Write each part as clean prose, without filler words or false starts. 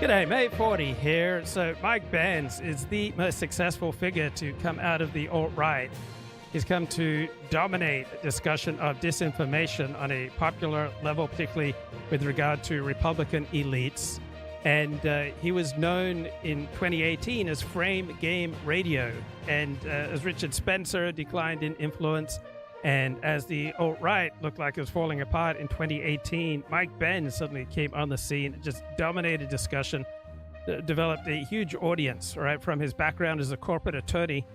G'day, May 40 here. So Mike Benz is the most successful figure to come out of the alt-right. He's come to dominate discussion of disinformation on a popular level, particularly with regard to Republican elites. And he was known in 2018 as Frame Game Radio. And as Richard Spencer declined in influence, and as the alt-right looked like it was falling apart in 2018, Mike Benz suddenly came on the scene, just dominated discussion, developed a huge audience, right? From his background as a corporate attorney,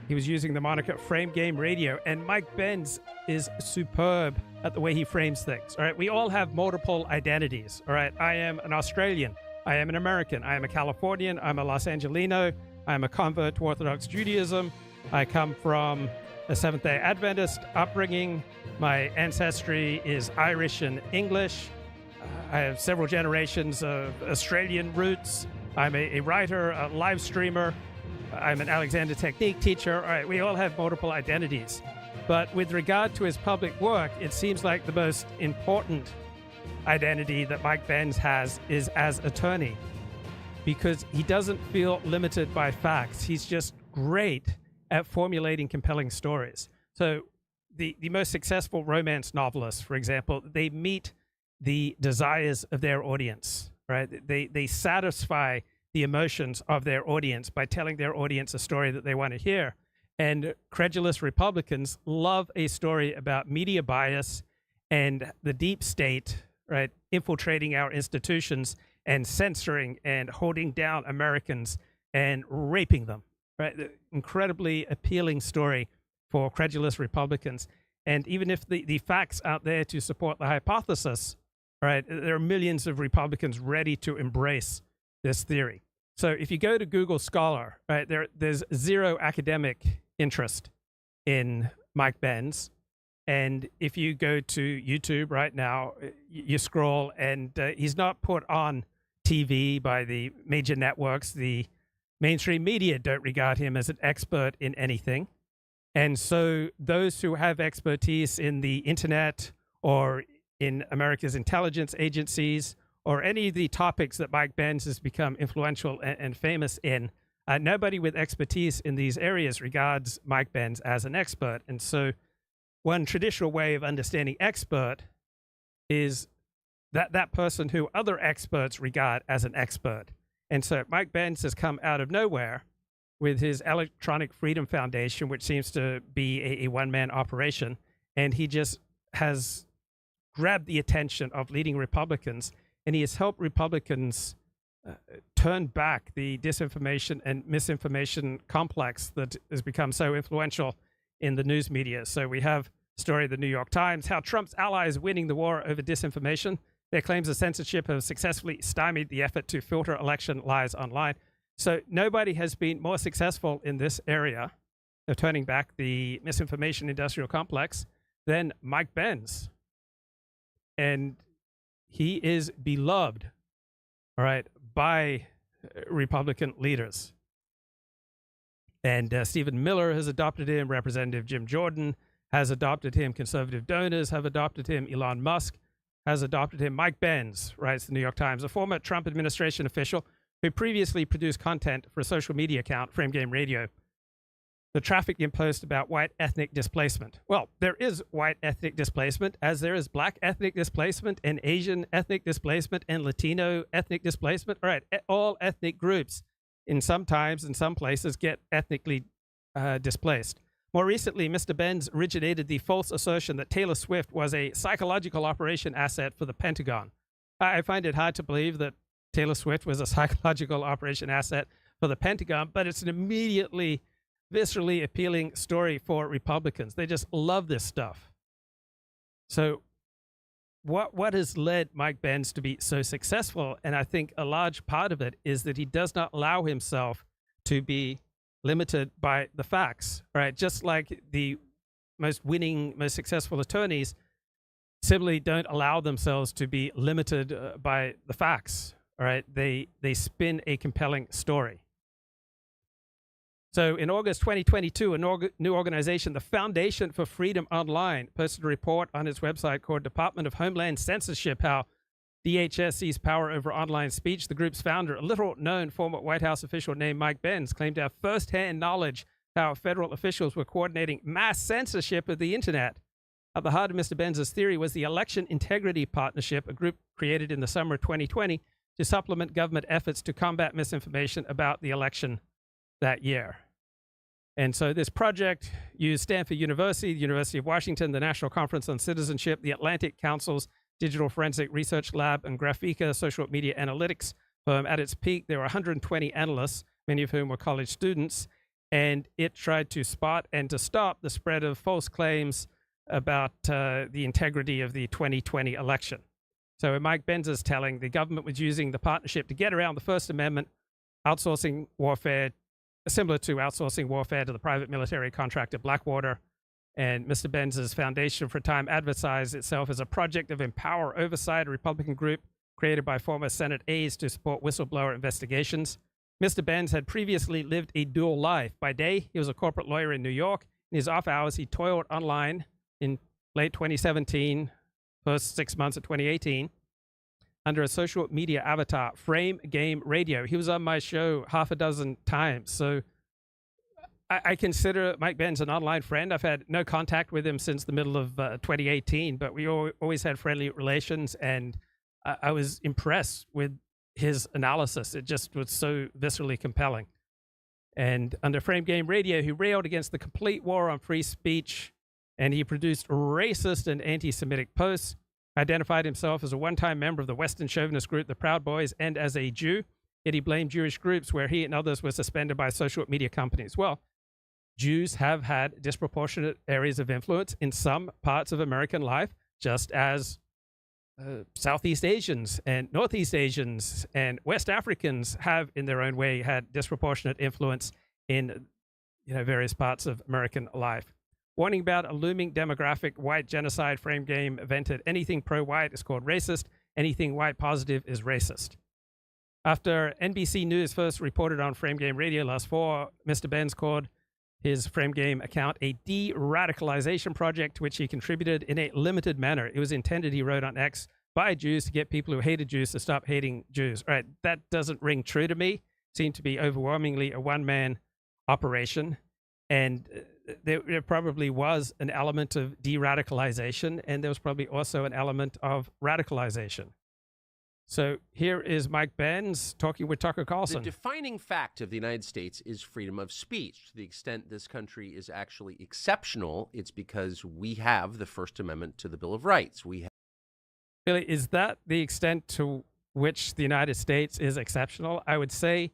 he was using the moniker Frame Game Radio, and Mike Benz is superb at the way he frames things, all right? We all have multiple identities, all right? I am an Australian. I am an American. I am a Californian. I'm a Los Angelino. I'm a convert to Orthodox Judaism. I come from a Seventh-day Adventist upbringing. My ancestry is Irish and English. I have several generations of Australian roots. I'm a writer, a live streamer. I'm an Alexander Technique teacher. All right, we all have multiple identities. But with regard to his public work, it seems like the most important identity that Mike Benz has is as attorney, because he doesn't feel limited by facts. He's just great at formulating compelling stories. So the most successful romance novelists, for example, they meet the desires of their audience, right? They satisfy the emotions of their audience by telling their audience a story that they want to hear. And credulous Republicans love a story about media bias and the deep state, right, infiltrating our institutions and censoring and holding down Americans and raping them. Right, the incredibly appealing story for credulous Republicans. And even if the facts out there to support the hypothesis, right, there are millions of Republicans ready to embrace this theory. So if you go to Google Scholar, right, there's zero academic interest in Mike Benz. And if you go to YouTube right now, you scroll and he's not put on TV by the major networks. The mainstream media don't regard him as an expert in anything. And so those who have expertise in the internet or in America's intelligence agencies or any of the topics that Mike Benz has become influential and famous in, nobody with expertise in these areas regards Mike Benz as an expert. And so one traditional way of understanding expert is that person who other experts regard as an expert. And so Mike Benz has come out of nowhere with his Electronic Freedom Foundation, which seems to be a one-man operation. And he just has grabbed the attention of leading Republicans, and he has helped Republicans turn back the disinformation and misinformation complex that has become so influential in the news media. So we have a story of the New York Times, how Trump's allies winning the war over disinformation. Their claims of censorship have successfully stymied the effort to filter election lies online. So nobody has been more successful in this area of turning back the misinformation industrial complex than Mike Benz. And he is beloved, all right, by Republican leaders. And Stephen Miller has adopted him. Representative Jim Jordan has adopted him. Conservative donors have adopted him. Elon Musk has adopted him. Mike Benz, writes the New York Times, a former Trump administration official who previously produced content for a social media account, Frame Game Radio, the trafficking post about white ethnic displacement. Well, there is white ethnic displacement, as there is black ethnic displacement and Asian ethnic displacement and Latino ethnic displacement. All right, all ethnic groups in some times, in some places, get ethnically displaced. More recently, Mr. Benz originated the false assertion that Taylor Swift was a psychological operation asset for the Pentagon. I find it hard to believe that Taylor Swift was a psychological operation asset for the Pentagon, but it's an immediately viscerally appealing story for Republicans. They just love this stuff. So what has led Mike Benz to be so successful? And I think a large part of it is that he does not allow himself to be limited by the facts, right? Just like the most winning, most successful attorneys simply don't allow themselves to be limited by the facts, all right? They spin a compelling story. So in August 2022, a new organization, the Foundation for Freedom Online, posted a report on its website called Department of Homeland Censorship, how DHS seized power over online speech. The group's founder, a little-known former White House official named Mike Benz, claimed to have first-hand knowledge how federal officials were coordinating mass censorship of the internet. At the heart of Mr. Benz's theory was the Election Integrity Partnership, a group created in the summer of 2020 to supplement government efforts to combat misinformation about the election that year. And so this project used Stanford University, the University of Washington, the National Conference on Citizenship, the Atlantic Council's Digital Forensic Research Lab, and Graphica social media analytics firm. At its peak, there were 120 analysts, many of whom were college students, and it tried to spot and to stop the spread of false claims about the integrity of the 2020 election. So in Mike Benz's telling, the government was using the partnership to get around the First Amendment, outsourcing warfare, similar to outsourcing warfare to the private military contractor Blackwater. And Mr. Benz's Foundation for Time advertised itself as a project of Empower Oversight, a Republican group created by former Senate aides to support whistleblower investigations. Mr. Benz had previously lived a dual life. By day, he was a corporate lawyer in New York. In his off hours, he toiled online in late 2017, first 6 months of 2018, under a social media avatar, Frame Game Radio. He was on my show half a dozen times. So I consider Mike Benz an online friend. I've had no contact with him since the middle of 2018, but we always had friendly relations, and I was impressed with his analysis. It just was so viscerally compelling. And under Frame Game Radio, he railed against the complete war on free speech, and he produced racist and anti-Semitic posts, identified himself as a one-time member of the Western chauvinist group, the Proud Boys, and as a Jew, yet he blamed Jewish groups where he and others were suspended by social media companies. Well, Jews have had disproportionate areas of influence in some parts of American life, just as Southeast Asians and Northeast Asians and West Africans have, in their own way, had disproportionate influence in various parts of American life. Warning about a looming demographic white genocide. Frame Game invented anything pro-white is called racist. Anything white positive is racist. After NBC News first reported on Frame Game Radio last fall, Mr. Benz called his Frame Game account a de-radicalization project to which he contributed in a limited manner. It was intended, he wrote on X, by Jews to get people who hated Jews to stop hating Jews. All right, that doesn't ring true to me. It seemed to be overwhelmingly a one-man operation. And there probably was an element of de-radicalization, and there was probably also an element of radicalization. So here is Mike Benz talking with Tucker Carlson. The defining fact of the United States is freedom of speech. To the extent this country is actually exceptional, it's because we have the First Amendment to the Bill of Rights. Really, is that the extent to which the United States is exceptional? I would say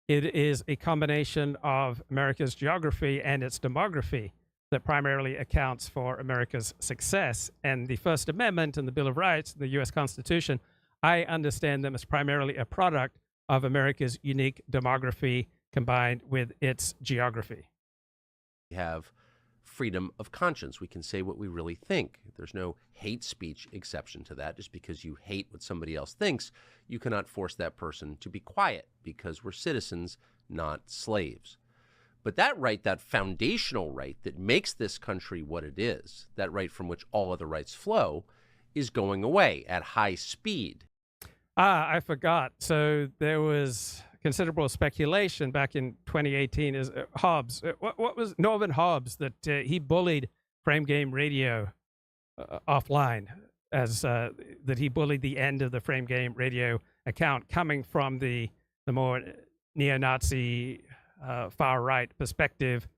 it is a combination of America's geography and its demography that primarily accounts for America's success. And the First Amendment and the Bill of Rights, the U.S. Constitution, I understand them as primarily a product of America's unique demography combined with its geography. We have freedom of conscience. We can say what we really think. There's no hate speech exception to that. Just because you hate what somebody else thinks, you cannot force that person to be quiet because we're citizens, not slaves. But that right, that foundational right that makes this country what it is, that right from which all other rights flow, is going away at high speed. I forgot. So there was considerable speculation back in 2018 is Hobbes. What was Norman Hobbes that he bullied Frame Game Radio offline as that he bullied the end of the Frame Game Radio account coming from the more neo-Nazi far-right perspective.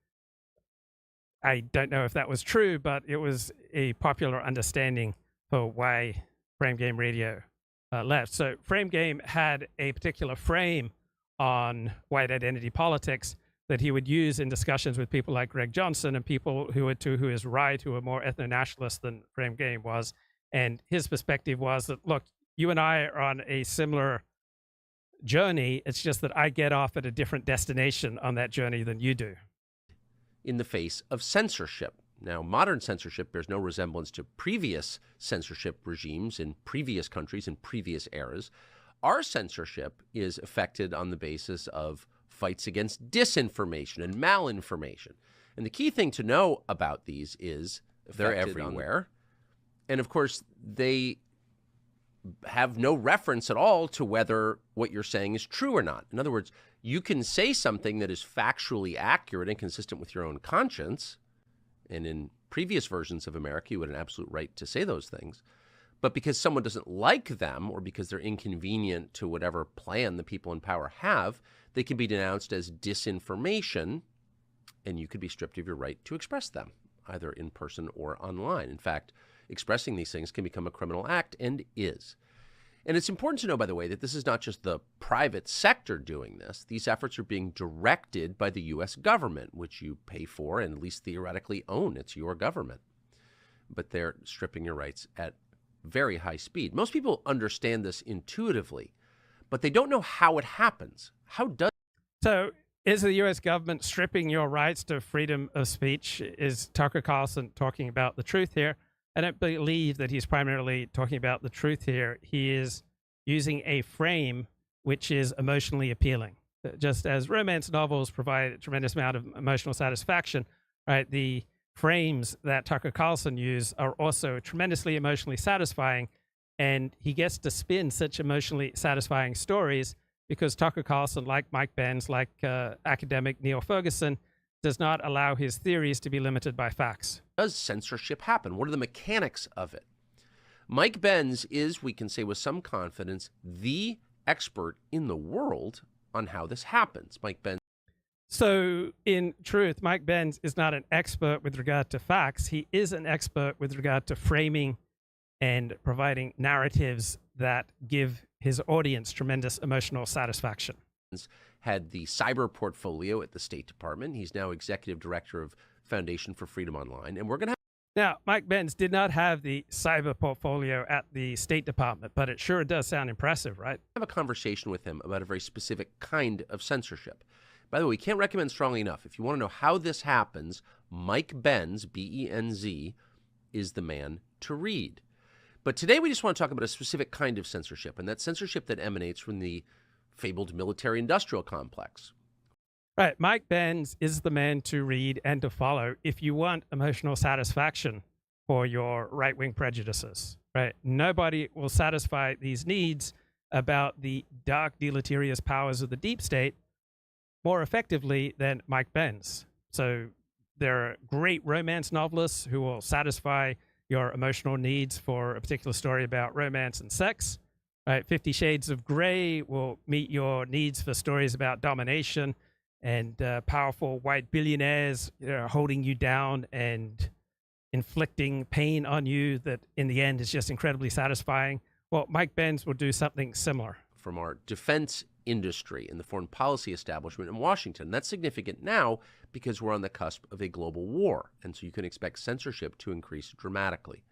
I don't know if that was true, but it was a popular understanding for why Frame Game Radio left. So Frame Game had a particular frame on white identity politics that he would use in discussions with people like Greg Johnson and people who were to his right, who were more ethno-nationalist than Frame Game was. And his perspective was that, look, you and I are on a similar journey. It's just that I get off at a different destination on that journey than you do. In the face of censorship. Now, modern censorship bears no resemblance to previous censorship regimes in previous countries in previous eras. Our censorship is affected on the basis of fights against disinformation and malinformation. And the key thing to know about these is they're everywhere. And of course, they have no reference at all to whether what you're saying is true or not. In other words, you can say something that is factually accurate and consistent with your own conscience. And in previous versions of America, you had an absolute right to say those things. But because someone doesn't like them or because they're inconvenient to whatever plan the people in power have, they can be denounced as disinformation, and you could be stripped of your right to express them, either in person or online. In fact, expressing these things can become a criminal act and is. And it's important to know, by the way, that this is not just the private sector doing this. These efforts are being directed by the U.S. government, which you pay for and at least theoretically own. It's your government. But they're stripping your rights at very high speed. Most people understand this intuitively, but they don't know how it happens. How does So is the U.S. government stripping your rights to freedom of speech? Is Tucker Carlson talking about the truth here? I don't believe that he's primarily talking about the truth here. He is using a frame which is emotionally appealing. Just as romance novels provide a tremendous amount of emotional satisfaction, right? The frames that Tucker Carlson uses are also tremendously emotionally satisfying, and he gets to spin such emotionally satisfying stories because Tucker Carlson, like Mike Benz, like academic Neil Ferguson, does not allow his theories to be limited by facts. Does censorship happen? What are the mechanics of it? Mike Benz is, we can say with some confidence, the expert in the world on how this happens. Mike Benz. So in truth, Mike Benz is not an expert with regard to facts. He is an expert with regard to framing and providing narratives that give his audience tremendous emotional satisfaction. Had the cyber portfolio at the State Department. He's now executive director of Foundation for Freedom Online. And we're going to Now, Mike Benz did not have the cyber portfolio at the State Department, but it sure does sound impressive, right? have a conversation with him about a very specific kind of censorship. By the way, we can't recommend strongly enough. If you want to know how this happens, Mike Benz, B-E-N-Z, is the man to read. But today we just want to talk about a specific kind of censorship, and that's censorship that emanates from the fabled military-industrial complex. Right. Mike Benz is the man to read and to follow if you want emotional satisfaction for your right-wing prejudices. Right. Nobody will satisfy these needs about the dark, deleterious powers of the deep state more effectively than Mike Benz. So there are great romance novelists who will satisfy your emotional needs for a particular story about romance and sex. Right, 50 Shades of Grey will meet your needs for stories about domination and powerful white billionaires holding you down and inflicting pain on you that in the end is just incredibly satisfying. Well, Mike Benz will do something similar. From our defense industry and the foreign policy establishment in Washington. That's significant now because we're on the cusp of a global war, and so you can expect censorship to increase dramatically.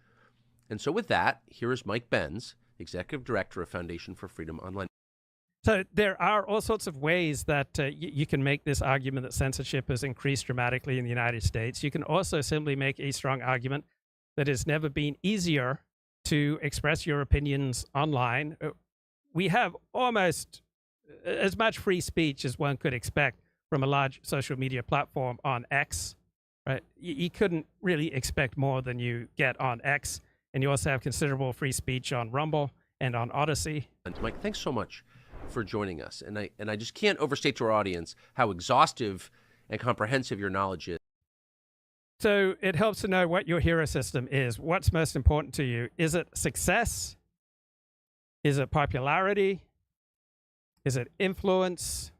And so with that, here is Mike Benz, Executive Director of Foundation for Freedom Online. So there are all sorts of ways that you can make this argument that censorship has increased dramatically in the United States. You can also simply make a strong argument that it's never been easier to express your opinions online. We have almost as much free speech as one could expect from a large social media platform on X. Right? You couldn't really expect more than you get on X. And you also have considerable free speech on Rumble and on Odyssey. And Mike, thanks so much for joining us. And I just can't overstate to our audience how exhaustive and comprehensive your knowledge is. So it helps to know what your hero system is. What's most important to you? Is it success? Is it popularity? Is it influence?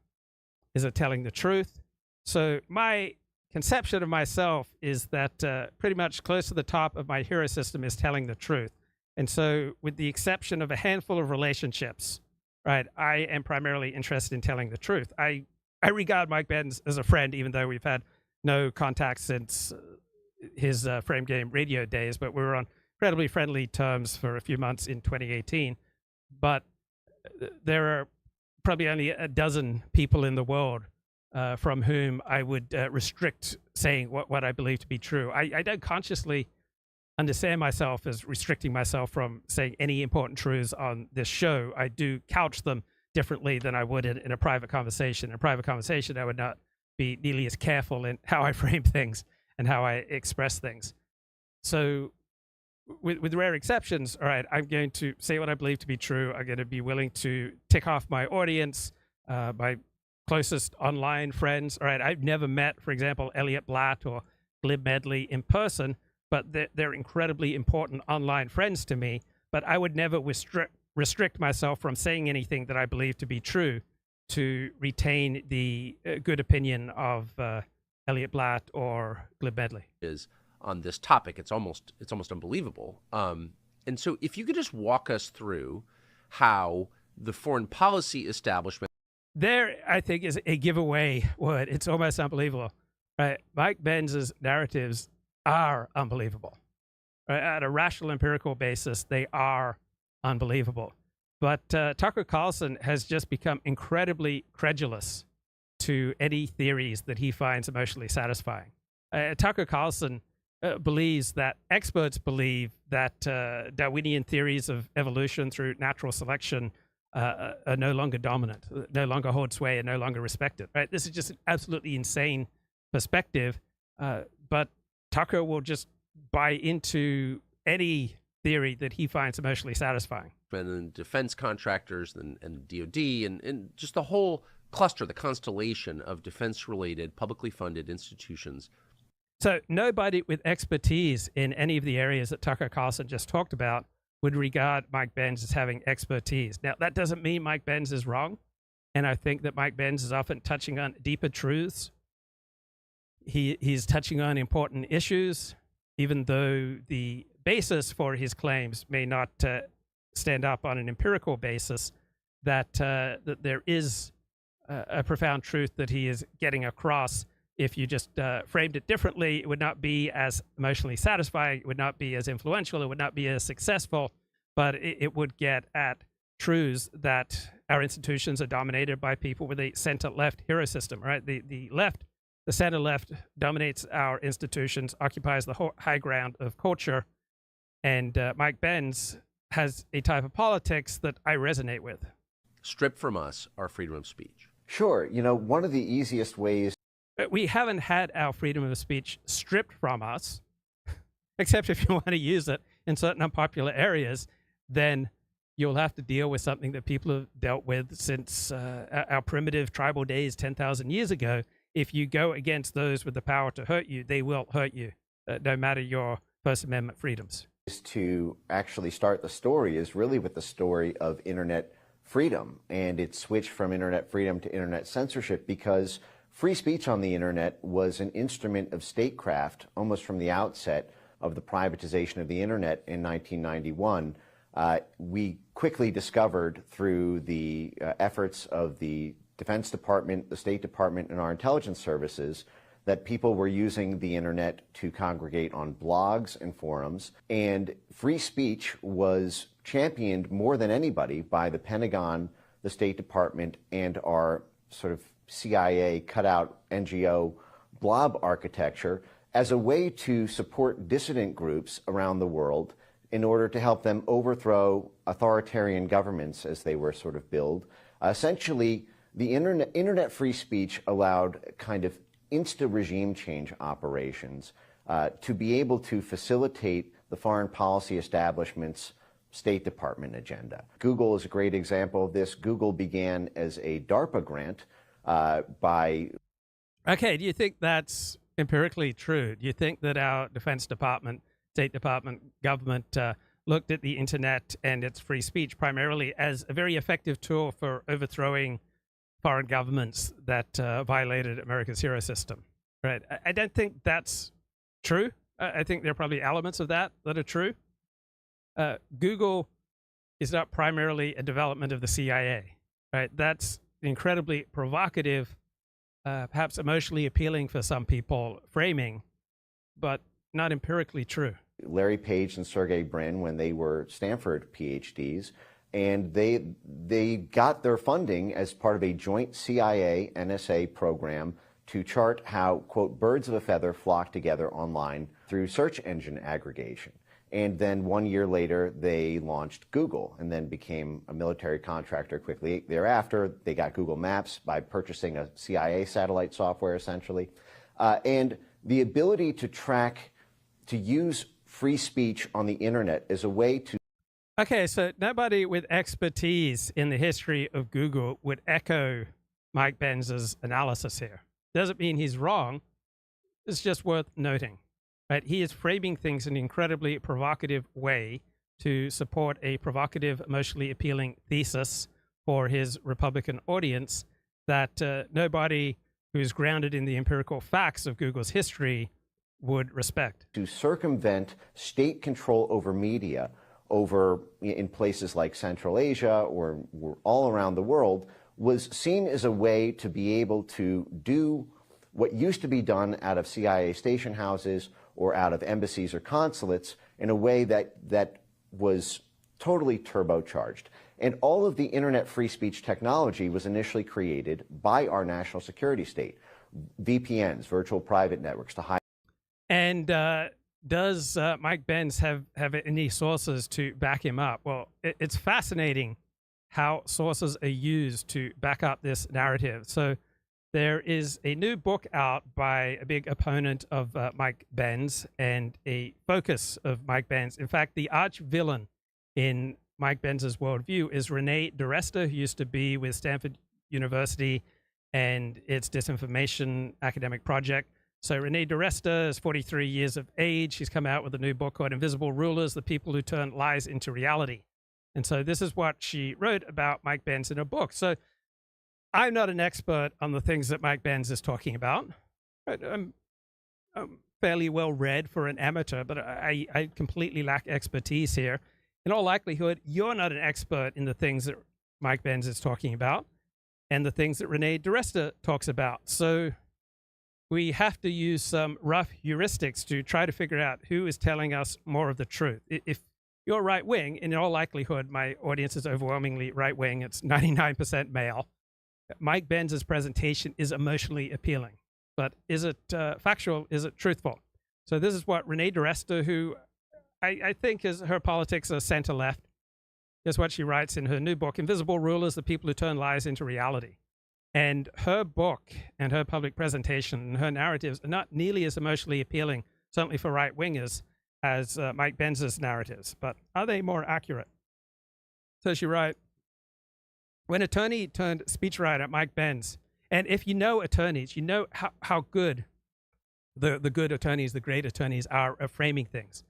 Is it telling the truth? So my conception of myself is that pretty much close to the top of my hero system is telling the truth. And so with the exception of a handful of relationships, right, I am primarily interested in telling the truth. I regard Mike Benz as a friend, even though we've had no contact since his Frame Game radio days, but we were on incredibly friendly terms for a few months in 2018. But there are probably only a dozen people in the world from whom I would restrict saying what I believe to be true. I don't consciously understand myself as restricting myself from saying any important truths on this show. I do couch them differently than I would in a private conversation. In a private conversation, I would not be nearly as careful in how I frame things and how I express things. So with rare exceptions, all right, I'm going to say what I believe to be true. I'm going to be willing to tick off my audience, my closest online friends. All right, I've never met, for example, Elliott Blatt or Glib Medley in person, but they're incredibly important online friends to me. But I would never restrict myself from saying anything that I believe to be true to retain the good opinion of Elliott Blatt or Glib Medley. Is on this topic, it's almost unbelievable. And so, if you could just walk us through how the foreign policy establishment there, I think, is a giveaway word. It's almost unbelievable. Right? Mike Benz's narratives are unbelievable. Right? At a rational, empirical basis, they are unbelievable. But Tucker Carlson has just become incredibly credulous to any theories that he finds emotionally satisfying. Tucker Carlson believes that experts believe that Darwinian theories of evolution through natural selection are no longer dominant, no longer hold sway, and no longer respected. Right? This is just an absolutely insane perspective. But Tucker will just buy into any theory that he finds emotionally satisfying. And defense contractors and DOD and just the whole cluster, the constellation of defense-related, publicly funded institutions. So nobody with expertise in any of the areas that Tucker Carlson just talked about would regard Mike Benz as having expertise. Now, that doesn't mean Mike Benz is wrong, and I think that Mike Benz is often touching on deeper truths. He's touching on important issues, even though the basis for his claims may not stand up on an empirical basis, that there is a profound truth that he is getting across. If you just framed it differently, it would not be as emotionally satisfying, it would not be as influential, it would not be as successful, but it would get at truths that our institutions are dominated by people with a center-left hero system, right? The left, the center-left dominates our institutions, occupies the high ground of culture, and Mike Benz has a type of politics that I resonate with. Strip from us our freedom of speech. Sure. You know, one of the easiest ways. We haven't had our freedom of speech stripped from us, except if you want to use it in certain unpopular areas, then you'll have to deal with something that people have dealt with since our primitive tribal days 10,000 years ago. If you go against those with the power to hurt you, they will hurt you, no matter your First Amendment freedoms. To actually start the story is really with the story of internet freedom, and it switched from internet freedom to internet censorship because free speech on the internet was an instrument of statecraft almost from the outset of the privatization of the internet in 1991. We quickly discovered through the efforts of the Defense Department, the State Department, and our intelligence services that people were using the internet to congregate on blogs and forums, and free speech was championed more than anybody by the Pentagon, the State Department, and our sort of CIA cutout NGO blob architecture as a way to support dissident groups around the world in order to help them overthrow authoritarian governments as they were sort of billed. Essentially, the internet free speech allowed kind of insta-regime change operations to be able to facilitate the foreign policy establishment's State Department agenda. Google is a great example of this. Google began as a DARPA grant by... Okay, do you think that's empirically true? Do you think that our Defense Department, State Department, government looked at the internet and its free speech primarily as a very effective tool for overthrowing foreign governments that violated America's hero system? Right. I don't think that's true. I think there are probably elements of that are true. Google is not primarily a development of the CIA. Right. That's incredibly provocative, perhaps emotionally appealing for some people framing, but not empirically true. Larry Page and Sergey Brin, when they were Stanford PhDs, and they got their funding as part of a joint CIA-NSA program to chart how, quote, birds of a feather flock together online through search engine aggregation. And then 1 year later, they launched Google and then became a military contractor quickly thereafter. They got Google Maps by purchasing a CIA satellite software, essentially. And the ability to track, to use free speech on the internet as a way to... Okay, so nobody with expertise in the history of Google would echo Mike Benz's analysis here. Doesn't mean he's wrong. It's just worth noting, right? He is framing things in an incredibly provocative way to support a provocative, emotionally appealing thesis for his Republican audience that nobody who is grounded in the empirical facts of Google's history would respect. To circumvent state control over media in places like Central Asia or all around the world was seen as a way to be able to do what used to be done out of CIA station houses or out of embassies or consulates in a way that was totally turbocharged. And all of the internet free speech technology was initially created by our national security state. VPNs, virtual private networks, to hide. And does Mike Benz have any sources to back him up? Well, it's fascinating how sources are used to back up this narrative. So there is a new book out by a big opponent of Mike Benz and a focus of Mike Benz. In fact, the arch villain in Mike Benz's worldview is Renee DiResta, who used to be with Stanford University and its Disinformation academic project. So Renee DiResta is 43 years of age. She's come out with a new book called Invisible Rulers, The People Who Turn Lies into Reality. And so this is what she wrote about Mike Benz in her book. So I'm not an expert on the things that Mike Benz is talking about. I'm fairly well read for an amateur, but I completely lack expertise here. In all likelihood, you're not an expert in the things that Mike Benz is talking about and the things that Renee DiResta talks about. So we have to use some rough heuristics to try to figure out who is telling us more of the truth. If you're right wing, in all likelihood, my audience is overwhelmingly right wing. It's 99% male. Mike Benz's presentation is emotionally appealing, but is it factual? Is it truthful? So this is what Renee DiResta, who I think is her politics are center left, is what she writes in her new book, Invisible Rulers, The People Who Turn Lies into Reality. And her book and her public presentation and her narratives are not nearly as emotionally appealing, certainly for right wingers, as Mike Benz's narratives, but are they more accurate? So she wrote, when attorney turned speechwriter Mike Benz, and if you know attorneys, you know how good the good attorneys, the great attorneys are at framing things.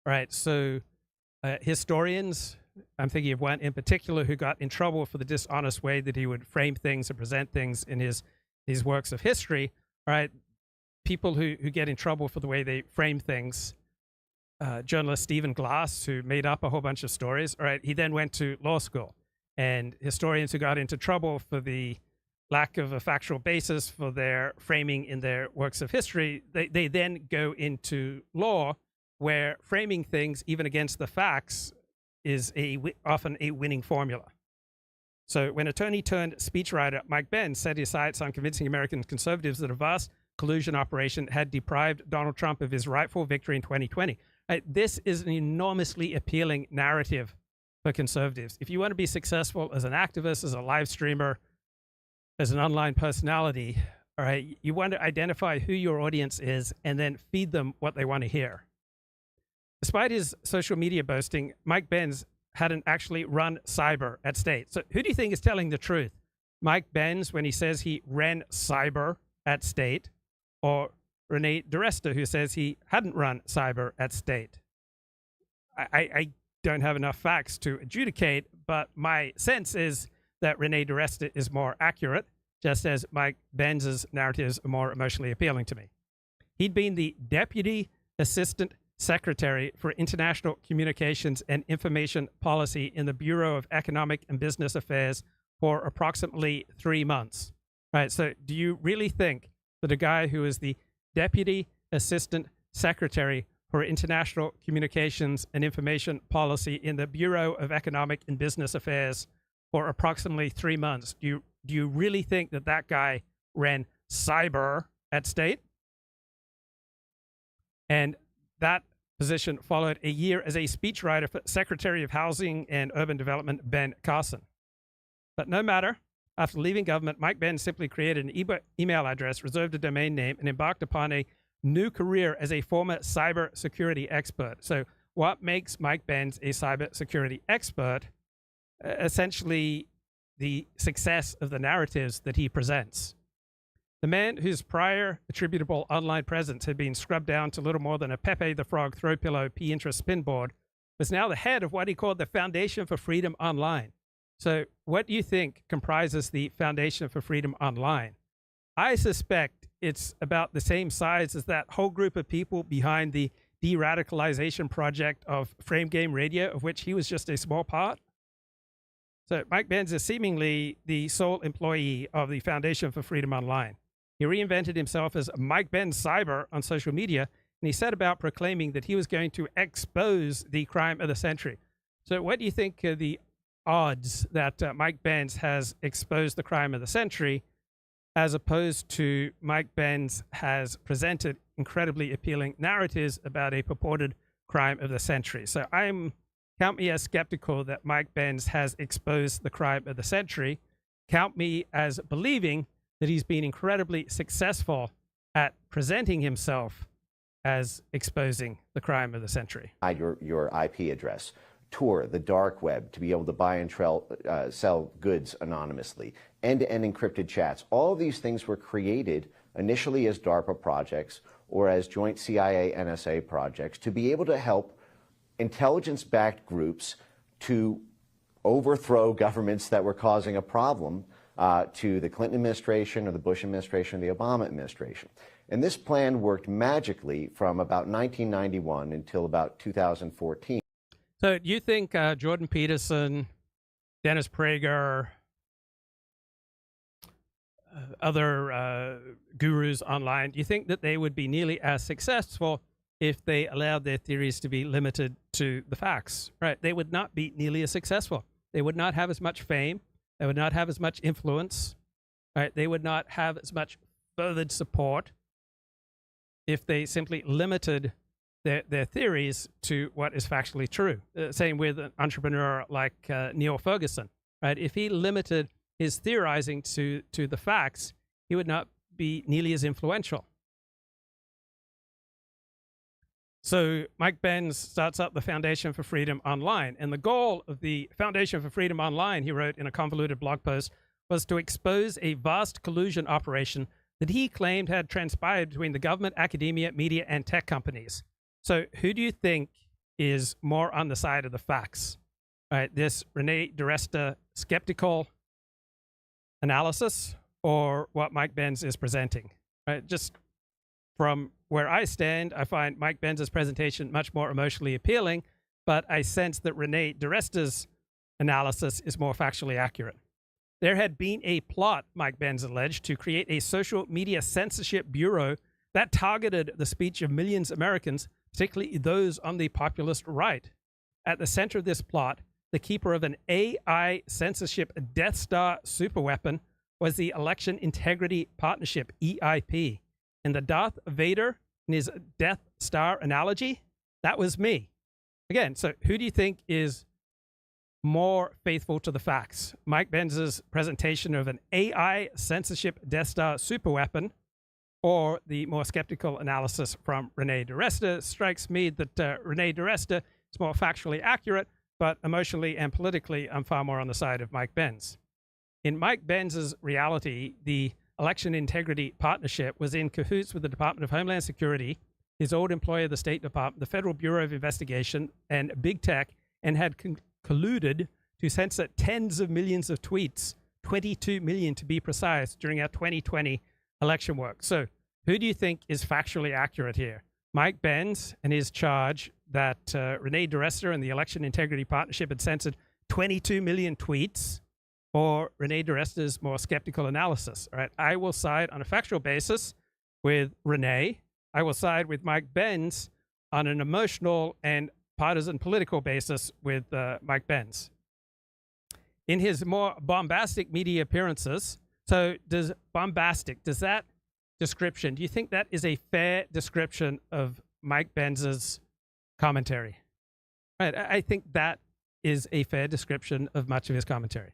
All right, so historians, I'm thinking of one in particular who got in trouble for the dishonest way that he would frame things and present things in his works of history. All right, people who get in trouble for the way they frame things. Journalist Stephen Glass, who made up a whole bunch of stories. All right, he then went to law school. And historians who got into trouble for the lack of a factual basis for their framing in their works of history, they then go into law, where framing things, even against the facts, is often a winning formula. So when attorney turned speechwriter Mike Benz set his sights on convincing American conservatives that a vast collusion operation had deprived Donald Trump of his rightful victory in 2020, this is an enormously appealing narrative for conservatives. If you want to be successful as an activist, as a live streamer, as an online personality, all right, you want to identify who your audience is and then feed them what they want to hear. Despite his social media boasting, Mike Benz hadn't actually run cyber at state. So who do you think is telling the truth? Mike Benz when he says he ran cyber at state, or Renee DiResta who says he hadn't run cyber at state? I don't have enough facts to adjudicate, but my sense is that Renee DiResta is more accurate, just as Mike Benz's narratives are more emotionally appealing to me. He'd been the Deputy Assistant Secretary for International Communications and Information Policy in the Bureau of Economic and Business Affairs for approximately 3 months. All right, so do you really think that a guy who is the Deputy Assistant Secretary for International Communications and Information Policy in the Bureau of Economic and Business Affairs for approximately 3 months, do you really think that that guy ran cyber at state? And that position followed a year as a speechwriter for Secretary of Housing and Urban Development Ben Carlson. But no matter, after leaving government, Mike Benz simply created an email address, reserved a domain name, and embarked upon a new career as a former cybersecurity expert. So what makes Mike Benz a cybersecurity expert? Essentially, the success of the narratives that he presents. The man whose prior attributable online presence had been scrubbed down to little more than a Pepe the Frog throw pillow Pinterest spinboard was now the head of what he called the Foundation for Freedom Online. So what do you think comprises the Foundation for Freedom Online? I suspect it's about the same size as that whole group of people behind the de-radicalization project of Frame Game Radio, of which he was just a small part. So Mike Benz is seemingly the sole employee of the Foundation for Freedom Online. He reinvented himself as Mike Benz Cyber on social media, and he set about proclaiming that he was going to expose the crime of the century. So what do you think are the odds that Mike Benz has exposed the crime of the century, as opposed to Mike Benz has presented incredibly appealing narratives about a purported crime of the century? So count me as skeptical that Mike Benz has exposed the crime of the century. Count me as believing that he's been incredibly successful at presenting himself as exposing the crime of the century. Your IP address, tour the dark web to be able to buy and sell goods anonymously, end-to-end encrypted chats. All of these things were created initially as DARPA projects or as joint CIA-NSA projects to be able to help intelligence-backed groups to overthrow governments that were causing a problem to the Clinton administration or the Bush administration or the Obama administration. And this plan worked magically from about 1991 until about 2014. So do you think Jordan Peterson, Dennis Prager, other gurus online, do you think that they would be nearly as successful if they allowed their theories to be limited to the facts? Right? They would not be nearly as successful. They would not have as much fame. They would not have as much influence. Right? They would not have as much furthered support if they simply limited their theories to what is factually true. Same with an entrepreneur like Neil Ferguson. Right? If he limited his theorizing to the facts, he would not be nearly as influential. So Mike Benz starts up the Foundation for Freedom Online. And the goal of the Foundation for Freedom Online, he wrote in a convoluted blog post, was to expose a vast collusion operation that he claimed had transpired between the government, academia, media, and tech companies. So who do you think is more on the side of the facts? Right, this Renee DiResta skeptical analysis or what Mike Benz is presenting? Right, just from where I stand, I find Mike Benz's presentation much more emotionally appealing, but I sense that Renee DiResta's analysis is more factually accurate. There had been a plot, Mike Benz alleged, to create a social media censorship bureau that targeted the speech of millions of Americans, particularly those on the populist right. At the center of this plot, the keeper of an AI censorship Death Star superweapon was the Election Integrity Partnership, EIP. And the Darth Vader in his Death Star analogy, that was me. Again, so who do you think is more faithful to the facts? Mike Benz's presentation of an AI censorship Death Star superweapon, or the more skeptical analysis from Renee DiResta? Strikes me that Renee DiResta is more factually accurate, but emotionally and politically, I'm far more on the side of Mike Benz. In Mike Benz's reality, the Election Integrity Partnership was in cahoots with the Department of Homeland Security, his old employer, the State Department, the Federal Bureau of Investigation, and big tech, and had colluded to censor tens of millions of tweets, 22 million to be precise, during our 2020 election work. So who do you think is factually accurate here? Mike Benz and his charge that Renee DiResta and the Election Integrity Partnership had censored 22 million tweets, or Renee DiResta's more skeptical analysis? All right, I will side on a factual basis with Renee. I will side with Mike Benz on an emotional and partisan political basis with Mike Benz. In his more bombastic media appearances, so does that description, do you think that is a fair description of Mike Benz's commentary? Right, I think that is a fair description of much of his commentary.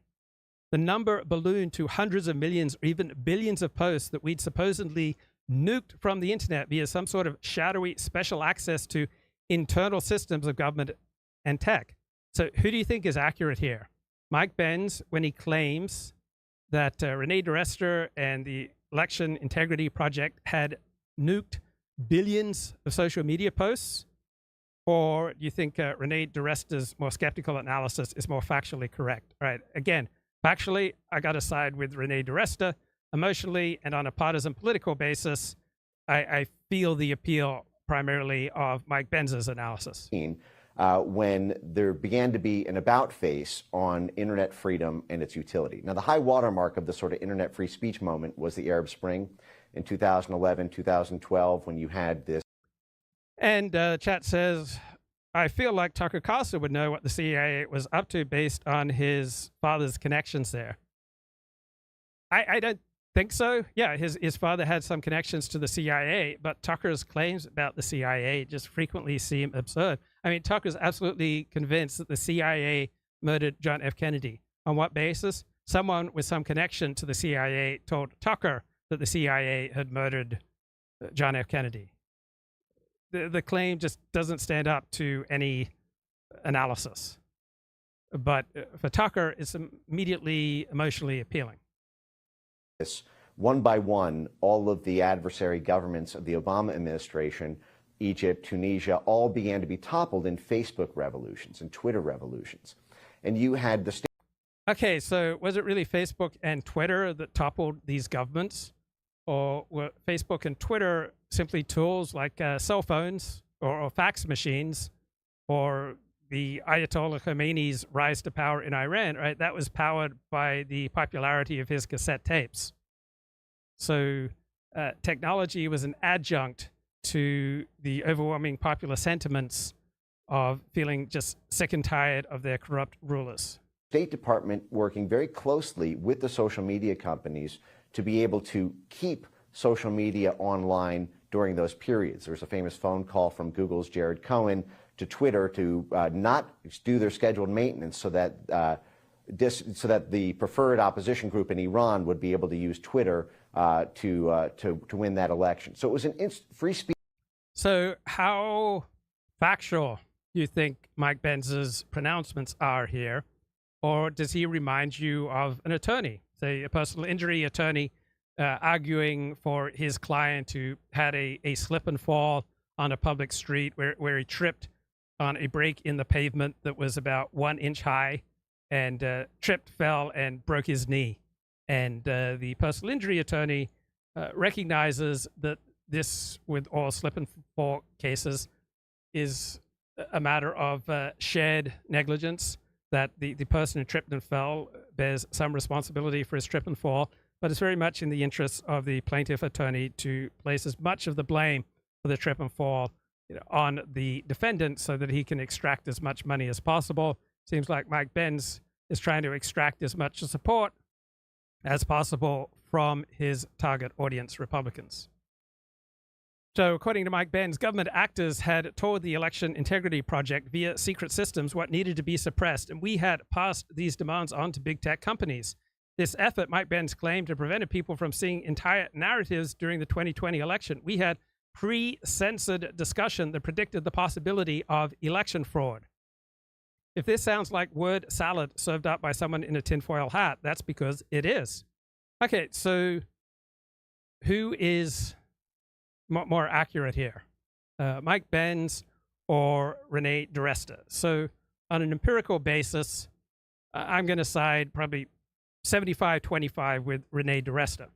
The number ballooned to hundreds of millions or even billions of posts that we'd supposedly nuked from the internet via some sort of shadowy special access to internal systems of government and tech. So who do you think is accurate here? Mike Benz, when he claims that Renee DiResta and the Election Integrity Project had nuked billions of social media posts? Or do you think Renee DiResta's more skeptical analysis is more factually correct? All right, again, factually, I got to side with Renee DiResta. Emotionally and on a partisan political basis, I feel the appeal primarily of Mike Benz's analysis. When there began to be an about face on internet freedom and its utility. Now, the high watermark of the sort of internet free speech moment was the Arab Spring in 2011, 2012, when you had this. And chat says, I feel like Tucker Carlson would know what the CIA was up to based on his father's connections there. I don't think so. Yeah, his father had some connections to the CIA, but Tucker's claims about the CIA just frequently seem absurd. I mean, Tucker's absolutely convinced that the CIA murdered John F. Kennedy. On what basis? Someone with some connection to the CIA told Tucker that the CIA had murdered John F. Kennedy. The claim just doesn't stand up to any analysis. But for Tucker, it's immediately emotionally appealing. One by one, all of the adversary governments of the Obama administration, Egypt, Tunisia, all began to be toppled in Facebook revolutions and Twitter revolutions. And you had the... Okay, so was it really Facebook and Twitter that toppled these governments? Or were Facebook and Twitter simply tools like cell phones or fax machines, or the Ayatollah Khomeini's rise to power in Iran, right? That was powered by the popularity of his cassette tapes. So technology was an adjunct to the overwhelming popular sentiments of feeling just sick and tired of their corrupt rulers. State Department working very closely with the social media companies to be able to keep social media online during those periods. There's a famous phone call from Google's Jared Cohen to Twitter to not do their scheduled maintenance so that the preferred opposition group in Iran would be able to use Twitter to win that election. So it was an free speech. So how factual do you think Mike Benz's pronouncements are here? Or does he remind you of an attorney, say a personal injury attorney, arguing for his client who had a slip and fall on a public street where he tripped on a break in the pavement that was about 1 inch high and tripped, fell, and broke his knee. And the personal injury attorney recognizes that this, with all slip and fall cases, is a matter of shared negligence, that the person who tripped and fell bears some responsibility for his trip and fall, but it's very much in the interests of the plaintiff attorney to place as much of the blame for the trip and fall on the defendant so that he can extract as much money as possible. Seems like Mike Benz is trying to extract as much support as possible from his target audience, Republicans. So according to Mike Benz, government actors had told the Election Integrity Project via secret systems what needed to be suppressed, and we had passed these demands on to big tech companies. This effort, Mike Benz claimed, had prevented people from seeing entire narratives during the 2020 election. We had pre-censored discussion that predicted the possibility of election fraud. If this sounds like word salad served up by someone in a tinfoil hat, that's because it is. Okay, so who is more accurate here? Mike Benz or Renee DiResta? So on an empirical basis, I'm going to side probably 75-25 with Renee DiResta.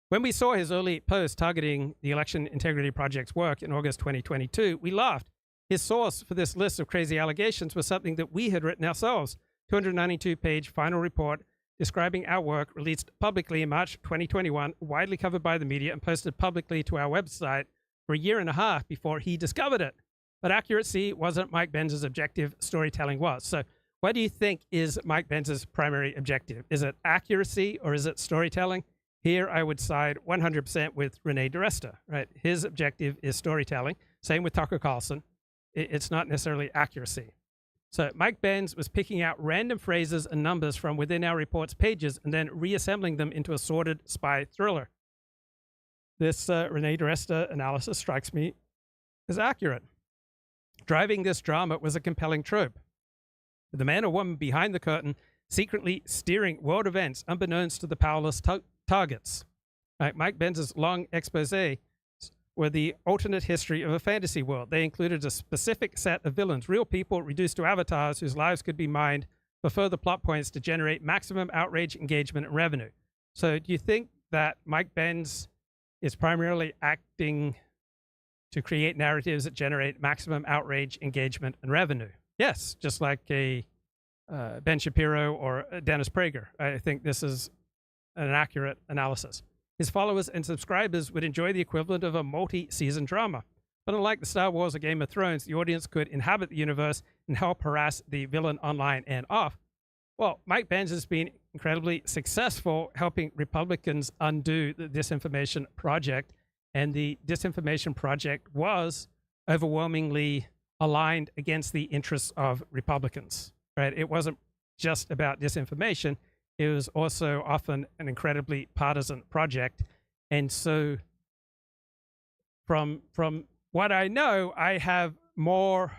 When we saw his early post targeting the Election Integrity Project's work in August 2022, we laughed. His source for this list of crazy allegations was something that we had written ourselves, 292-page final report describing our work, released publicly in March 2021, widely covered by the media and posted publicly to our website for a year and a half before he discovered it. But accuracy wasn't Mike Benz's objective, storytelling was. So what do you think is Mike Benz's primary objective? Is it accuracy or is it storytelling? Here I would side 100% with Renee DiResta, right? His objective is storytelling. Same with Tucker Carlson. It's not necessarily accuracy. So Mike Benz was picking out random phrases and numbers from within our report's pages and then reassembling them into a sordid spy thriller. this Renee DiResta analysis strikes me as accurate. Driving this drama was a compelling trope. The man or woman behind the curtain secretly steering world events unbeknownst to the powerless targets. Right, Mike Benz's long expose were the alternate history of a fantasy world. They included a specific set of villains, real people reduced to avatars whose lives could be mined for further plot points to generate maximum outrage, engagement, and revenue. So do you think that Mike Benz is primarily acting to create narratives that generate maximum outrage, engagement, and revenue? Yes, just like a Ben Shapiro or Dennis Prager. I think this is an accurate analysis. His followers and subscribers would enjoy the equivalent of a multi-season drama. But unlike the Star Wars or Game of Thrones, the audience could inhabit the universe and help harass the villain online and off. Well, Mike Benz has been incredibly successful helping Republicans undo the Disinformation Project, and the Disinformation Project was overwhelmingly aligned against the interests of Republicans. Right? It wasn't just about disinformation. It was also often an incredibly partisan project. And so from what I know, I have more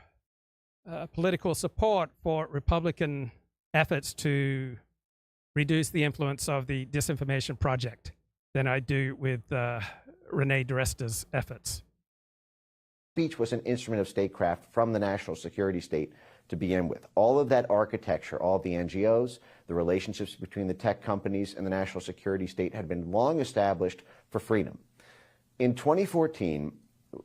political support for Republican efforts to reduce the influence of the Disinformation Project than I do with Renee DiResta's efforts. Speech was an instrument of statecraft from the national security state to begin with. All of that architecture, all of the NGOs, the relationships between the tech companies and the national security state had been long established for freedom. In 2014,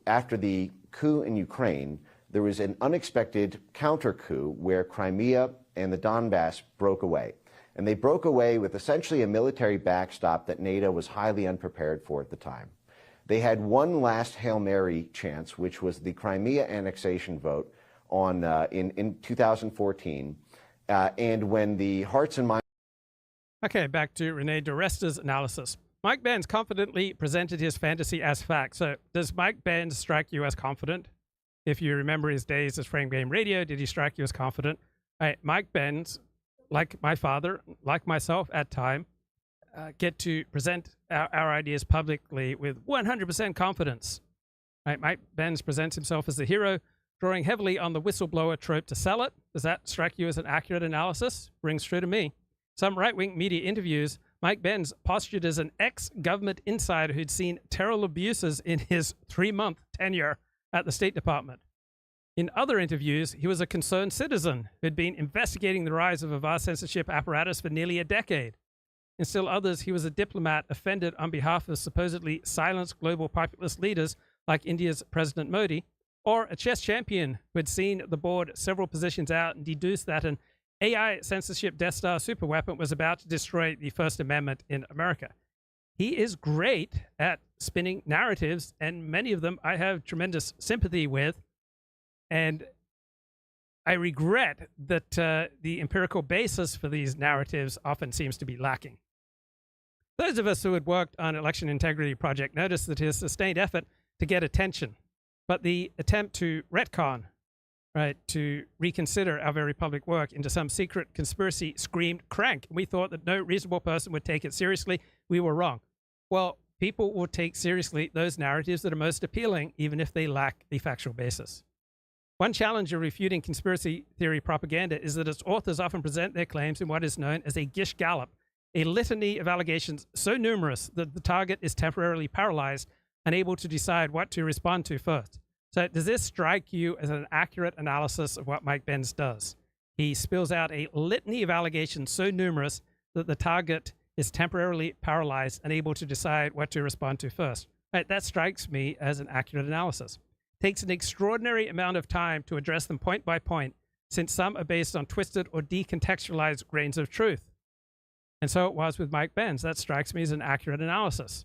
after the coup in Ukraine, there was an unexpected counter-coup where Crimea and the Donbass broke away. And they broke away with essentially a military backstop that NATO was highly unprepared for at the time. They had one last Hail Mary chance, which was the Crimea annexation vote on in 2014. And when the hearts and minds... Okay, back to Renee DiResta's analysis. Mike Benz confidently presented his fantasy as fact. So does Mike Benz strike you as confident? If you remember his days as Frame Game Radio, did he strike you as confident? Mike Benz, like my father, like myself at time, get to present our ideas publicly with 100% confidence. Right? Mike Benz presents himself as the hero, drawing heavily on the whistleblower trope to sell it. Does that strike you as an accurate analysis? Rings true to me. Some right-wing media interviews, Mike Benz postured as an ex-government insider who'd seen terrible abuses in his 3-month tenure at the State Department. In other interviews, he was a concerned citizen who'd been investigating the rise of a vast censorship apparatus for nearly a decade. In still others, he was a diplomat offended on behalf of supposedly silenced global populist leaders like India's President Modi, or a chess champion who had seen the board several positions out and deduced that an AI censorship Death Star superweapon was about to destroy the First Amendment in America. He is great at spinning narratives, and many of them I have tremendous sympathy with. And I regret that the empirical basis for these narratives often seems to be lacking. Those of us who had worked on Election Integrity Project noticed that his sustained effort to get attention, but the attempt to retcon, right, to reconsider our very public work into some secret conspiracy screamed crank. We thought that no reasonable person would take it seriously. We were wrong. Well, people will take seriously those narratives that are most appealing, even if they lack the factual basis. One challenge of refuting conspiracy theory propaganda is that its authors often present their claims in what is known as a gish gallop, a litany of allegations so numerous that the target is temporarily paralyzed, unable to decide what to respond to first. So does this strike you as an accurate analysis of what Mike Benz does? He spills out a litany of allegations so numerous that the target is temporarily paralyzed, unable to decide what to respond to first. Right, that strikes me as an accurate analysis. It takes an extraordinary amount of time to address them point by point, since some are based on twisted or decontextualized grains of truth. And so it was with Mike Benz. That strikes me as an accurate analysis,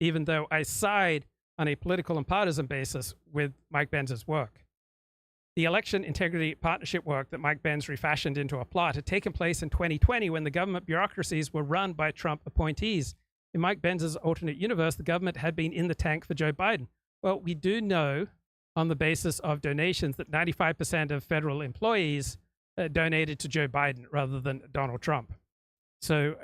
even though I side on a political and partisan basis with Mike Benz's work. The election integrity partnership work that Mike Benz refashioned into a plot had taken place in 2020 when the government bureaucracies were run by Trump appointees. In Mike Benz's alternate universe, the government had been in the tank for Joe Biden. Well, we do know on the basis of donations that 95% of federal employees donated to Joe Biden rather than Donald Trump. So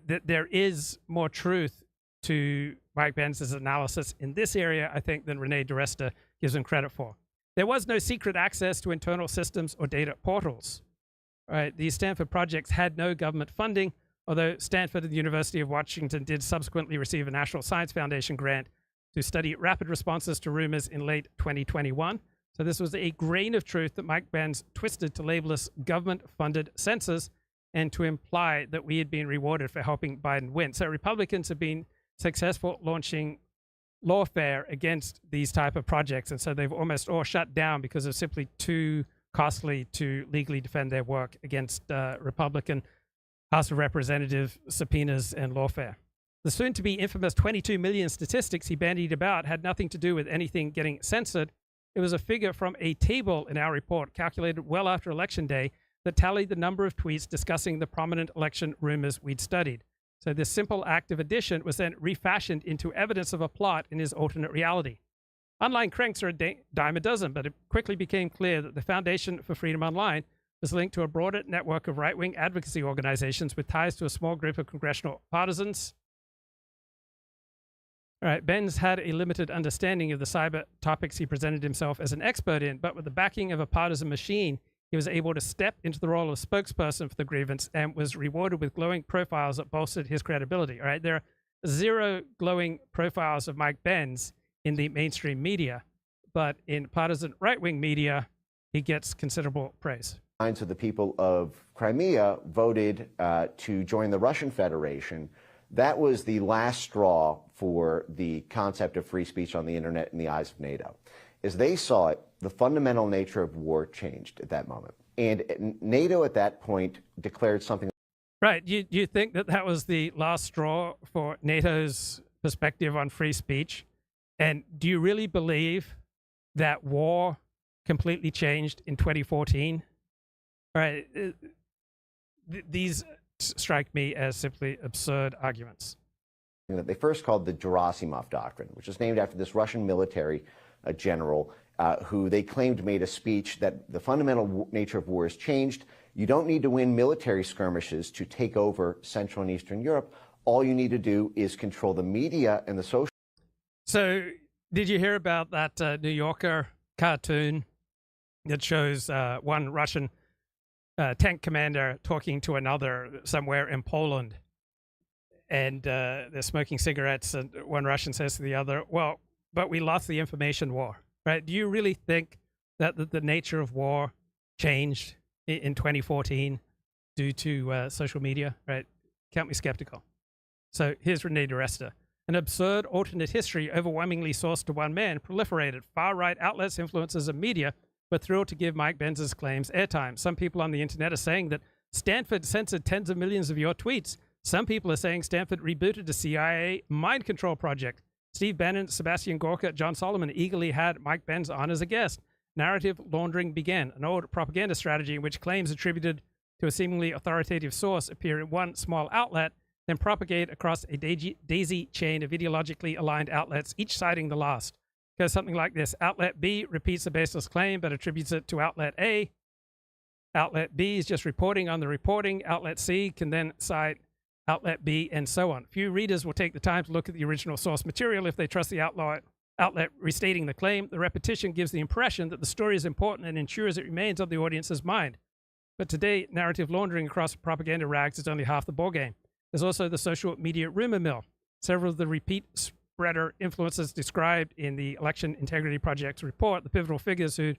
there is more truth to Mike Benz's analysis in this area, I think, than Renee DiResta gives him credit for. There was no secret access to internal systems or data portals. Right? These Stanford projects had no government funding, although Stanford and the University of Washington did subsequently receive a National Science Foundation grant to study rapid responses to rumors in late 2021. So this was a grain of truth that Mike Benz twisted to label us government-funded censors and to imply that we had been rewarded for helping Biden win. So Republicans have been successful launching lawfare against these type of projects, and so they've almost all shut down because it's simply too costly to legally defend their work against Republican House of Representative subpoenas and lawfare. The soon-to-be infamous 22 million statistics he bandied about had nothing to do with anything getting censored. It was a figure from a table in our report calculated well after Election Day that tallied the number of tweets discussing the prominent election rumors we'd studied. So this simple act of addition was then refashioned into evidence of a plot in his alternate reality. Online cranks are a dime a dozen, but it quickly became clear that the Foundation for Freedom Online was linked to a broader network of right-wing advocacy organizations with ties to a small group of congressional partisans. All right, Benz had a limited understanding of the cyber topics he presented himself as an expert in, but with the backing of a partisan machine, he was able to step into the role of spokesperson for the grievance and was rewarded with glowing profiles that bolstered his credibility. All right, there are 0 glowing profiles of Mike Benz in the mainstream media, but in partisan right-wing media, he gets considerable praise. Of the people of Crimea voted to join the Russian Federation. That was the last straw for the concept of free speech on the internet in the eyes of NATO. As they saw it, the fundamental nature of war changed at that moment. And NATO at that point declared something. Right. You think that that was the last straw for NATO's perspective on free speech? And do you really believe that war completely changed in 2014? All right. These strike me as simply absurd arguments. That they first called the Gerasimov Doctrine, which is named after this Russian military general who they claimed made a speech that the fundamental nature of war has changed. You don't need to win military skirmishes to take over Central and Eastern Europe. All you need to do is control the media and the social. So did you hear about that New Yorker cartoon that shows one Russian tank commander talking to another somewhere in Poland, and they're smoking cigarettes, and one Russian says to the other, well, but we lost the information war, right? Do you really think that the nature of war changed in 2014 due to social media, right? Count me skeptical. So here's Renee DiResta. An absurd alternate history overwhelmingly sourced to one man proliferated. Far-right outlets, influencers, and media were thrilled to give Mike Benz's claims airtime. Some people on the internet are saying that Stanford censored tens of millions of your tweets. Some people are saying Stanford rebooted the CIA mind control project. Steve Bannon, Sebastian Gorka, John Solomon eagerly had Mike Benz on as a guest. Narrative laundering began, an old propaganda strategy in which claims attributed to a seemingly authoritative source appear in one small outlet, then propagate across a daisy chain of ideologically aligned outlets, each citing the last. It goes something like this. Outlet B repeats a baseless claim but attributes it to Outlet A. Outlet B is just reporting on the reporting. Outlet C can then cite Outlet B, and so on. Few readers will take the time to look at the original source material if they trust the outlet restating the claim. The repetition gives the impression that the story is important and ensures it remains on the audience's mind. But today, narrative laundering across propaganda rags is only half the ballgame. There's also the social media rumor mill. Several of the repeat spreader influencers described in the Election Integrity Project's report, the pivotal figures who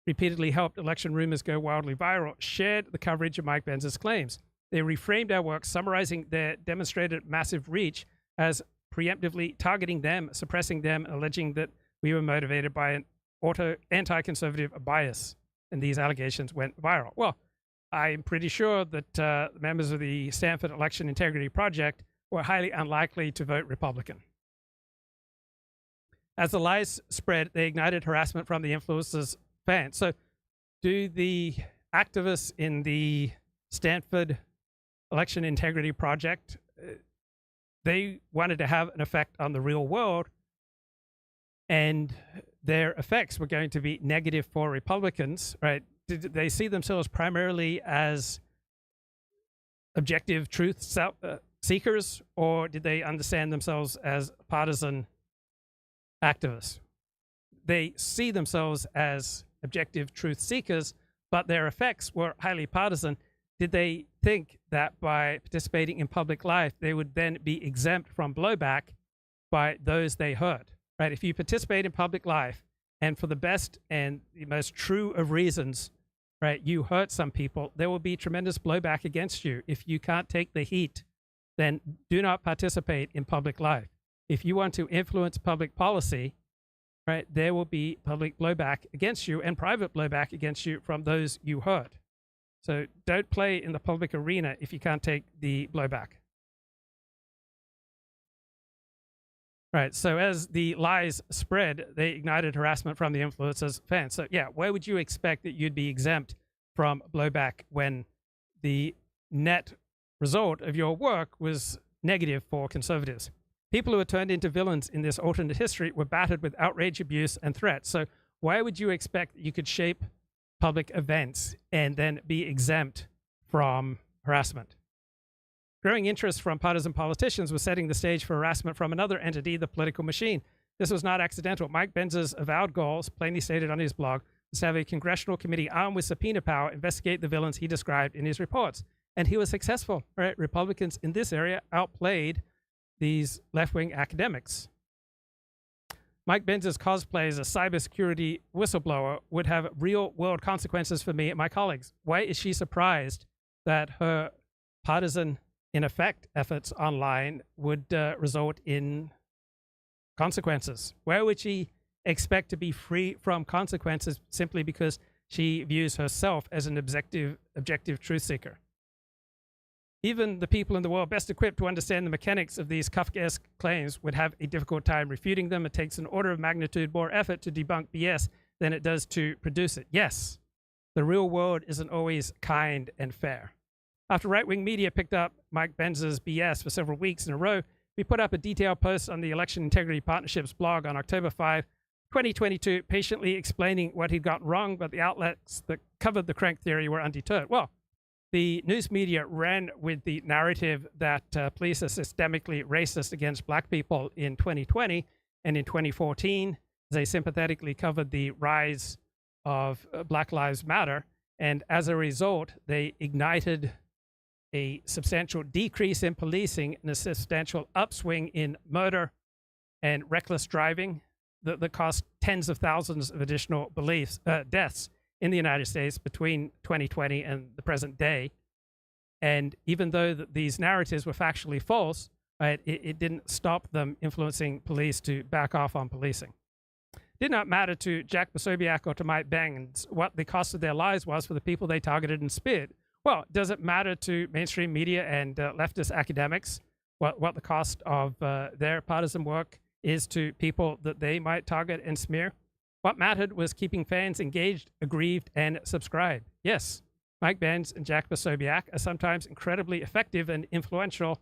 repeatedly helped election rumors go wildly viral, shared the coverage of Mike Benz's claims. They reframed our work, summarizing their demonstrated massive reach as preemptively targeting them, suppressing them, and alleging that we were motivated by an anti-conservative bias. And these allegations went viral. Well, I'm pretty sure that members of the Stanford Election Integrity Project were highly unlikely to vote Republican. As the lies spread, they ignited harassment from the influencers' fans. So do the activists in the Stanford Election Integrity Project, they wanted to have an effect on the real world, and their effects were going to be negative for Republicans, right? Did they see themselves primarily as objective truth seekers, or did they understand themselves as partisan activists? They see themselves as objective truth seekers, but their effects were highly partisan. Did they think that by participating in public life, they would then be exempt from blowback by those they hurt? Right? If you participate in public life, and for the best and the most true of reasons, right, you hurt some people, there will be tremendous blowback against you. If you can't take the heat, then do not participate in public life. If you want to influence public policy, right, there will be public blowback against you and private blowback against you from those you hurt. So don't play in the public arena if you can't take the blowback. Right, so as the lies spread, they ignited harassment from the influencers' fans. So yeah, where would you expect that you'd be exempt from blowback when the net result of your work was negative for conservatives? People who were turned into villains in this alternate history were battered with outrage, abuse, and threats. So why would you expect that you could shape public events and then be exempt from harassment? Growing interest from partisan politicians was setting the stage for harassment from another entity, the political machine. This was not accidental. Mike Benz's avowed goals, plainly stated on his blog, was to have a congressional committee armed with subpoena power investigate the villains he described in his reports. And he was successful. Right? Republicans in this area outplayed these left-wing academics. Mike Benz's cosplay as a cybersecurity whistleblower would have real-world consequences for me and my colleagues. Why is she surprised that her partisan, in effect, efforts online would result in consequences? Where would she expect to be free from consequences simply because she views herself as an objective truth seeker? Even the people in the world best equipped to understand the mechanics of these Kafkaesque claims would have a difficult time refuting them. It takes an order of magnitude more effort to debunk BS than it does to produce it. Yes, the real world isn't always kind and fair. After right-wing media picked up Mike Benz's BS for several weeks in a row, we put up a detailed post on the Election Integrity Partnership's blog on October 5, 2022, patiently explaining what he'd got wrong, but the outlets that covered the crank theory were undeterred. Well, the news media ran with the narrative that police are systemically racist against black people in 2020, and in 2014, they sympathetically covered the rise of Black Lives Matter, and as a result, they ignited a substantial decrease in policing and a substantial upswing in murder and reckless driving that cost tens of thousands of additional deaths in the United States between 2020 and the present day. And even though these narratives were factually false, right, it didn't stop them influencing police to back off on policing. It did not matter to Jack Posobiec or to Mike Benz what the cost of their lives was for the people they targeted and speared. Well, does it matter to mainstream media and leftist academics what the cost of their partisan work is to people that they might target and smear? What mattered was keeping fans engaged, aggrieved, and subscribed. Yes, Mike Benz and Jack Posobiec are sometimes incredibly effective and influential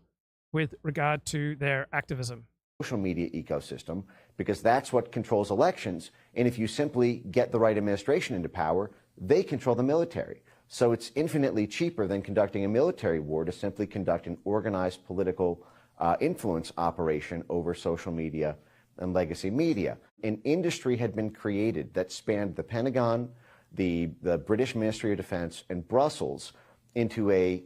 with regard to their activism. Social media ecosystem, because that's what controls elections. And if you simply get the right administration into power, they control the military. So it's infinitely cheaper than conducting a military war to simply conduct an organized political influence operation over social media and legacy media. An industry had been created that spanned the Pentagon, the British Ministry of Defense, and Brussels into a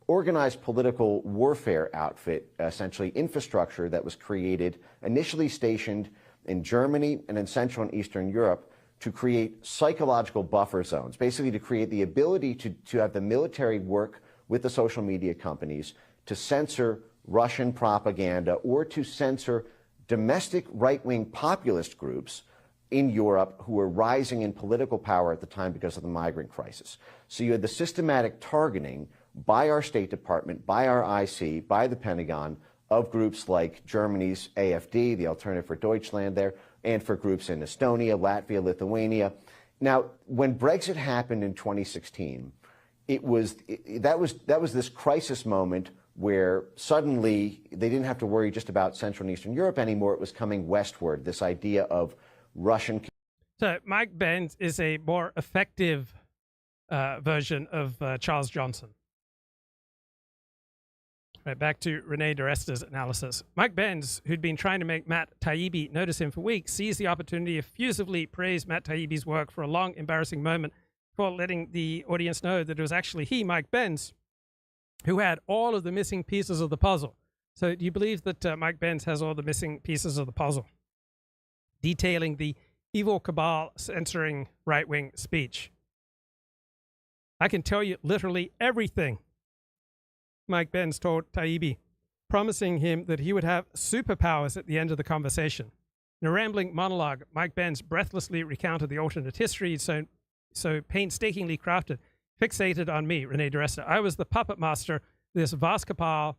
organized political warfare outfit, essentially infrastructure that was created, initially stationed in Germany and in Central and Eastern Europe, to create psychological buffer zones, basically to create the ability to have the military work with the social media companies to censor Russian propaganda or to censor domestic right-wing populist groups in Europe who were rising in political power at the time because of the migrant crisis. So you had the systematic targeting by our State Department, by our IC, by the Pentagon, of groups like Germany's AfD, the Alternative for Deutschland there, and for groups in Estonia, Latvia, Lithuania. Now, when Brexit happened in 2016, that was this crisis moment where suddenly they didn't have to worry just about Central and Eastern Europe anymore. It was coming westward, this idea of Russian. So Mike Benz is a more effective version of Charles Johnson. Right, back to Renee DiResta's analysis. Mike Benz, who'd been trying to make Matt Taibbi notice him for weeks, seized the opportunity to effusively praise Matt Taibbi's work for a long, embarrassing moment before letting the audience know that it was actually he, Mike Benz, who had all of the missing pieces of the puzzle. So do you believe that Mike Benz has all the missing pieces of the puzzle? Detailing the evil cabal censoring right-wing speech. I can tell you literally everything Mike Benz told Taibbi, promising him that he would have superpowers at the end of the conversation. In a rambling monologue, Mike Benz breathlessly recounted the alternate history so painstakingly crafted, fixated on me, Renee DiResta. I was the puppet master of this vast cabal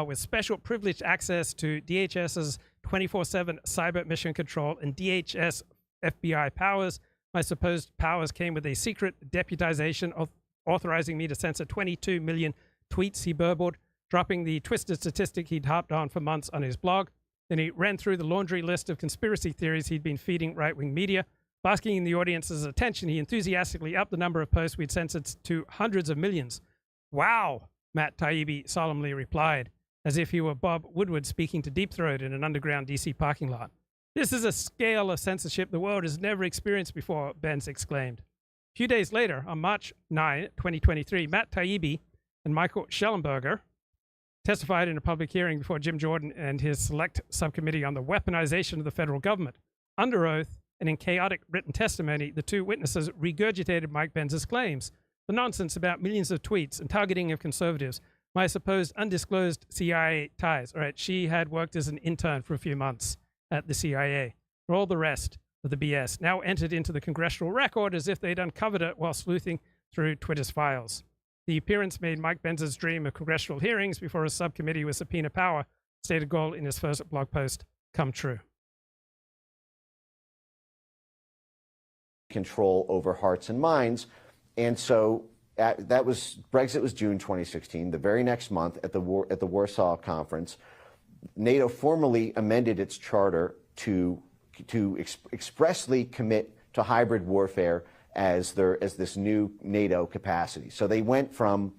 with special privileged access to DHS's 24/7 cyber mission control and DHS FBI powers. My supposed powers came with a secret deputization of authorizing me to censor 22 million tweets he burbled, dropping the twisted statistic he'd harped on for months on his blog. Then he ran through the laundry list of conspiracy theories he'd been feeding right-wing media. Basking the audience's attention, he enthusiastically upped the number of posts we'd censored to hundreds of millions. Wow, Matt Taibbi solemnly replied, as if he were Bob Woodward speaking to Deep Throat in an underground DC parking lot. This is a scale of censorship the world has never experienced before, Benz exclaimed. A few days later, on March 9, 2023, Matt Taibbi and Michael Schellenberger testified in a public hearing before Jim Jordan and his select subcommittee on the weaponization of the federal government. Under oath and in chaotic written testimony, the two witnesses regurgitated Mike Benz's claims, the nonsense about millions of tweets and targeting of conservatives, my supposed undisclosed CIA ties. All right, she had worked as an intern for a few months at the CIA. For all the rest of the BS now entered into the congressional record as if they'd uncovered it while sleuthing through Twitter's files. The appearance made Mike Benz's dream of congressional hearings before a subcommittee with subpoena power, stated goal in his first blog post, come true. Control over hearts and minds. And so Brexit was June 2016. The very next month at the Warsaw Conference, NATO formally amended its charter to expressly commit to hybrid warfare as this new NATO capacity. So they went from,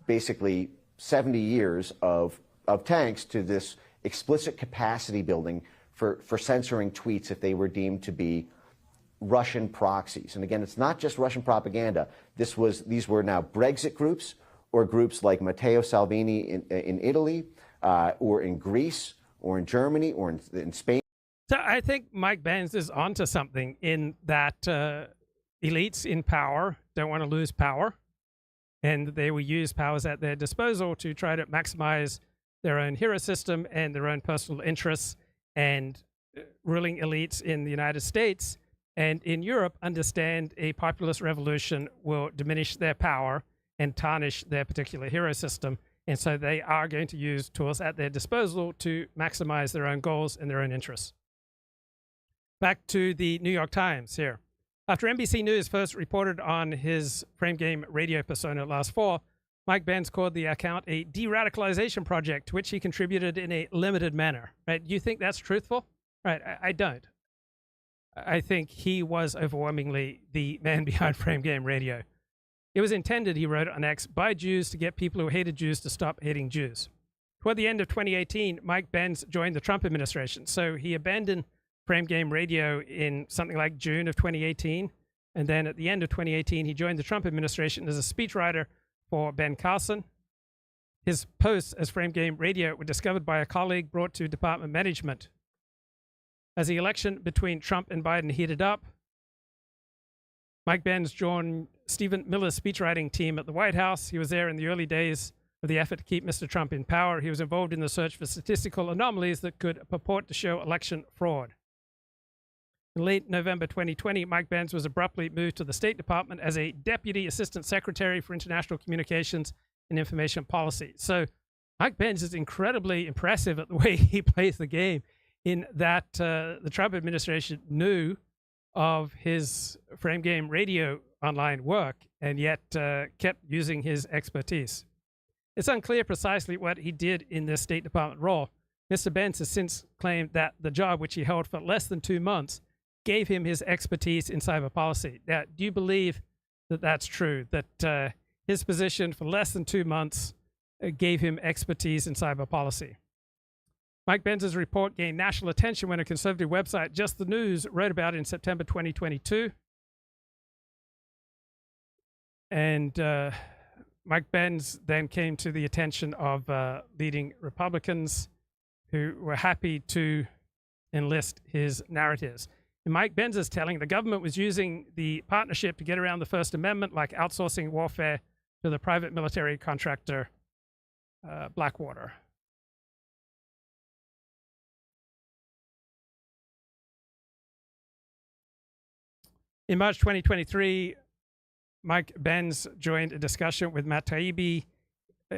basically 70 years of tanks to this explicit capacity building for censoring tweets if they were deemed to be Russian proxies. And again, it's not just Russian propaganda. These were now Brexit groups or groups like Matteo Salvini in Italy or in Greece or in Germany or in Spain. So I think Mike Benz is onto something in that elites in power don't want to lose power, and they will use powers at their disposal to try to maximize their own hero system and their own personal interests. And ruling elites in the United States and in Europe understand a populist revolution will diminish their power and tarnish their particular hero system. And so they are going to use tools at their disposal to maximize their own goals and their own interests. Back to the New York Times here. After NBC News first reported on his frame game radio persona last fall, Mike Benz called the account a de-radicalization project to which he contributed in a limited manner. Right? Do you think that's truthful? Right? I don't. I think he was overwhelmingly the man behind frame game radio. It was intended, he wrote on X, by Jews to get people who hated Jews to stop hating Jews. Toward the end of 2018, Mike Benz joined the Trump administration. So he abandoned frame game radio in something like June of 2018. And then at the end of 2018, he joined the Trump administration as a speechwriter for Ben Carlson. His posts as frame game radio were discovered by a colleague brought to department management. As the election between Trump and Biden heated up, Mike Benz joined Stephen Miller's speechwriting team at the White House. He was there in the early days of the effort to keep Mr. Trump in power. He was involved in the search for statistical anomalies that could purport to show election fraud. In late November 2020, Mike Benz was abruptly moved to the State Department as a Deputy Assistant Secretary for International Communications and Information Policy. So Mike Benz is incredibly impressive at the way he plays the game, in that the Trump administration knew of his frame game radio online work and yet kept using his expertise. It's unclear precisely what he did in this State Department role. Mr. Benz has since claimed that the job, which he held for less than 2 months, gave him his expertise in cyber policy. Now, do you believe that that's true, that his position for less than 2 months gave him expertise in cyber policy. Mike Benz's report gained national attention when a conservative website, Just the News, wrote about it in September 2022. And Mike Benz then came to the attention of leading Republicans who were happy to enlist his narratives. In Mike Benz's telling, the government was using the partnership to get around the First Amendment, like outsourcing warfare to the private military contractor Blackwater. In March 2023, Mike Benz joined a discussion with Matt Taibbi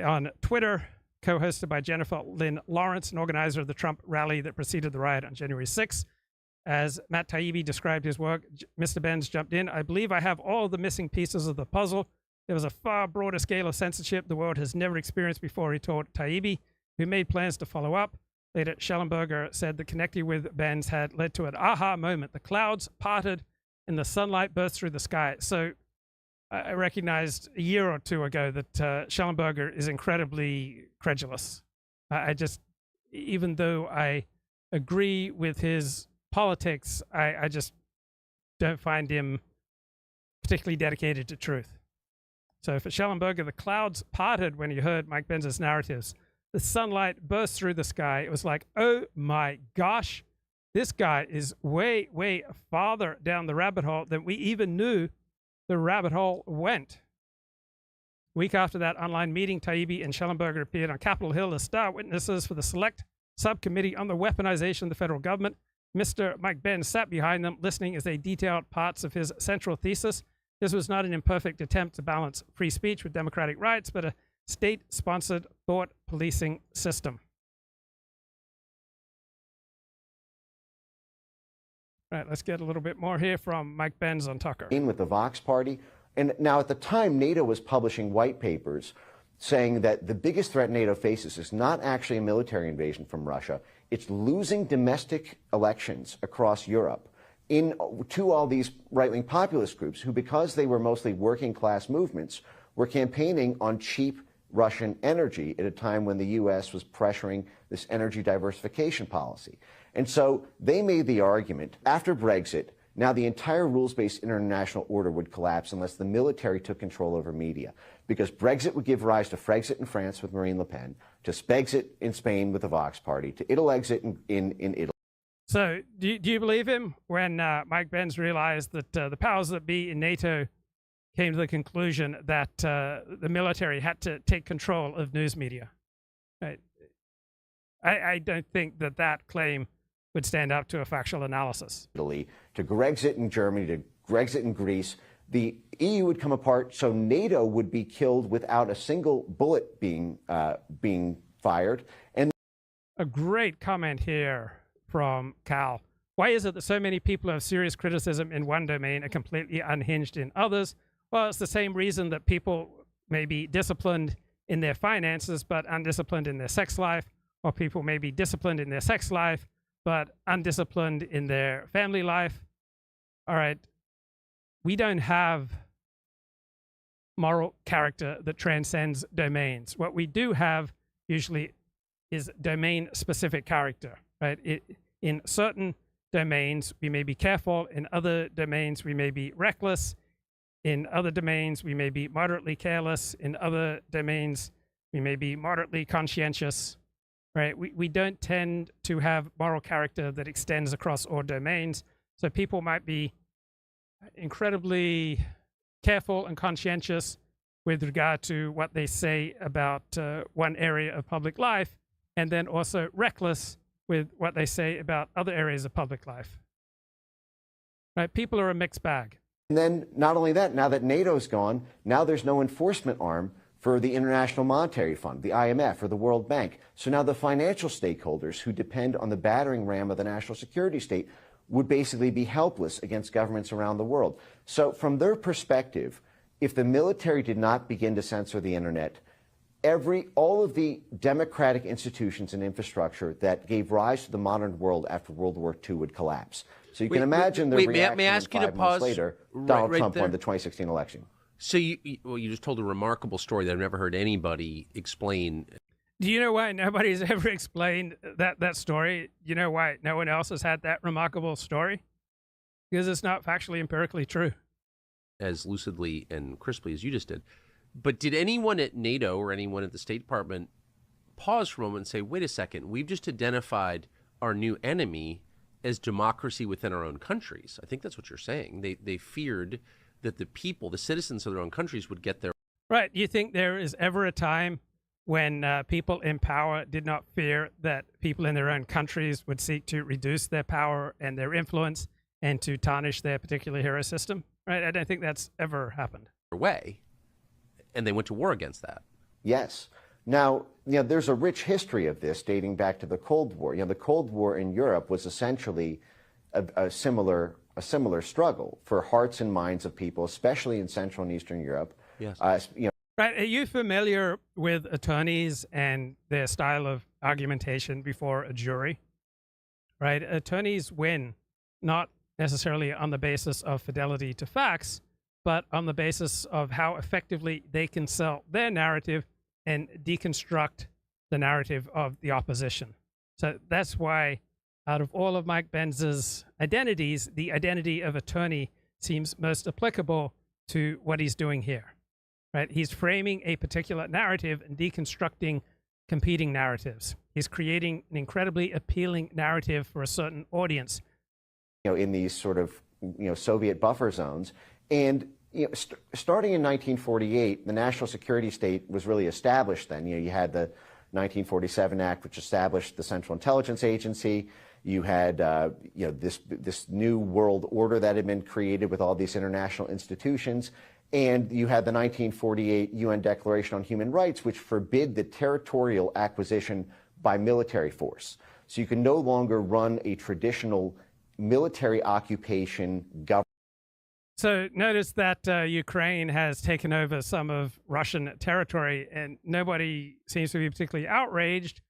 on Twitter, co-hosted by Jennifer Lynn Lawrence, an organizer of the Trump rally that preceded the riot on January 6th. As Matt Taibbi described his work, Mr. Benz jumped in. I believe I have all the missing pieces of the puzzle. There was a far broader scale of censorship the world has never experienced before, he told Taibbi, who made plans to follow up. Later, Schellenberger said that connecting with Benz had led to an aha moment. The clouds parted and the sunlight burst through the sky. So I recognized a year or two ago that Schellenberger is incredibly credulous. Even though I agree with his politics, I just don't find him particularly dedicated to truth. So for Schellenberger, the clouds parted when he heard Mike Benz's narratives. The sunlight burst through the sky. It was like, oh my gosh, this guy is way, way farther down the rabbit hole than we even knew the rabbit hole went. A week after that online meeting, Taibbi and Schellenberger appeared on Capitol Hill as star witnesses for the Select Subcommittee on the Weaponization of the Federal Government. Mr. Mike Benz sat behind them, listening as they detailed parts of his central thesis. This was not an imperfect attempt to balance free speech with democratic rights, but a state-sponsored thought policing system. All right, let's get a little bit more here from Mike Benz on Tucker. With the Vox Party. And now at the time, NATO was publishing white papers saying that the biggest threat NATO faces is not actually a military invasion from Russia. It's losing domestic elections across Europe to all these right-wing populist groups who, because they were mostly working-class movements, were campaigning on cheap Russian energy at a time when the U.S. was pressuring this energy diversification policy. And so they made the argument, after Brexit, now the entire rules-based international order would collapse unless the military took control over media, because Brexit would give rise to Frexit in France with Marine Le Pen, to Spexit in Spain with the Vox Party, to Italexit in Italy. So do you believe him when Mike Benz realized that the powers that be in NATO came to the conclusion that the military had to take control of news media? Right. I don't think that claim would stand up to a factual analysis. Italy, to Grexit in Germany, to Grexit in Greece, the EU would come apart, so NATO would be killed without a single bullet being fired. And a great comment here from Cal. Why is it that so many people have serious criticism in one domain and completely unhinged in others? Well, it's the same reason that people may be disciplined in their finances but undisciplined in their sex life, or people may be disciplined in their sex life but undisciplined in their family life. All right, we don't have moral character that transcends domains. What we do have usually is domain-specific character, right? In certain domains, we may be careful. In other domains, we may be reckless. In other domains, we may be moderately careless. In other domains, we may be moderately conscientious. Right? We don't tend to have moral character that extends across all domains. So people might be incredibly careful and conscientious with regard to what they say about one area of public life, and then also reckless with what they say about other areas of public life. Right? People are a mixed bag. And then not only that, now that NATO's gone, now there's no enforcement arm for the International Monetary Fund, the IMF, or the World Bank. So now the financial stakeholders who depend on the battering ram of the national security state would basically be helpless against governments around the world. So from their perspective, if the military did not begin to censor the internet, all of the democratic institutions and infrastructure that gave rise to the modern world after World War II would collapse. So you can imagine the reaction may I ask you to 5 months pause later, Donald Trump won the 2016 election. So you just told a remarkable story that I've never heard anybody explain. Do you know why nobody's ever explained that story? You know why no one else has had that remarkable story? Because it's not factually empirically true. As lucidly and crisply as you just did. But did anyone at NATO or anyone at the State Department pause for a moment and say, wait a second, we've just identified our new enemy as democracy within our own countries? I think that's what you're saying. They feared that the people, the citizens of their own countries would get their... Right. You think there is ever a time when people in power did not fear that people in their own countries would seek to reduce their power and their influence and to tarnish their particular hero system? Right. I don't think that's ever happened. ...way, and they went to war against that. Yes. Now, there's a rich history of this dating back to the Cold War. The Cold War in Europe was essentially a similar struggle for hearts and minds of people, especially in Central and Eastern Europe. Yes. Right. Are you familiar with attorneys and their style of argumentation before a jury? Right. Attorneys win not necessarily on the basis of fidelity to facts, but on the basis of how effectively they can sell their narrative and deconstruct the narrative of the opposition. So that's why out of all of Mike Benz's identities, the identity of attorney seems most applicable to what he's doing here. Right? He's framing a particular narrative and deconstructing competing narratives. He's creating an incredibly appealing narrative for a certain audience. In these sort of, Soviet buffer zones. And, starting in 1948, the national security state was really established then. You had the 1947 Act, which established the Central Intelligence Agency. You had, this new world order that had been created with all these international institutions. And you had the 1948 UN Declaration on Human Rights, which forbid the territorial acquisition by military force. So you can no longer run a traditional military occupation government. So notice that Ukraine has taken over some of Russian territory, and nobody seems to be particularly outraged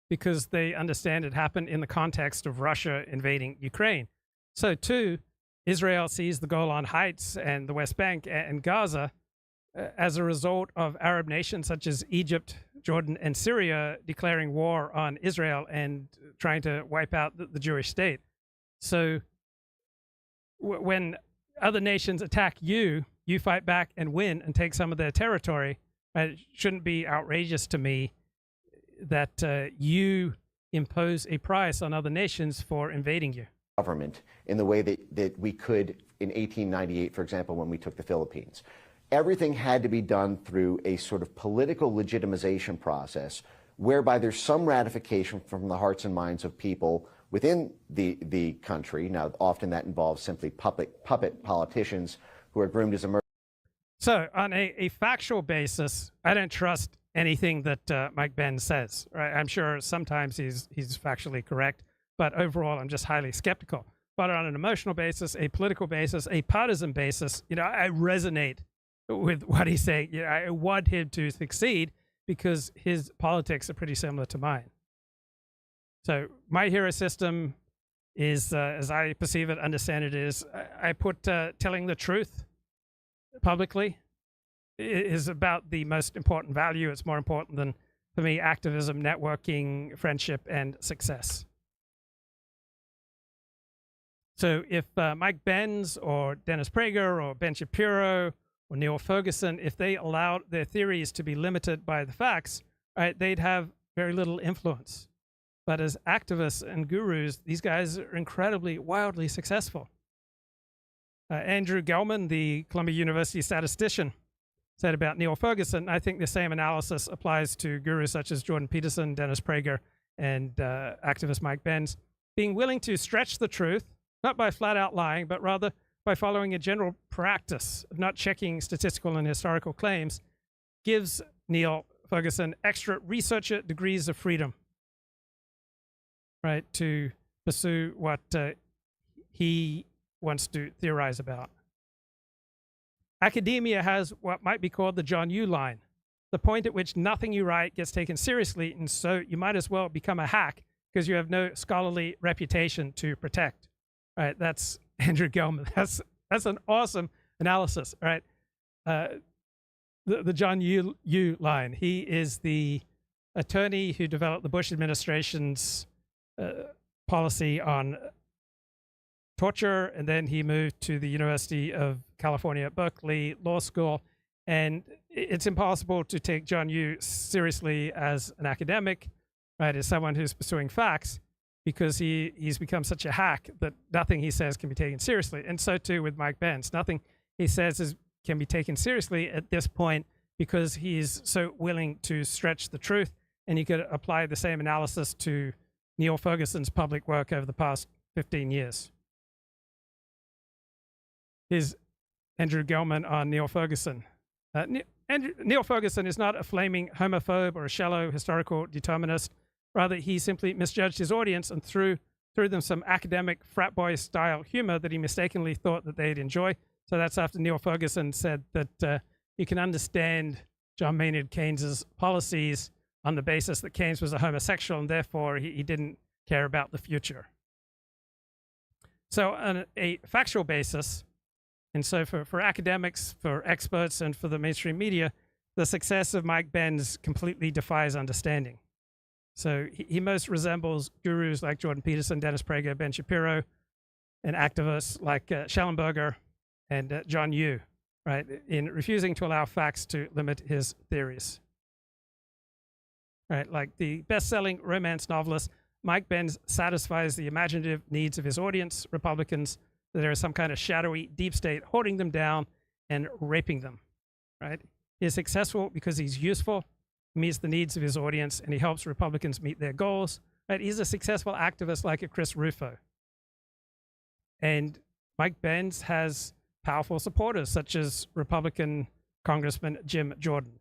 because they understand it happened in the context of Russia invading Ukraine. So too, Israel sees the Golan Heights and the West Bank and Gaza as a result of Arab nations such as Egypt, Jordan, and Syria declaring war on Israel and trying to wipe out the Jewish state. So when other nations attack you, you fight back and win and take some of their territory. It shouldn't be outrageous to me that you impose a price on other nations for invading you. Government in the way that we could in 1898, for example, when we took the Philippines. Everything had to be done through a sort of political legitimization process whereby there's some ratification from the hearts and minds of people within the country. Now, often that involves simply puppet politicians who are groomed as a... So on a factual basis, I don't trust anything that Mike Benz says. Right? I'm sure sometimes he's factually correct, but overall I'm just highly skeptical. But on an emotional basis, a political basis, a partisan basis, I resonate with what he's saying. I want him to succeed because his politics are pretty similar to mine. So my hero system is, as I perceive it, understand it, is I put telling the truth publicly is about the most important value. It's more important than, for me, activism, networking, friendship, and success. So if Mike Benz or Dennis Prager or Ben Shapiro or Neil Ferguson, if they allowed their theories to be limited by the facts, right, they'd have very little influence. But as activists and gurus, these guys are incredibly, wildly successful. Andrew Gelman, the Columbia University statistician, said about Neil Ferguson, I think the same analysis applies to gurus such as Jordan Peterson, Dennis Prager, and activist Mike Benz. Being willing to stretch the truth, not by flat out lying, but rather by following a general practice of not checking statistical and historical claims, gives Neil Ferguson extra researcher degrees of freedom, right, to pursue what he wants to theorize about. Academia has what might be called the John Yoo line, the point at which nothing you write gets taken seriously, and so you might as well become a hack because you have no scholarly reputation to protect. All right, that's Andrew Gelman. That's an awesome analysis. All right, the John Yoo line. He is the attorney who developed the Bush administration's policy on torture, and then he moved to the University of California at Berkeley Law School. And it's impossible to take John Yoo seriously as an academic, right, as someone who's pursuing facts, because he's become such a hack that nothing he says can be taken seriously. And so too with Mike Benz. Nothing he says can be taken seriously at this point because he's so willing to stretch the truth. And you could apply the same analysis to Neil Ferguson's public work over the past 15 years. Here's Andrew Gelman on Neil Ferguson. Neil Ferguson is not a flaming homophobe or a shallow historical determinist. Rather, he simply misjudged his audience and threw them some academic frat boy style humor that he mistakenly thought that they'd enjoy. So that's after Neil Ferguson said that you can understand John Maynard Keynes's policies on the basis that Keynes was a homosexual and therefore he didn't care about the future. So on a factual basis, and so for academics, for experts, and for the mainstream media, the success of Mike Benz completely defies understanding. So he most resembles gurus like Jordan Peterson, Dennis Prager, Ben Shapiro, and activists like Schellenberger and John Yoo, right, in refusing to allow facts to limit his theories. Right, like the best-selling romance novelist, Mike Benz satisfies the imaginative needs of his audience, Republicans, that there is some kind of shadowy deep state holding them down and raping them, right? He is successful because he's useful, meets the needs of his audience, and he helps Republicans meet their goals, right? He's a successful activist like a Chris Rufo. And Mike Benz has powerful supporters, such as Republican Congressman Jim Jordan.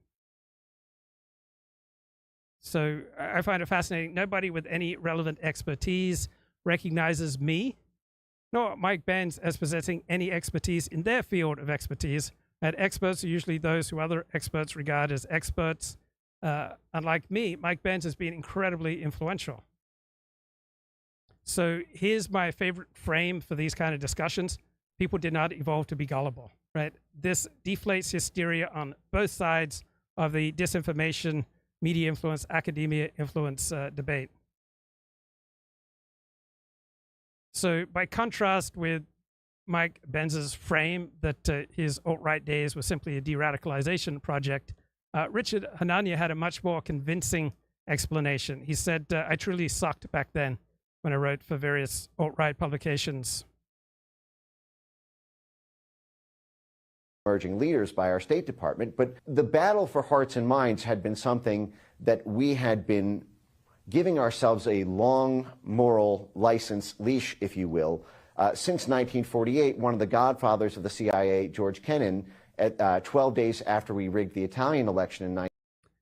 So I find it fascinating. Nobody with any relevant expertise recognizes me, nor Mike Benz as possessing any expertise in their field of expertise. And experts are usually those who other experts regard as experts. Unlike me, Mike Benz has been incredibly influential. So here's my favorite frame for these kind of discussions. People did not evolve to be gullible, right? This deflates hysteria on both sides of the disinformation, media influence, academia influence debate. So by contrast with Mike Benz's frame that his alt-right days were simply a de-radicalization project, Richard Hanania had a much more convincing explanation. He said, I truly sucked back then when I wrote for various alt-right publications. Emerging leaders by our State Department, but the battle for hearts and minds had been something that we had been giving ourselves a long moral license leash, if you will, since 1948. One of the godfathers of the CIA, George Kennan, at 12 days after we rigged the Italian election in 19...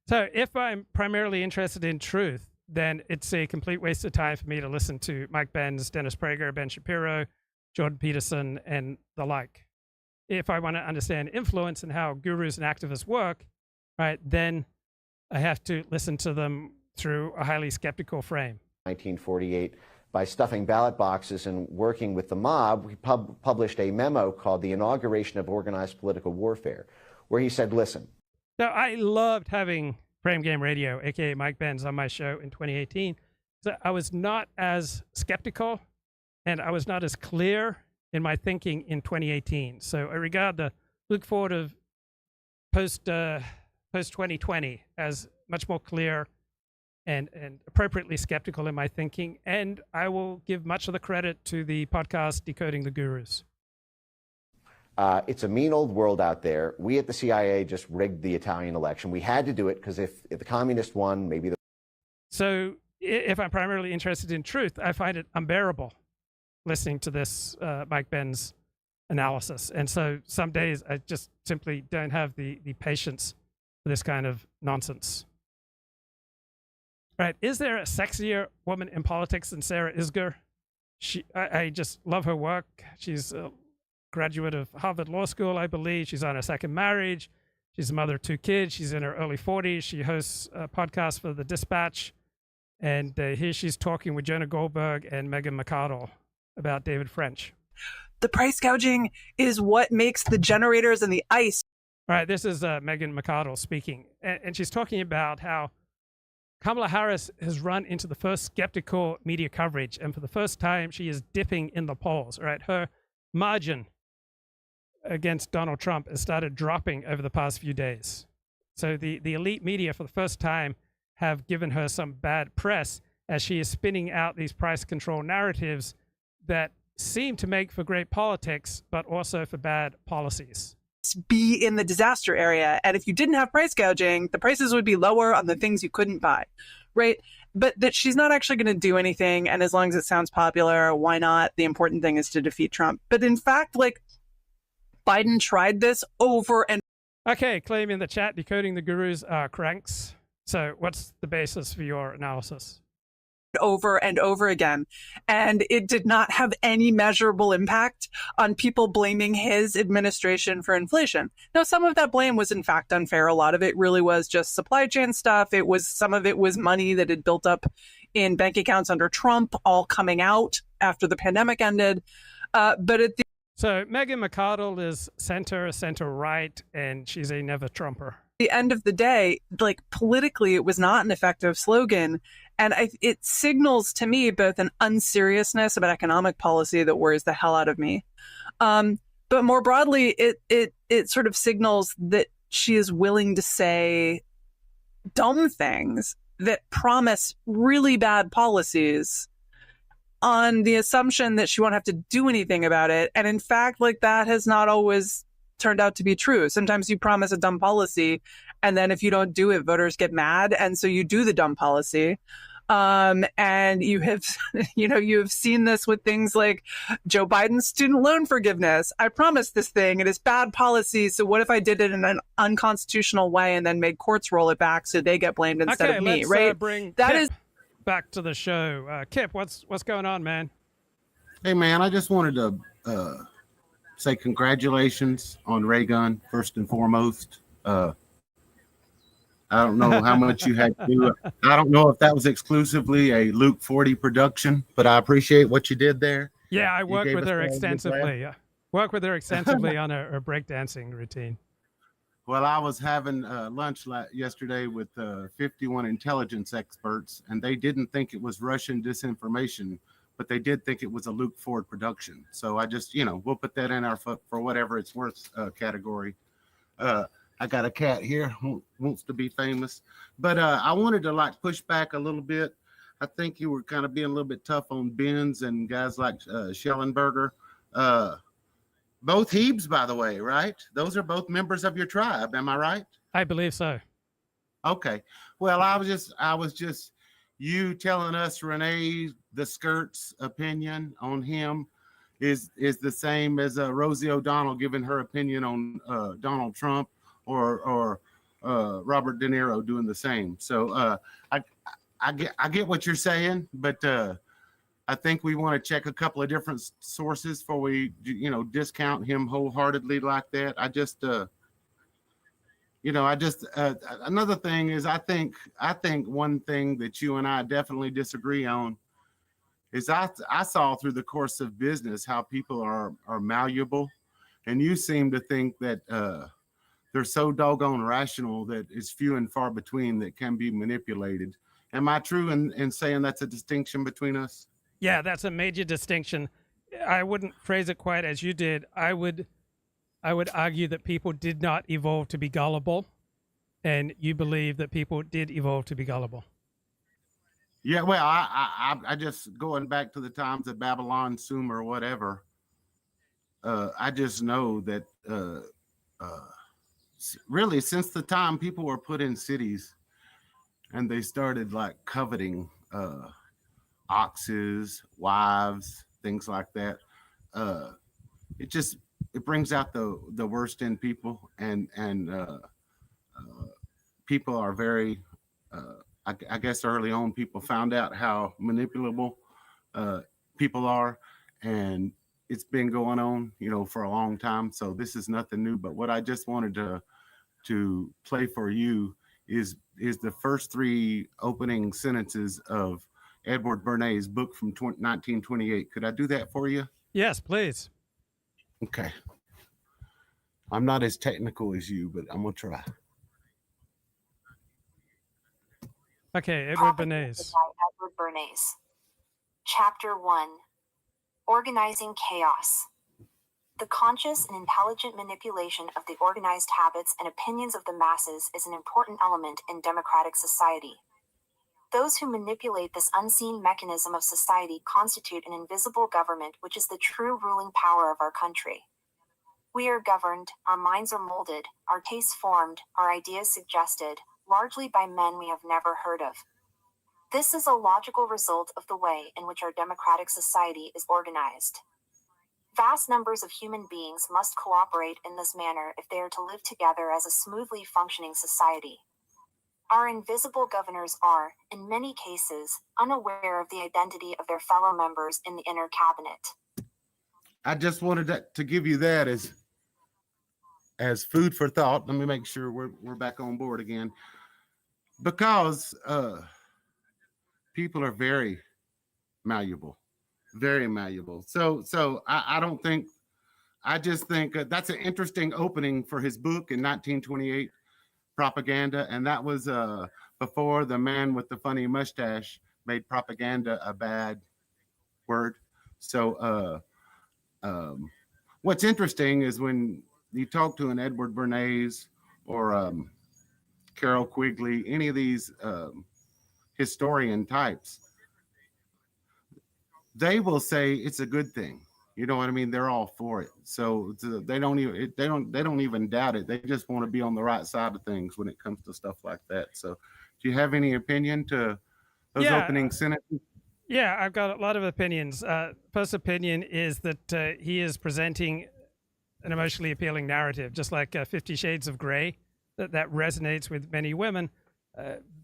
So if I'm primarily interested in truth, then it's a complete waste of time for me to listen to Mike Benz, Dennis Prager, Ben Shapiro, Jordan Peterson, and the like. If I want to understand influence and how gurus and activists work, right, then I have to listen to them through a highly skeptical frame. 1948, by stuffing ballot boxes and working with the mob, we published a memo called The Inauguration of Organized Political Warfare, where he said, listen. So I loved having Frame Game Radio, aka Mike Benz, on my show in 2018. So I was not as skeptical and I was not as clear in my thinking in 2018. So I regard the look forward of post 2020 as much more clear and appropriately skeptical in my thinking. And I will give much of the credit to the podcast Decoding the Gurus. It's a mean old world out there. We at the CIA just rigged the Italian election. We had to do it because if the communists won, maybe the... So if I'm primarily interested in truth, I find it unbearable listening to this Mike Benz analysis. And so some days I just simply don't have the patience for this kind of nonsense. Right. Is there a sexier woman in politics than Sarah Isgur? I just love her work. She's a graduate of Harvard Law School, I believe. She's on her second marriage. She's a mother of 2 kids. She's in her early 40s. She hosts a podcast for The Dispatch. And here she's talking with Jonah Goldberg and Megan McArdle about David French. The price gouging is what makes the generators and the ice All right, this is Megan McArdle speaking, and she's talking about how Kamala Harris has run into the first skeptical media coverage, and for the first time, she is dipping in the polls. All right, her margin against Donald Trump has started dropping over the past few days. So the elite media, for the first time, have given her some bad press as she is spinning out these price control narratives that seem to make for great politics, but also for bad policies. Be in the disaster area. And if you didn't have price gouging, the prices would be lower on the things you couldn't buy, right? But that she's not actually going to do anything. And as long as it sounds popular, why not? The important thing is to defeat Trump. But in fact, like, Biden tried this over and Okay, claim in the chat, decoding the gurus are cranks. So what's the basis for your analysis? over and over again. And it did not have any measurable impact on people blaming his administration for inflation. Now, some of that blame was in fact unfair. A lot of it really was just supply chain stuff. Some of it was money that had built up in bank accounts under Trump, all coming out after the pandemic ended. So Megan McArdle is center right, and she's a never Trumper. The end of the day, like, politically, it was not an effective slogan. And it signals to me both an unseriousness about economic policy that worries the hell out of me. But more broadly, it sort of signals that she is willing to say dumb things that promise really bad policies on the assumption that she won't have to do anything about it. And in fact, like, that has not always turned out to be true. Sometimes you promise a dumb policy, and then if you don't do it, voters get mad. And so you do the dumb policy. And you have, you have seen this with things like Joe Biden's student loan forgiveness. I promised this thing. It is bad policy. So what if I did it in an unconstitutional way and then made courts roll it back so they get blamed instead of me, right? Bring Kip back to the show. Kip, what's going on, man? Hey, man, I just wanted to say congratulations on Raygun, first and foremost. I don't know how much you had to do. I don't know if that was exclusively a Luke 40 production, but I appreciate what you did there. Yeah, I worked with her extensively. On her breakdancing routine. Well, I was having lunch yesterday with 51 intelligence experts, and they didn't think it was Russian disinformation, but they did think it was a Luke Ford production. So I just, we'll put that in our for whatever it's worth category. I got a cat here who wants to be famous, but I wanted to push back a little bit. I think you were kind of being a little bit tough on Benz and guys like Schellenberger. Both Hebes, by the way, right? Those are both members of your tribe. Am I right? I believe so. Okay. Well, I was just you telling us Renee the Skirt's opinion on him is the same as Rosie O'Donnell giving her opinion on Donald Trump. Or Robert De Niro doing the same. So I get what you're saying, but I think we want to check a couple of different sources before we discount him wholeheartedly like that. Another thing is I think one thing that you and I definitely disagree on is I saw through the course of business how people are malleable, and you seem to think that they're so doggone rational that it's few and far between that can be manipulated. Am I true in saying that's a distinction between us? Yeah, that's a major distinction. I wouldn't phrase it quite as you did. I would argue that people did not evolve to be gullible, and you believe that people did evolve to be gullible. Yeah, well, I just going back to the times of Babylon, Sumer, whatever. I just know that really, since the time people were put in cities and they started coveting oxes, wives, things like that, it brings out the worst in people, and people are very I guess early on people found out how manipulable people are, and it's been going on, for a long time. So this is nothing new. But what I just wanted to play for you is the first three opening sentences of Edward Bernays' book from 1928. Could I do that for you? Yes, please. Okay. I'm not as technical as you, but I'm gonna try. Okay, Edward Propaganda Bernays. by Edward Bernays. Chapter 1. Organizing Chaos. The conscious and intelligent manipulation of the organized habits and opinions of the masses is an important element in democratic society. Those who manipulate this unseen mechanism of society constitute an invisible government, which is the true ruling power of our country. We are governed, our minds are molded, our tastes formed, our ideas suggested, largely by men we have never heard of. This is a logical result of the way in which our democratic society is organized. Vast numbers of human beings must cooperate in this manner if they are to live together as a smoothly functioning society. Our invisible governors are, in many cases, unaware of the identity of their fellow members in the inner cabinet. I just wanted to give you that as food for thought. Let me make sure we're back on board again, because people are very malleable, very malleable. So I don't think. I just think that's an interesting opening for his book in 1928, Propaganda, and that was before the man with the funny mustache made propaganda a bad word. So what's interesting is when you talk to an Edward Bernays or Carol Quigley, any of these historian types, they will say it's a good thing. You know what I mean? They're all for it. So they don't even doubt it. They just want to be on the right side of things when it comes to stuff like that. So do you have any opinion to those opening sentences? Yeah, I've got a lot of opinions. First opinion is that he is presenting an emotionally appealing narrative, just like 50 Shades of Grey, that resonates with many women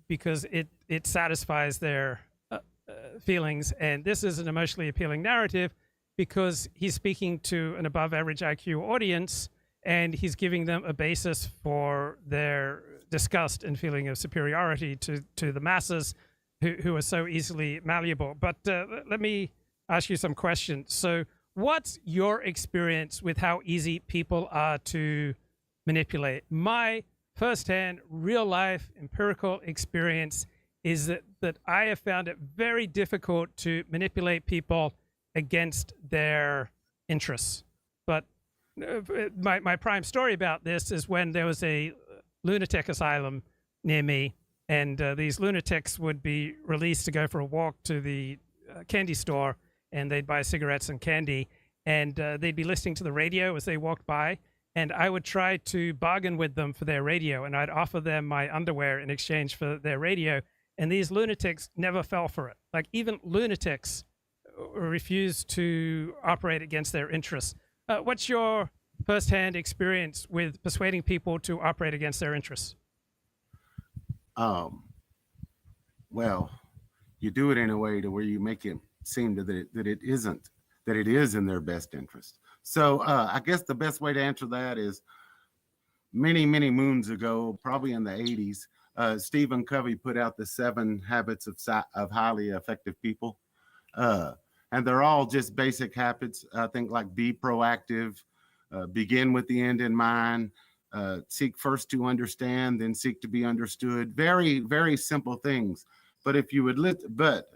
because it satisfies their feelings. And this is an emotionally appealing narrative because he's speaking to an above average IQ audience and he's giving them a basis for their disgust and feeling of superiority to the masses who are so easily malleable. But let me ask you some questions. So what's your experience with how easy people are to manipulate? My firsthand, real life, empirical experience is that I have found it very difficult to manipulate people against their interests. But my prime story about this is when there was a lunatic asylum near me, and these lunatics would be released to go for a walk to the candy store, and they'd buy cigarettes and candy, and they'd be listening to the radio as they walked by, and I would try to bargain with them for their radio, and I'd offer them my underwear in exchange for their radio, and these lunatics never fell for it. Like, even lunatics refuse to operate against their interests. What's your firsthand experience with persuading people to operate against their interests? Well, you do it in a way to where you make it seem that it isn't, that it is in their best interest. So I guess the best way to answer that is many moons ago, probably in the 80s, Stephen Covey put out the 7 habits of highly effective people. And they're all just basic habits. I think, like, be proactive, begin with the end in mind, seek first to understand, then seek to be understood. Very, very simple things. But if you would but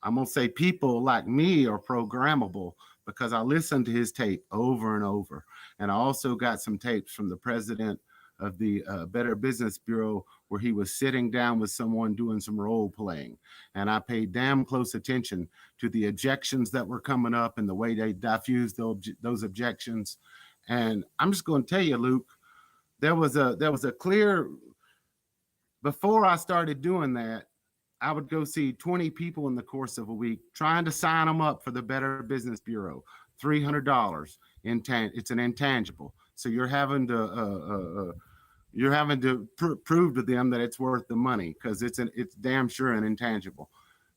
I'm going to say people like me are programmable, because I listened to his tape over and over. And I also got some tapes from the president of the Better Business Bureau where he was sitting down with someone doing some role playing. And I paid damn close attention to the objections that were coming up and the way they diffused those objections. And I'm just going to tell you, Luke, there was a clear, before I started doing that, I would go see 20 people in the course of a week, trying to sign them up for the Better Business Bureau. $300. It's an intangible. So you're having to prove to them that it's worth the money, because it's damn sure an intangible.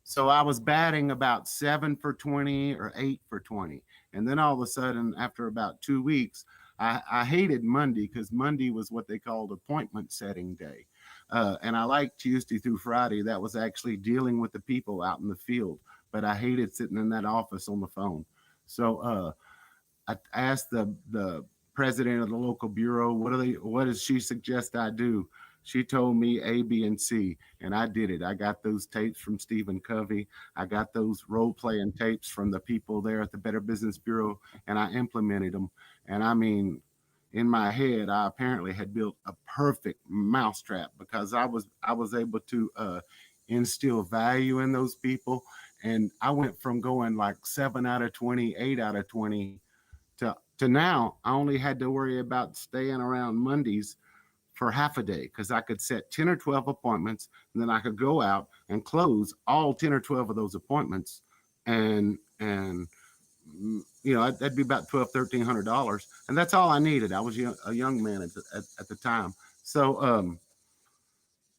So I was batting about 7 for 20 or 8 for 20. And then all of a sudden, after about 2 weeks, I hated Monday, because Monday was what they called appointment setting day. And I liked Tuesday through Friday. That was actually dealing with the people out in the field. But I hated sitting in that office on the phone. So I asked the president of the local bureau. What does she suggest I do? She told me A, B, and C, and I did it. I got those tapes from Stephen Covey. I got those role-playing tapes from the people there at the Better Business Bureau, and I implemented them. And I mean, in my head, I apparently had built a perfect mousetrap because I was able to instill value in those people. And I went from going like 7 out of 20, 8 out of 20 to now I only had to worry about staying around Mondays for half a day because I could set 10 or 12 appointments, and then I could go out and close all 10 or 12 of those appointments. And you know, that'd be about $1,200-1,300. And that's all I needed. I was a young man at the time. So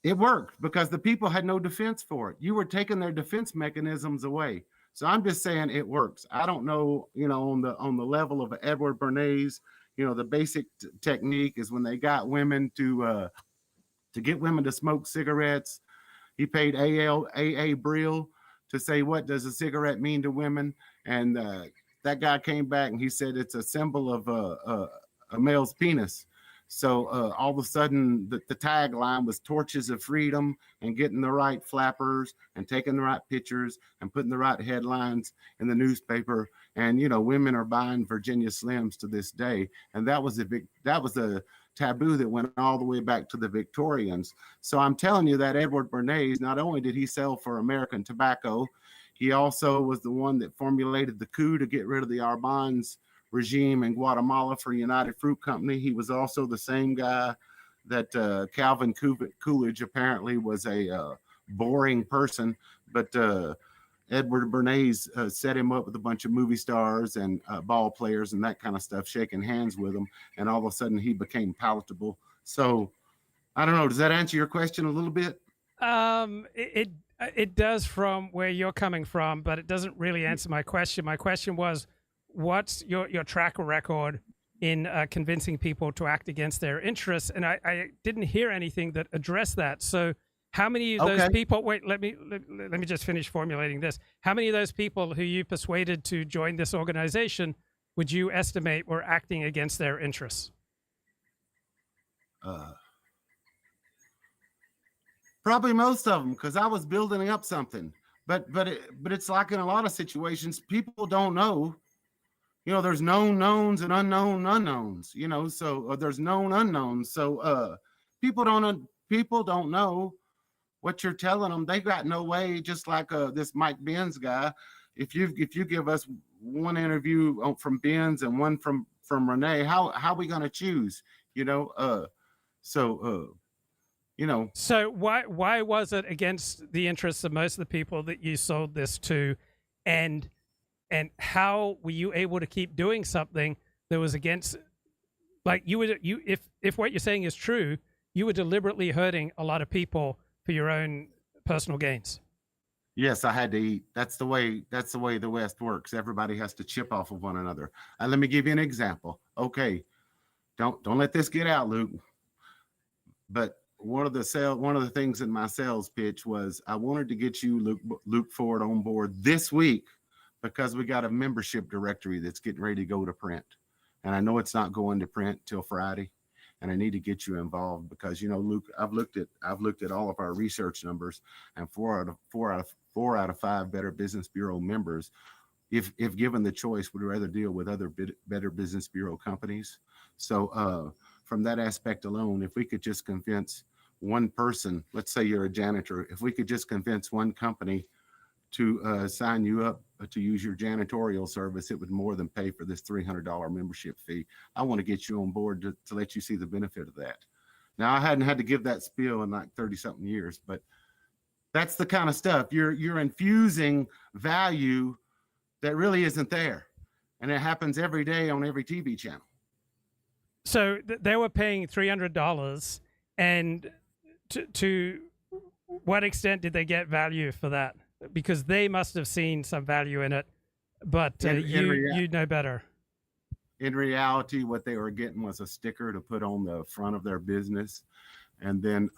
it worked because the people had no defense for it. You were taking their defense mechanisms away. So I'm just saying it works. I don't know, you know, on the level of Edward Bernays, you know, the basic technique is when they got women to get women to smoke cigarettes. He paid A.A. Brill to say, what does a cigarette mean to women? And that guy came back and he said it's a symbol of a male's penis. So all of a sudden, the tagline was torches of freedom and getting the right flappers and taking the right pictures and putting the right headlines in the newspaper. And, you know, women are buying Virginia Slims to this day. And that was a taboo that went all the way back to the Victorians. So I'm telling you that Edward Bernays, not only did he sell for American tobacco, he also was the one that formulated the coup to get rid of the Arbenz regime in Guatemala for United Fruit Company. He was also the same guy that Calvin Coolidge apparently was a boring person, but Edward Bernays set him up with a bunch of movie stars and ball players and that kind of stuff, shaking hands with him, and all of a sudden he became palatable. So I don't know, does that answer your question a little bit? It does from where you're coming from, but it doesn't really answer my question. My question was, what's your track record in convincing people to act against their interests? And I didn't hear anything that addressed that. So how many of those people, wait, let me just finish formulating this. How many of those people who you persuaded to join this organization would you estimate were acting against their interests? Probably most of them, because I was building up something. But it's like in a lot of situations, people don't know. You know, there's known knowns and unknown unknowns. You know, so there's known unknowns. So people don't know what you're telling them. They got no way. Just like this Mike Benz guy, if you give us one interview from Benz and one from Renee, how are we gonna choose? You know, you know. So why was it against the interests of most of the people that you sold this to, and how were you able to keep doing something that was against, like if what you're saying is true, you were deliberately hurting a lot of people for your own personal gains? Yes, I had to eat. That's the way the West works. Everybody has to chip off of one another. Let me give you an example. Okay, don't let this get out, Luke. But one of the things in my sales pitch was I wanted to get you, Luke Ford, on board this week because we got a membership directory that's getting ready to go to print, and I know it's not going to print till Friday, and I need to get you involved because, you know, Luke, I've looked at all of our research numbers, and four out of five Better Business Bureau members, if given the choice, would rather deal with other Better Business Bureau companies. So from that aspect alone, if we could just convince one person, let's say you're a janitor, if we could just convince one company to sign you up to use your janitorial service, it would more than pay for this $300 membership fee. I want to get you on board to let you see the benefit of that. Now, I hadn't had to give that spiel in like 30 something years, but that's the kind of stuff. You're infusing value that really isn't there. And it happens every day on every TV channel. So they were paying $300, and to what extent did they get value for that? Because they must have seen some value in it, but you know better. In reality, what they were getting was a sticker to put on the front of their business. And then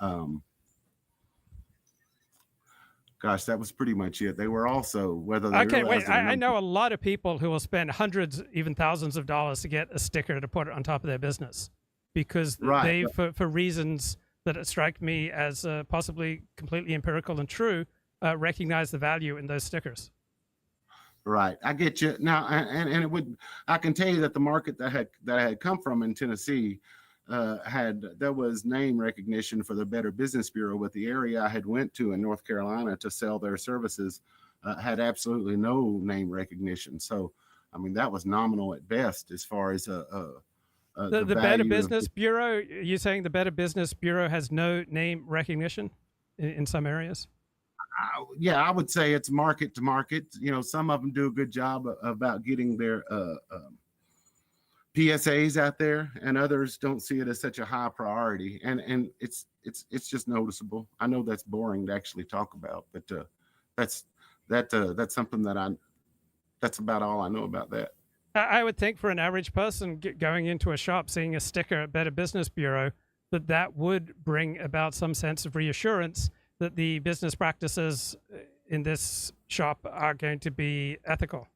gosh, that was pretty much it. They were also, whether they Okay, realized wait. it or I not. know a lot of people who will spend hundreds, even thousands of dollars to get a sticker to put it on top of their business because Right. they, for reasons that strike me as possibly completely empirical and true, recognize the value in those stickers. Right, I get you now, and it would. I can tell you that the market that I had come from in Tennessee there was name recognition for the Better Business Bureau, but the area I had went to in North Carolina to sell their services had absolutely no name recognition. So, I mean, that was nominal at best as far as The Better value Business Bureau, you're saying the Better Business Bureau has no name recognition in some areas? Yeah, I would say it's market to market. You know, some of them do a good job about getting their PSAs out there, and others don't see it as such a high priority. And it's just noticeable. I know that's boring to actually talk about, but that's something that's about all I know about that. I would think for an average person going into a shop, seeing a sticker at Better Business Bureau, that would bring about some sense of reassurance that the business practices in this shop are going to be ethical.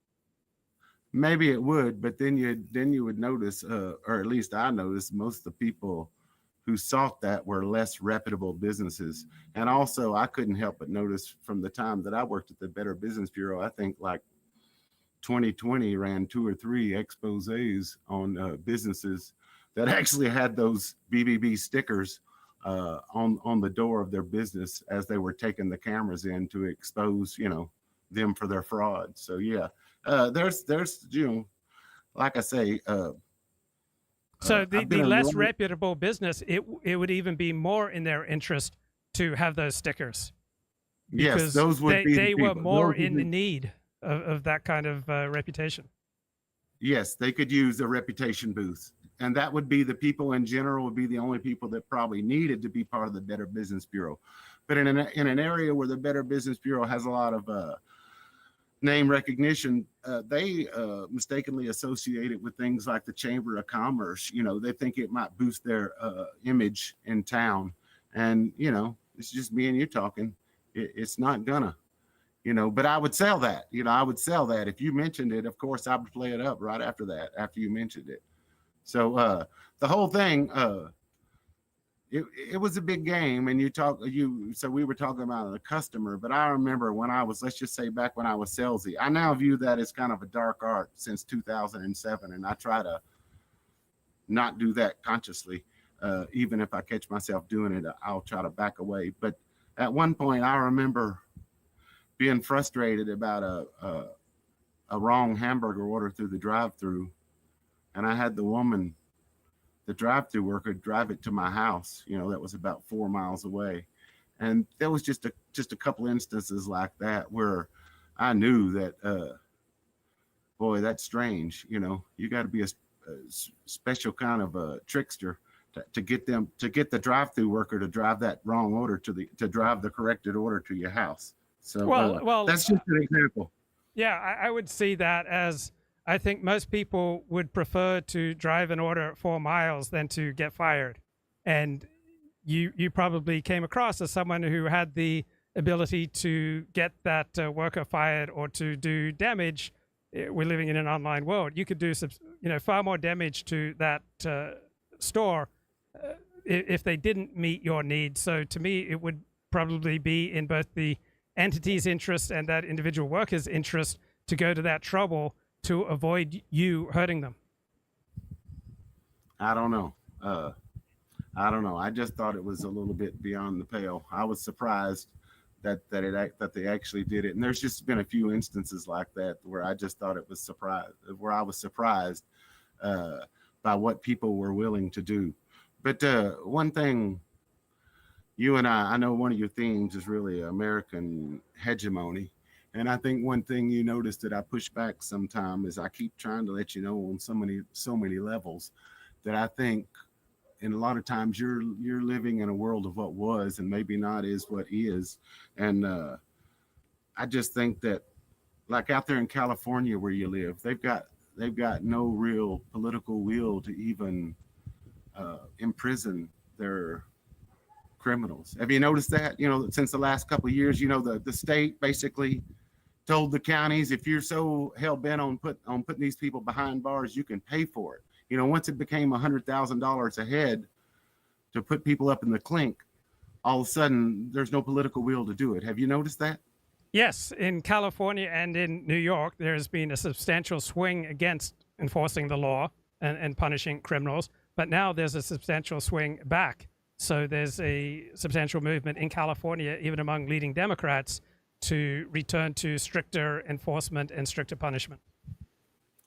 Maybe it would, but then you would notice, or at least I noticed, most of the people who sought that were less reputable businesses. And also, I couldn't help but notice from the time that I worked at the Better Business Bureau, I think like 2020 ran 2 or 3 exposés on businesses that actually had those BBB stickers on the door of their business as they were taking the cameras in to expose, them for their fraud. So yeah, there's like I say. So the less reputable business, it would even be more in their interest to have those stickers. Yes, those would be. They were more in need of that kind of reputation. Yes, they could use a reputation boost. And that would be the people in general would be the only people that probably needed to be part of the Better Business Bureau. But in an area where the Better Business Bureau has a lot of name recognition, they mistakenly associate it with things like the Chamber of Commerce. They think it might boost their image in town. And, it's just me and you talking. It's not gonna. But I would sell that. I would sell that. If you mentioned it, of course, I would play it up right after that, after you mentioned it. So the whole thing, it was a big game. And so we were talking about a customer, but I remember when let's just say back when I was salesy, I now view that as kind of a dark art since 2007. And I try to not do that consciously. Even if I catch myself doing it, I'll try to back away. But at one point I remember being frustrated about a wrong hamburger order through the drive-through, and I had the drive-through worker, drive it to my house. That was about 4 miles away, and there was just a couple instances like that where I knew that, boy, that's strange. You got to be a special kind of a trickster to get the drive-through worker to drive that wrong order to drive the corrected order to your house. So well, that's just an example. Yeah, I would see that as, I think most people would prefer to drive an order 4 miles than to get fired. And you probably came across as someone who had the ability to get that worker fired or to do damage. We're living in an online world. You could do far more damage to that store if they didn't meet your needs. So to me, it would probably be in both the entity's interest and that individual worker's interest to go to that trouble to avoid you hurting them. I don't know. I just thought it was a little bit beyond the pale. I was surprised that they actually did it. And there's just been a few instances like that where I just thought it was where I was surprised by what people were willing to do. But one thing, you and I know one of your themes is really American hegemony. And I think one thing you notice that I push back sometime is I keep trying to let you know on so many levels that I think, and a lot of times you're living in a world of what was and maybe not is what is. And I just think that, like out there in California where you live, they've got no real political will to even imprison their criminals. Have you noticed that? Since the last couple of years, the state basically told the counties, if you're so hell bent on putting these people behind bars, you can pay for it. Once it became $100,000 a head to put people up in the clink, all of a sudden there's no political will to do it. Have you noticed that? Yes, in California and in New York, there has been a substantial swing against enforcing the law and punishing criminals, but now there's a substantial swing back. So there's a substantial movement in California, even among leading Democrats, to return to stricter enforcement and stricter punishment.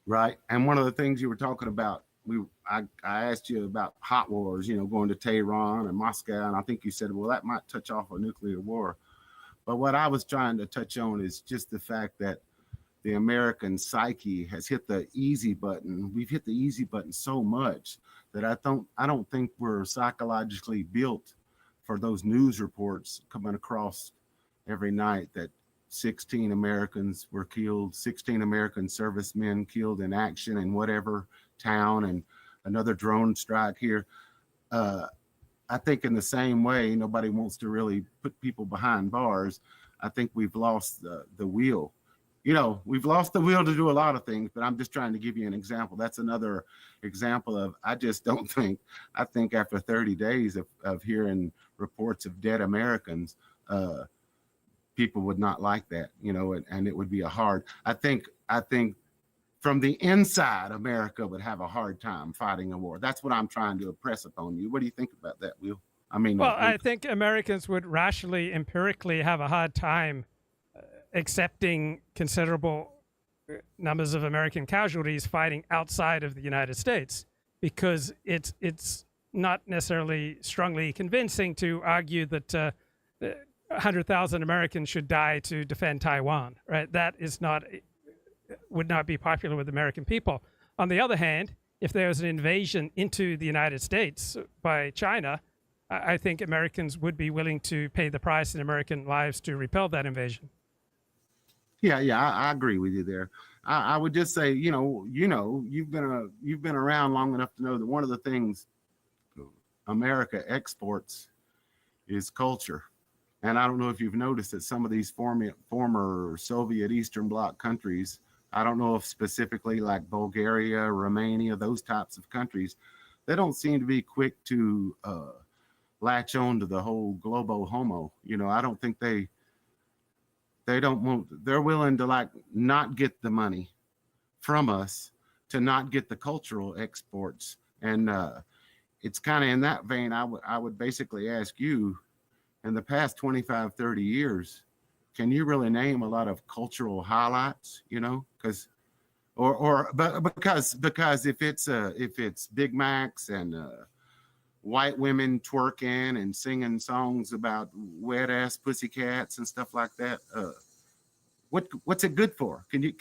Right. And one of the things you were talking about, I asked you about hot wars, going to Tehran and Moscow, and I think you said, well, that might touch off a nuclear war. But what I was trying to touch on is just the fact that the American psyche has hit the easy button. We've hit the easy button so much that I don't think we're psychologically built for those news reports coming across every night that 16 Americans were killed, 16 American servicemen killed in action in whatever town, and another drone strike here. I think in the same way, nobody wants to really put people behind bars. I think we've lost the wheel. We've lost the will to do a lot of things, but I'm just trying to give you an example. That's another example of, I think after 30 days of hearing reports of dead Americans, people would not like that, and it would be I think from the inside, America would have a hard time fighting a war. That's what I'm trying to impress upon you. What do you think about that, Will? I think Americans would rationally, empirically have a hard time accepting considerable numbers of American casualties fighting outside of the United States, because it's not necessarily strongly convincing to argue that 100,000 Americans should die to defend Taiwan, right? That would not be popular with American people. On the other hand, if there was an invasion into the United States by China, I think Americans would be willing to pay the price in American lives to repel that invasion. Yeah, I agree with you there. I would just say, you've been around long enough to know that one of the things America exports is culture. And I don't know if you've noticed that some of these former Soviet Eastern Bloc countries, I don't know if specifically like Bulgaria, Romania, those types of countries, they don't seem to be quick to latch on to the whole globo homo. I don't think they're willing to not get the money from us to not get the cultural exports. And it's kind of in that vein, I would basically ask you, in the past 25, 30 years, can you really name a lot of cultural highlights, because if it's Big Macs and white women twerking and singing songs about wet ass pussycats and stuff like that, what's it good for? Can you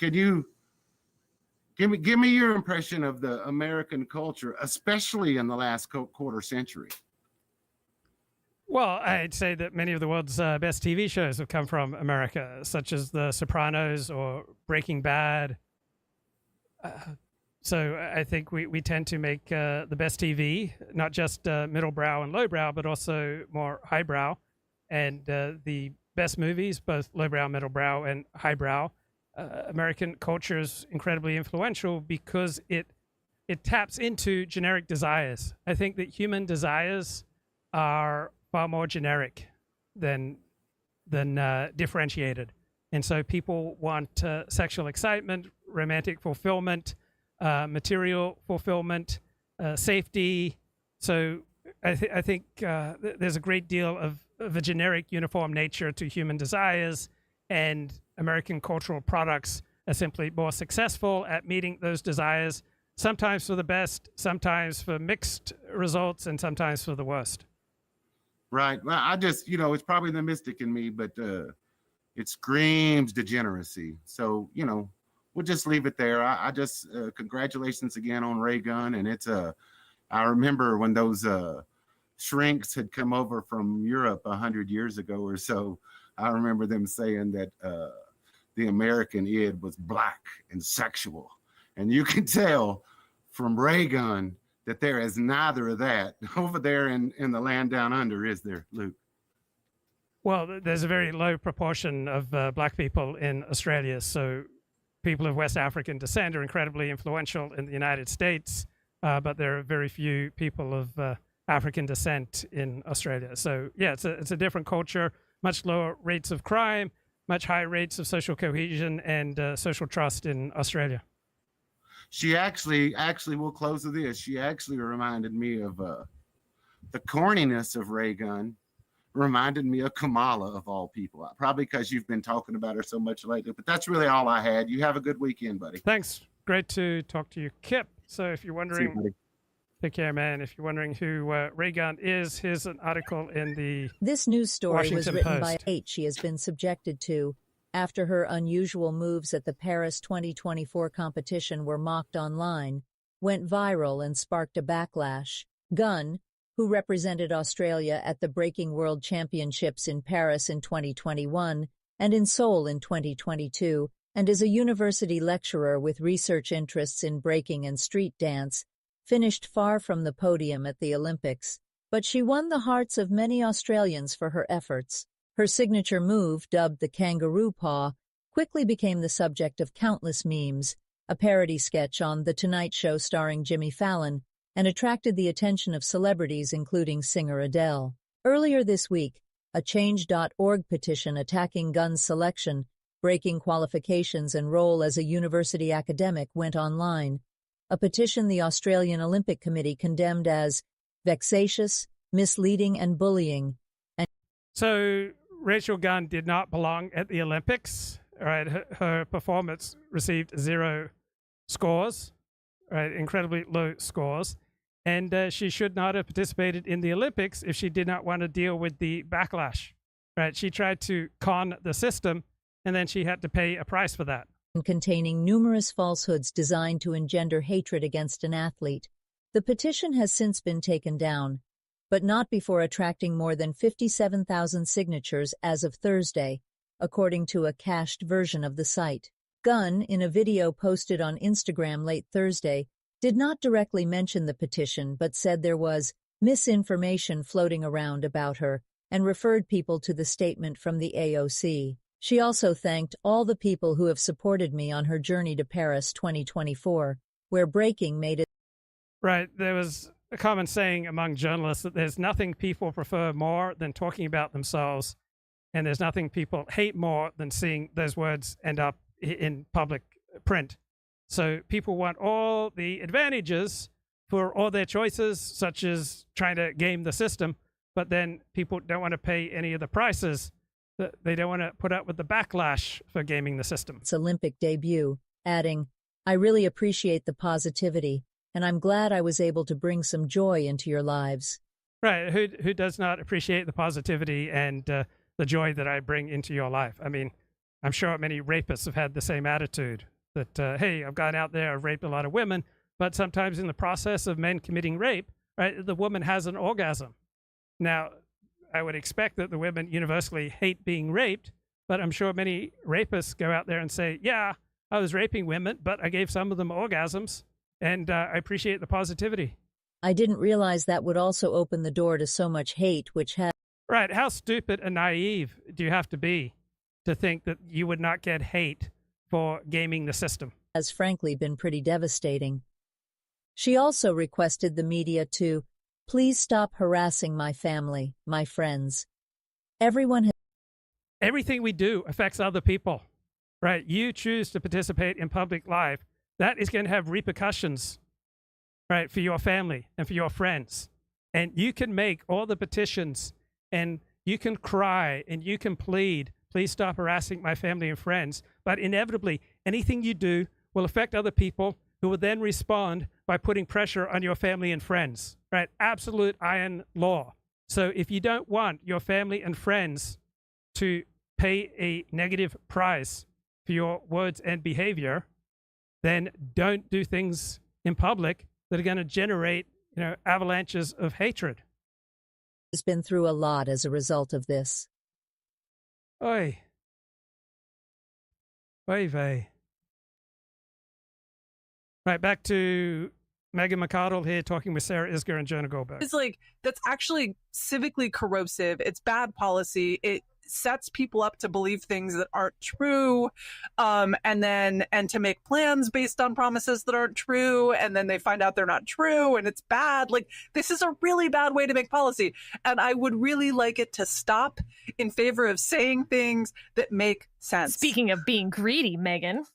give me your impression of the American culture, especially in the last quarter century? Well, I'd say that many of the world's best TV shows have come from America, such as The Sopranos or Breaking Bad. So I think we tend to make the best TV, not just middlebrow and lowbrow, but also more highbrow. And the best movies, both lowbrow, middlebrow, and highbrow. American culture is incredibly influential because it taps into generic desires. I think that human desires are far more generic than differentiated. And so people want sexual excitement, romantic fulfillment, material fulfillment, safety. So I think there's a great deal of a generic uniform nature to human desires, and American cultural products are simply more successful at meeting those desires, sometimes for the best, sometimes for mixed results, and sometimes for the worst. Right. Well, I just, it's probably the mystic in me, but it screams degeneracy. So, we'll just leave it there. I just, congratulations again on Raygun. And I remember when those shrinks had come over from Europe 100 years ago or so, I remember them saying that the American id was black and sexual. And you can tell from Raygun that there is neither of that over there in the land down under, is there, Luke? Well, there's a very low proportion of black people in Australia. So people of West African descent are incredibly influential in the United States, but there are very few people of African descent in Australia. So yeah, it's a different culture, much lower rates of crime, much higher rates of social cohesion and social trust in Australia. She actually, we'll close with this. She actually reminded me of the corniness of Raygun. Reminded me of Kamala, of all people. Probably because you've been talking about her so much lately. But that's really all I had. You have a good weekend, buddy. Thanks. Great to talk to you, Kip. So if you're wondering, take care, man. If you're wondering who Raygun is, here's an article in the This news story Washington was written Post. by hate she has been subjected to after her unusual moves at the Paris 2024 competition were mocked online, went viral and sparked a backlash. Gunn, who represented Australia at the Breaking World Championships in Paris in 2021 and in Seoul in 2022, and is a university lecturer with research interests in breaking and street dance, finished far from the podium at the Olympics, but she won the hearts of many Australians for her efforts. Her signature move, dubbed the kangaroo paw, quickly became the subject of countless memes, a parody sketch on The Tonight Show starring Jimmy Fallon, and attracted the attention of celebrities including singer Adele. Earlier this week, a Change.org petition attacking Gunn's selection, breaking qualifications and role as a university academic went online, a petition the Australian Olympic Committee condemned as vexatious, misleading and bullying. So Rachel Gunn did not belong at the Olympics. Right, her performance received 0 scores, right, incredibly low scores, and she should not have participated in the Olympics if she did not want to deal with the backlash. Right, she tried to con the system, and then she had to pay a price for that. Containing numerous falsehoods designed to engender hatred against an athlete. The petition has since been taken down, but not before attracting more than 57,000 signatures as of Thursday, according to a cached version of the site. Gunn, in a video posted on Instagram late Thursday, did not directly mention the petition but said there was misinformation floating around about her and referred people to the statement from the AOC. She also thanked all the people who have supported me on her journey to Paris 2024, where breaking made it. Right, there was a common saying among journalists that there's nothing people prefer more than talking about themselves, and there's nothing people hate more than seeing those words end up in public print. So people want all the advantages for all their choices, such as trying to game the system, but then people don't want to pay any of the prices. They don't want to put up with the backlash for gaming the system. Its Olympic debut, adding, "I really appreciate the positivity, and I'm glad I was able to bring some joy into your lives." Right. Who does not appreciate the positivity and the joy that I bring into your life? I mean, I'm sure many rapists have had the same attitude that, hey, I've gone out there, I've raped a lot of women, but sometimes in the process of men committing rape, right, the woman has an orgasm. Now, I would expect that the women universally hate being raped, but I'm sure many rapists go out there and say, yeah, I was raping women, but I gave some of them orgasms, and I appreciate the positivity. I didn't realize that would also open the door to so much hate, which has... Right. How stupid and naive do you have to be to think that you would not get hate for gaming the system? Has frankly been pretty devastating. She also requested the media to please stop harassing my family, my friends. Everything we do affects other people, right? You choose to participate in public life. That is going to have repercussions, right, for your family and for your friends. And you can make all the petitions and you can cry and you can plead, please stop harassing my family and friends. But inevitably, anything you do will affect other people who will then respond by putting pressure on your family and friends, right? Absolute iron law. So if you don't want your family and friends to pay a negative price for your words and behavior, then don't do things in public that are going to generate, avalanches of hatred. Has been through a lot as a result of this. Oy. Oy vey. Right, back to Megan McArdle here talking with Sarah Isgur and Jonah Goldberg. It's like, that's actually civically corrosive. It's bad policy. It sets people up to believe things that aren't true, and to make plans based on promises that aren't true, and then they find out they're not true, and it's bad. Like, this is a really bad way to make policy, and I would really like it to stop in favor of saying things that make sense. Speaking of being greedy, Megan,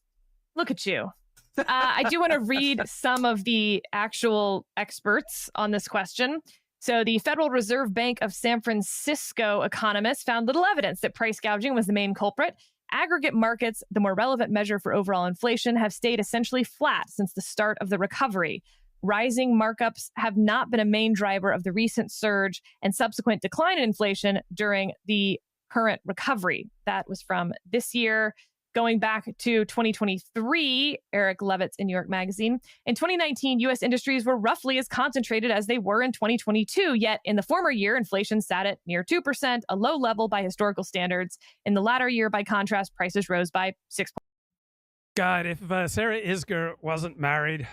look at you. I do want to read some of the actual experts on this question. So the Federal Reserve Bank of San Francisco economists found little evidence that price gouging was the main culprit. Aggregate markets, the more relevant measure for overall inflation, have stayed essentially flat since the start of the recovery. Rising markups have not been a main driver of the recent surge and subsequent decline in inflation during the current recovery. That was from this year. Going back to 2023, Eric Levitz in New York Magazine. In 2019, U.S. industries were roughly as concentrated as they were in 2022. Yet in the former year, inflation sat at near 2%, a low level by historical standards. In the latter year, by contrast, prices rose by 6%. God, if Sarah Isgur wasn't married,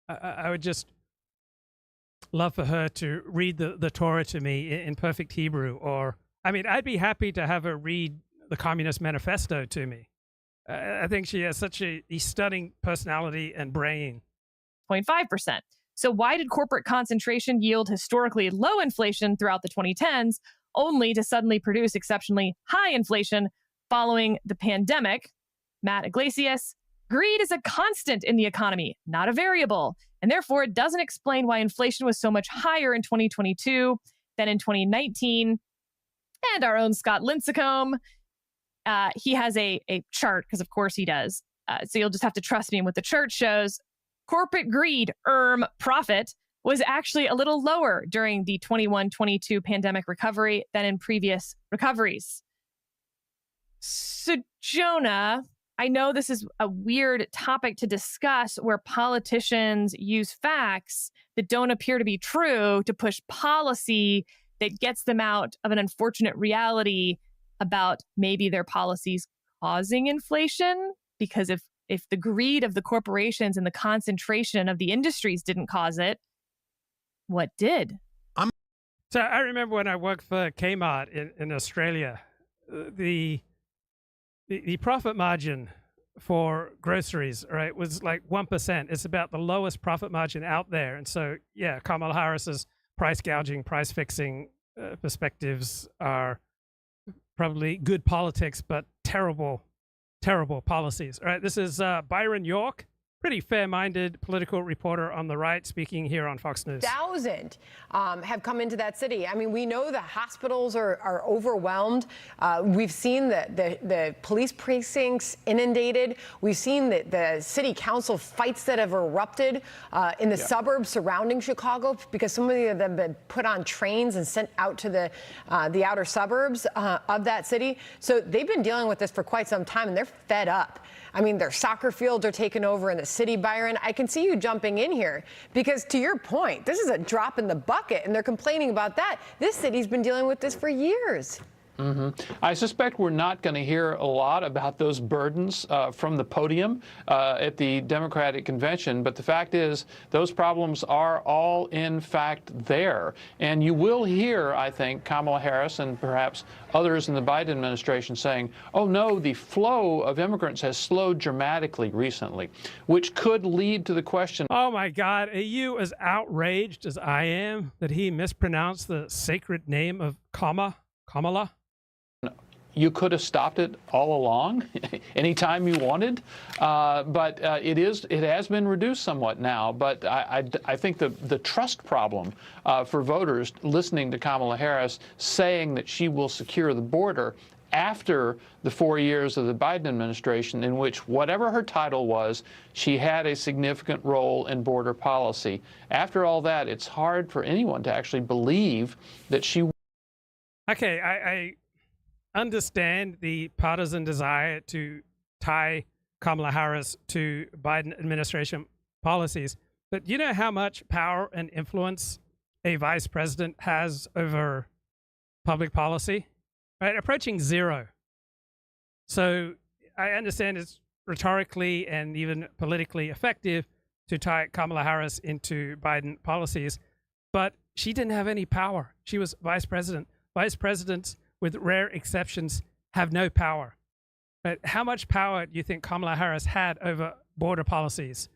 I would just love for her to read the Torah to me in perfect Hebrew. Or, I mean, I'd be happy to have her read the Communist Manifesto to me. I think she has such a stunning personality and brain. 0.5%. So why did corporate concentration yield historically low inflation throughout the 2010s, only to suddenly produce exceptionally high inflation following the pandemic? Matt Iglesias, greed is a constant in the economy, not a variable, and therefore it doesn't explain why inflation was so much higher in 2022 than in 2019. And our own Scott Lincecum, he has a chart, because of course he does. So you'll just have to trust me in what the chart shows. Corporate greed, profit, was actually a little lower during the 21-22 pandemic recovery than in previous recoveries. So Jonah, I know this is a weird topic to discuss where politicians use facts that don't appear to be true to push policy that gets them out of an unfortunate reality about maybe their policies causing inflation. Because if the greed of the corporations and the concentration of the industries didn't cause it, what did? So I remember when I worked for Kmart in Australia, the profit margin for groceries, right, was like 1%. It's about the lowest profit margin out there. And so, yeah, Kamala Harris's price gouging, price fixing perspectives are probably good politics, but terrible policies. All right, this is Byron York, pretty fair-minded political reporter on the right, speaking here on Fox News. 1,000 have come into that city. I mean, we know the hospitals are overwhelmed. We've seen the police precincts inundated. We've seen the city council fights that have erupted in the suburbs surrounding Chicago, because some of them have been put on trains and sent out to the outer suburbs of that city. So they've been dealing with this for quite some time, and they're fed up. I mean, their soccer fields are taken over in the city, Byron. I can see you jumping in here because, to your point, this is a drop in the bucket, and they're complaining about that. This city's been dealing with this for years. I suspect we're not going to hear a lot about those burdens from the podium at the Democratic convention, but the fact is those problems are all in fact there. And you will hear, I think, Kamala Harris and perhaps others in the Biden administration saying, oh no, the flow of immigrants has slowed dramatically recently, which could lead to the question. Oh my God, are you as outraged as I am that he mispronounced the sacred name of Kamala? You could have stopped it all along, anytime you wanted, but it has been reduced somewhat now. But I think the trust problem for voters listening to Kamala Harris saying that she will secure the border after the 4 years of the Biden administration, in which whatever her title was, she had a significant role in border policy. After all that, it's hard for anyone to actually believe that she. Okay, I understand the partisan desire to tie Kamala Harris to Biden administration policies, but you know how much power and influence a vice president has over public policy? Right, approaching zero. So I understand it's rhetorically and even politically effective to tie Kamala Harris into Biden policies, but she didn't have any power. She was vice president. Vice presidents, with rare exceptions, have no power. But how much power do you think Kamala Harris had over border policies,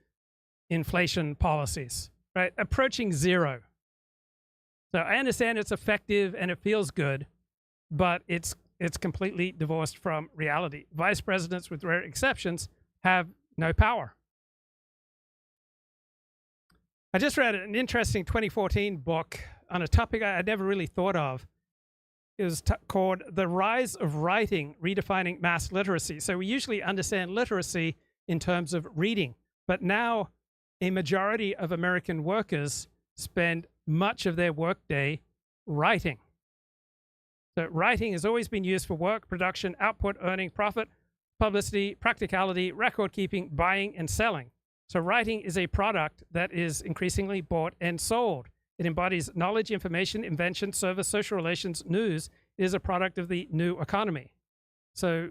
inflation policies, right? Approaching zero. So I understand it's effective and it feels good, but it's completely divorced from reality. Vice presidents, with rare exceptions, have no power. I just read an interesting 2014 book on a topic I had never really thought of. It was called The Rise of Writing, Redefining Mass Literacy. So we usually understand literacy in terms of reading, but now a majority of American workers spend much of their workday writing. So writing has always been used for work, production, output, earning, profit, publicity, practicality, record keeping, buying, and selling. So writing is a product that is increasingly bought and sold. It embodies knowledge, information, invention, service, social relations, news. It is a product of the new economy. So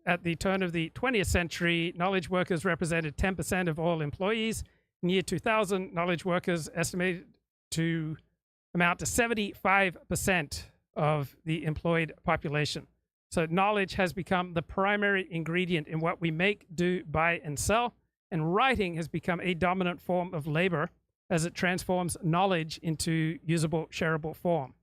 at the turn of the 20th century, knowledge workers represented 10% of all employees. In year 2000, knowledge workers estimated to amount to 75% of the employed population. So knowledge has become the primary ingredient in what we make, do, buy, and sell. And writing has become a dominant form of labor as it transforms knowledge into usable, shareable form.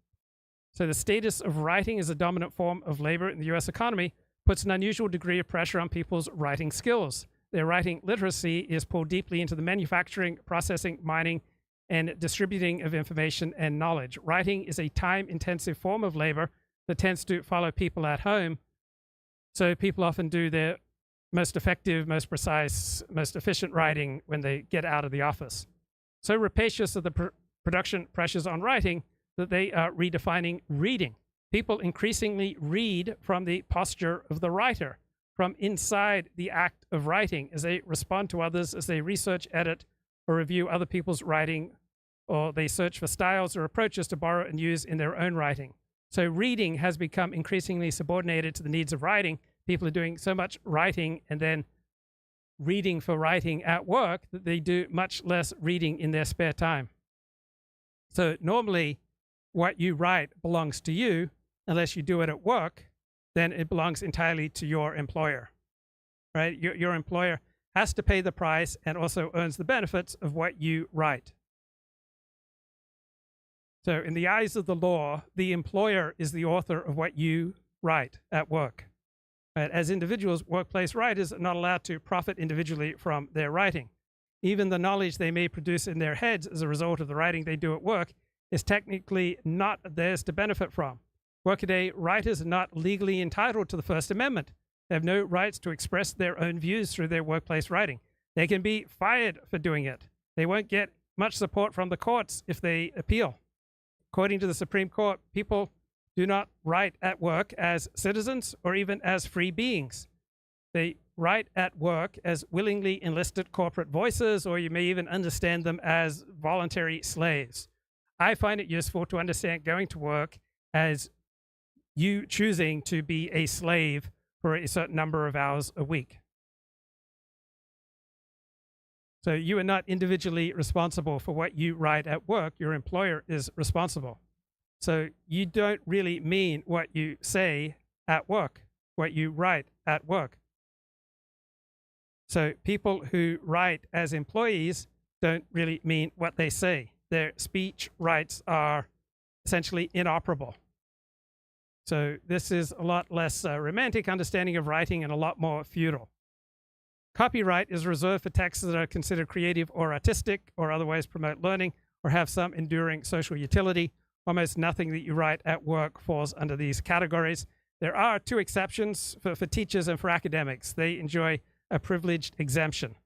So the status of writing as a dominant form of labor in the US economy puts an unusual degree of pressure on people's writing skills. Their writing literacy is pulled deeply into the manufacturing, processing, mining, and distributing of information and knowledge. Writing is a time-intensive form of labor that tends to follow people at home. So people often do their most effective, most precise, most efficient writing when they get out of the office. So rapacious are the production pressures on writing that they are redefining reading. People increasingly read from the posture of the writer, from inside the act of writing, as they respond to others, as they research, edit, or review other people's writing, or they search for styles or approaches to borrow and use in their own writing. So reading has become increasingly subordinated to the needs of writing. People are doing so much writing and then reading for writing at work that they do much less reading in their spare time. So normally what you write belongs to you. Unless you do it at work, then it belongs entirely to your employer, right? Your employer has to pay the price and also earns the benefits of what you write. So in the eyes of the law, the employer is the author of what you write at work. Right? As individuals, workplace writers are not allowed to profit individually from their writing. Even the knowledge they may produce in their heads as a result of the writing they do at work is technically not theirs to benefit from. Workaday writers are not legally entitled to the First Amendment. They have no rights to express their own views through their workplace writing. They can be fired for doing it. They won't get much support from the courts if they appeal. According to the Supreme Court, people do not write at work as citizens or even as free beings. They write at work as willingly enlisted corporate voices, or you may even understand them as voluntary slaves. I find it useful to understand going to work as you choosing to be a slave for a certain number of hours a week. So you are not individually responsible for what you write at work. Your employer is responsible. So you don't really mean what you say at work, what you write at work. So people who write as employees don't really mean what they say. Their speech rights are essentially inoperable. So this is a lot less romantic understanding of writing and a lot more feudal. Copyright is reserved for texts that are considered creative or artistic or otherwise promote learning or have some enduring social utility. Almost nothing that you write at work falls under these categories. There are two exceptions for teachers and for academics. They enjoy a privileged exemption.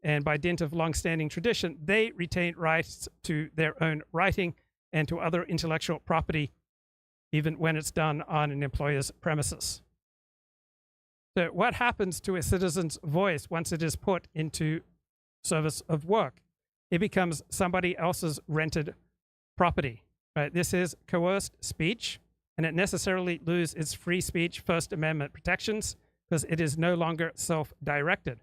And by dint of long-standing tradition, they retain rights to their own writing and to other intellectual property, even when it's done on an employer's premises. So what happens to a citizen's voice once it is put into service of work? It becomes somebody else's rented property. Right? This is coerced speech, and it necessarily loses its free speech First Amendment protections because it is no longer self-directed.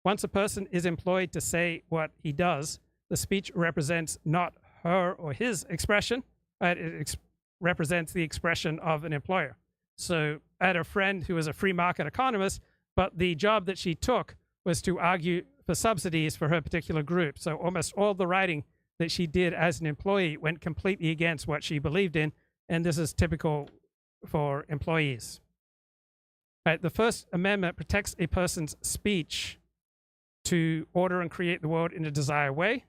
Once a person is employed to say what he does, the speech represents not her or his expression, right? It represents the expression of an employer. So I had a friend who was a free market economist, but the job that she took was to argue for subsidies for her particular group. So almost all the writing that she did as an employee went completely against what she believed in, and this is typical for employees. Right, the First Amendment protects a person's speech to order and create the world in a desired way,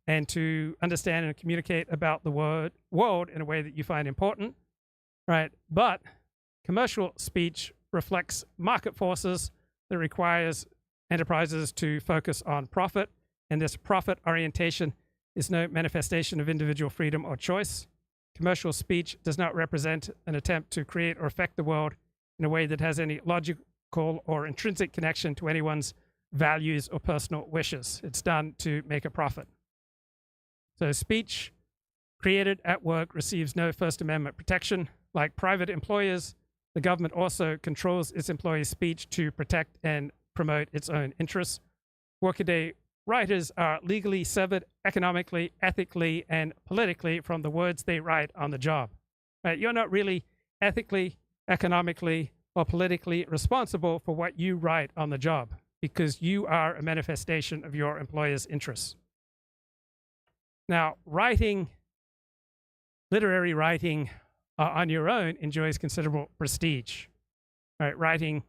and to understand and communicate about the world in a way that you find important, right? But commercial speech reflects market forces that requires enterprises to focus on profit, and this profit orientation is no manifestation of individual freedom or choice. Commercial speech does not represent an attempt to create or affect the world in a way that has any logical or intrinsic connection to anyone's values or personal wishes. It's done to make a profit. So speech created at work receives no First Amendment protection. Like private employers, the government also controls its employees' speech to protect and promote its own interests. Workaday writers are legally severed economically, ethically, and politically from the words they write on the job. Right? You're not really ethically, economically, or politically responsible for what you write on the job, because you are a manifestation of your employer's interests. Now, literary writing on your own enjoys considerable prestige. Right? Writing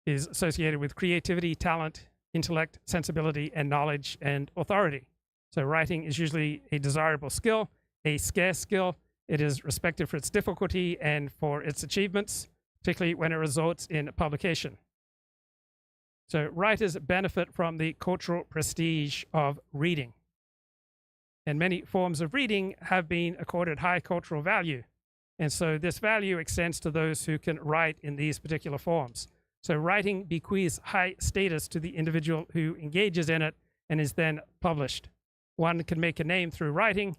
is associated with creativity, talent, intellect, sensibility, and knowledge and authority. So writing is usually a desirable skill, a scarce skill. It is respected for its difficulty and for its achievements, particularly when it results in publication. So writers benefit from the cultural prestige of reading. And many forms of reading have been accorded high cultural value. And so this value extends to those who can write in these particular forms. So writing bequeaths high status to the individual who engages in it and is then published. One can make a name through writing.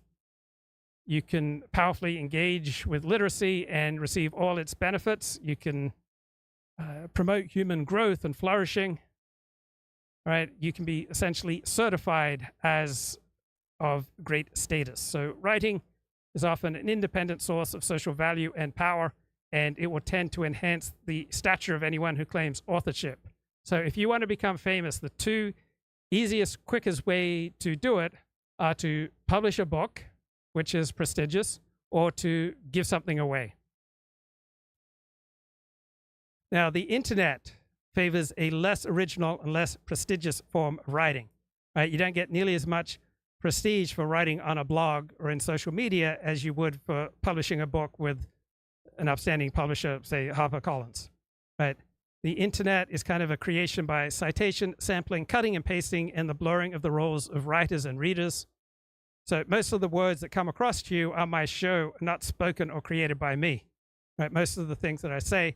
You can powerfully engage with literacy and receive all its benefits. You can promote human growth and flourishing. Right? You can be essentially certified as of great status. So writing is often an independent source of social value and power, and it will tend to enhance the stature of anyone who claims authorship. So if you want to become famous, the two easiest, quickest way to do it are to publish a book, which is prestigious, or to give something away. Now, the internet favors a less original and less prestigious form of writing. Right? You don't get nearly as much prestige for writing on a blog or in social media as you would for publishing a book with an upstanding publisher, say HarperCollins. Right? The internet is kind of a creation by citation, sampling, cutting and pasting, and the blurring of the roles of writers and readers. So most of the words that come across to you on my show are not spoken or created by me. Right? Most of the things that I say,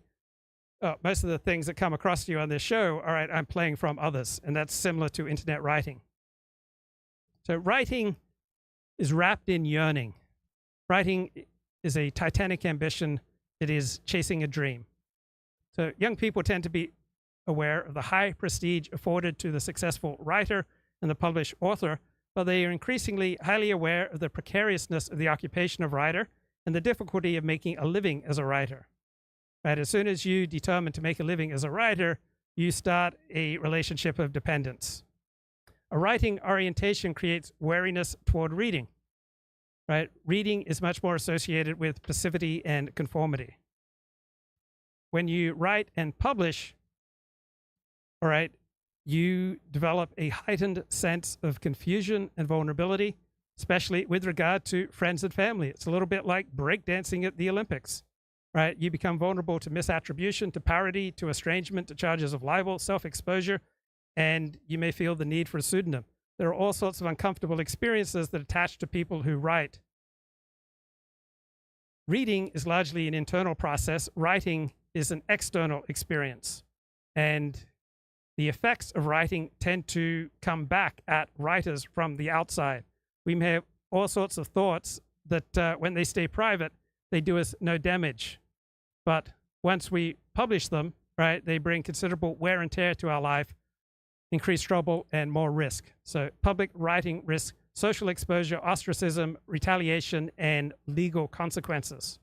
most of the things that come across to you on this show, all right, I'm playing from others, and that's similar to internet writing. So writing is wrapped in yearning. Writing is a titanic ambition. It is chasing a dream. So young people tend to be aware of the high prestige afforded to the successful writer and the published author, but they are increasingly highly aware of the precariousness of the occupation of writer and the difficulty of making a living as a writer. Right? As soon as you determine to make a living as a writer, you start a relationship of dependence. A writing orientation creates wariness toward reading. Right? Reading is much more associated with passivity and conformity. When you write and publish, all right, you develop a heightened sense of confusion and vulnerability, especially with regard to friends and family. It's a little bit like breakdancing at the Olympics, right? You become vulnerable to misattribution, to parody, to estrangement, to charges of libel, self-exposure, and you may feel the need for a pseudonym. There are all sorts of uncomfortable experiences that attach to people who write. Reading is largely an internal process. Writing is an external experience. And the effects of writing tend to come back at writers from the outside. We may have all sorts of thoughts that when they stay private, they do us no damage. But once we publish them, right, they bring considerable wear and tear to our life, increased trouble, and more risk. So public writing risks social exposure, ostracism, retaliation, and legal consequences.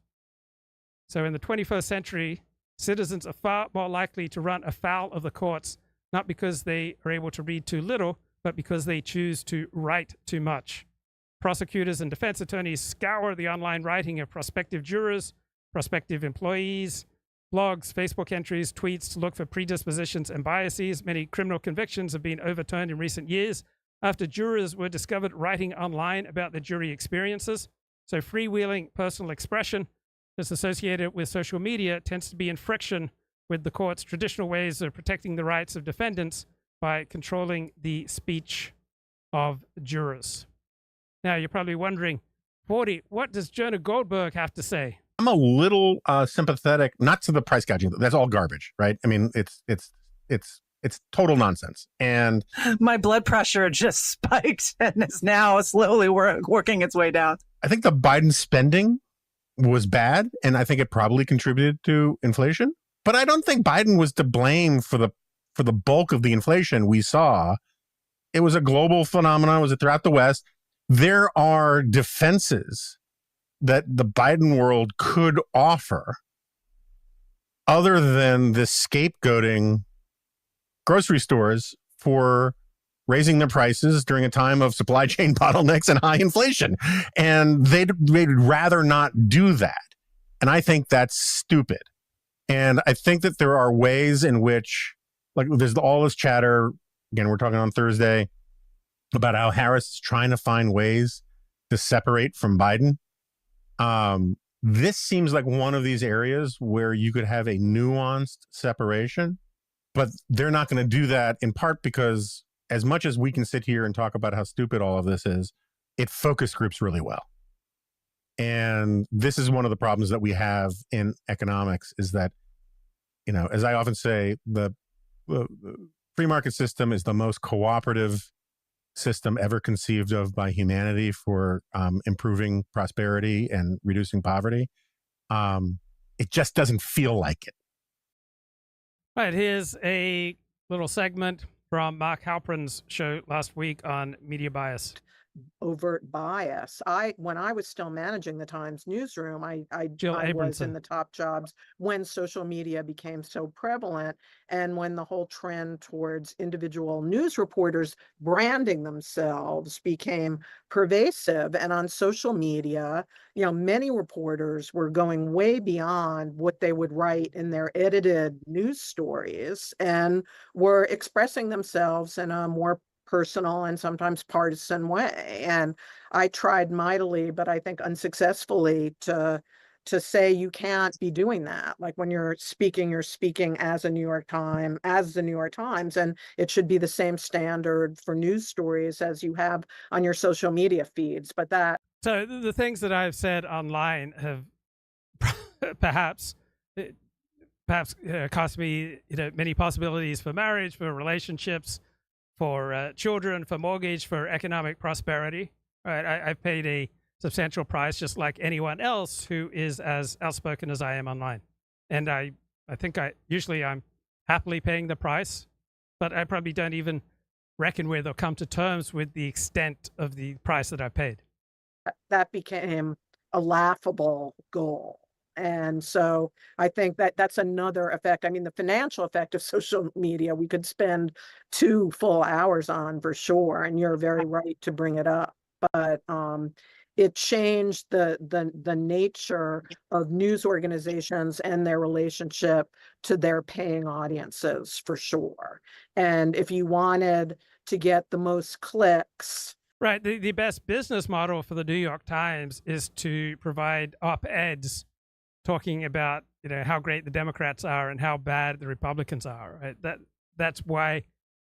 So in the 21st century, citizens are far more likely to run afoul of the courts, not because they are able to read too little, but because they choose to write too much. Prosecutors and defense attorneys scour the online writing of prospective jurors, prospective employees, blogs, Facebook entries, tweets to look for predispositions and biases. Many criminal convictions have been overturned in recent years after jurors were discovered writing online about their jury experiences. So freewheeling personal expression that's associated with social media tends to be in friction with the court's traditional ways of protecting the rights of defendants by controlling the speech of jurors. Now, you're probably wondering, 40, what does Jonah Goldberg have to say? I'm a little sympathetic, not to the price gouging. That's all garbage, right? I mean, it's total nonsense. And my blood pressure just spiked and is now slowly working its way down. I think the Biden spending was bad, and I think it probably contributed to inflation. But I don't think Biden was to blame for the bulk of the inflation we saw. It was a global phenomenon. It was throughout the West. There are defenses that the Biden world could offer other than the scapegoating grocery stores for raising their prices during a time of supply chain bottlenecks and high inflation. And they'd rather not do that. And I think that's stupid. And I think that there are ways in which, like, there's all this chatter, again, we're talking on Thursday, about how Harris is trying to find ways to separate from Biden. This seems like one of these areas where you could have a nuanced separation, but they're not going to do that, in part because as much as we can sit here and talk about how stupid all of this is, it focus groups really well. And this is one of the problems that we have in economics is that, you know, as I often say, the free market system is the most cooperative system ever conceived of by humanity for improving prosperity and reducing poverty. It just doesn't feel like it. Right, here's a little segment from Mark Halperin's show last week on media bias. Overt bias. When I was still managing the Times newsroom, I was in the top jobs when social media became so prevalent, and when the whole trend towards individual news reporters branding themselves became pervasive. And on social media, you know, many reporters were going way beyond what they would write in their edited news stories and were expressing themselves in a more personal and sometimes partisan way. And I tried mightily, but I think unsuccessfully, to say you can't be doing that. Like when you're speaking as the New York Times, and it should be the same standard for news stories as you have on your social media feeds. But that. So the things that I've said online have perhaps cost me, many possibilities for marriage, for relationships, for children, for mortgage, for economic prosperity. Right? I've paid a substantial price, just like anyone else who is as outspoken as I am online. And I think I'm happily paying the price, but I probably don't even reckon with or come to terms with the extent of the price that I paid. That became a laughable goal. And so I think that that's another effect. I mean, the financial effect of social media, we could spend 2 full hours on for sure. And you're very right to bring it up. But it changed the nature of news organizations and their relationship to their paying audiences for sure. And if you wanted to get the most clicks. Right. The best business model for the New York Times is to provide op-eds talking about, how great the Democrats are and how bad the Republicans are. Right? That's why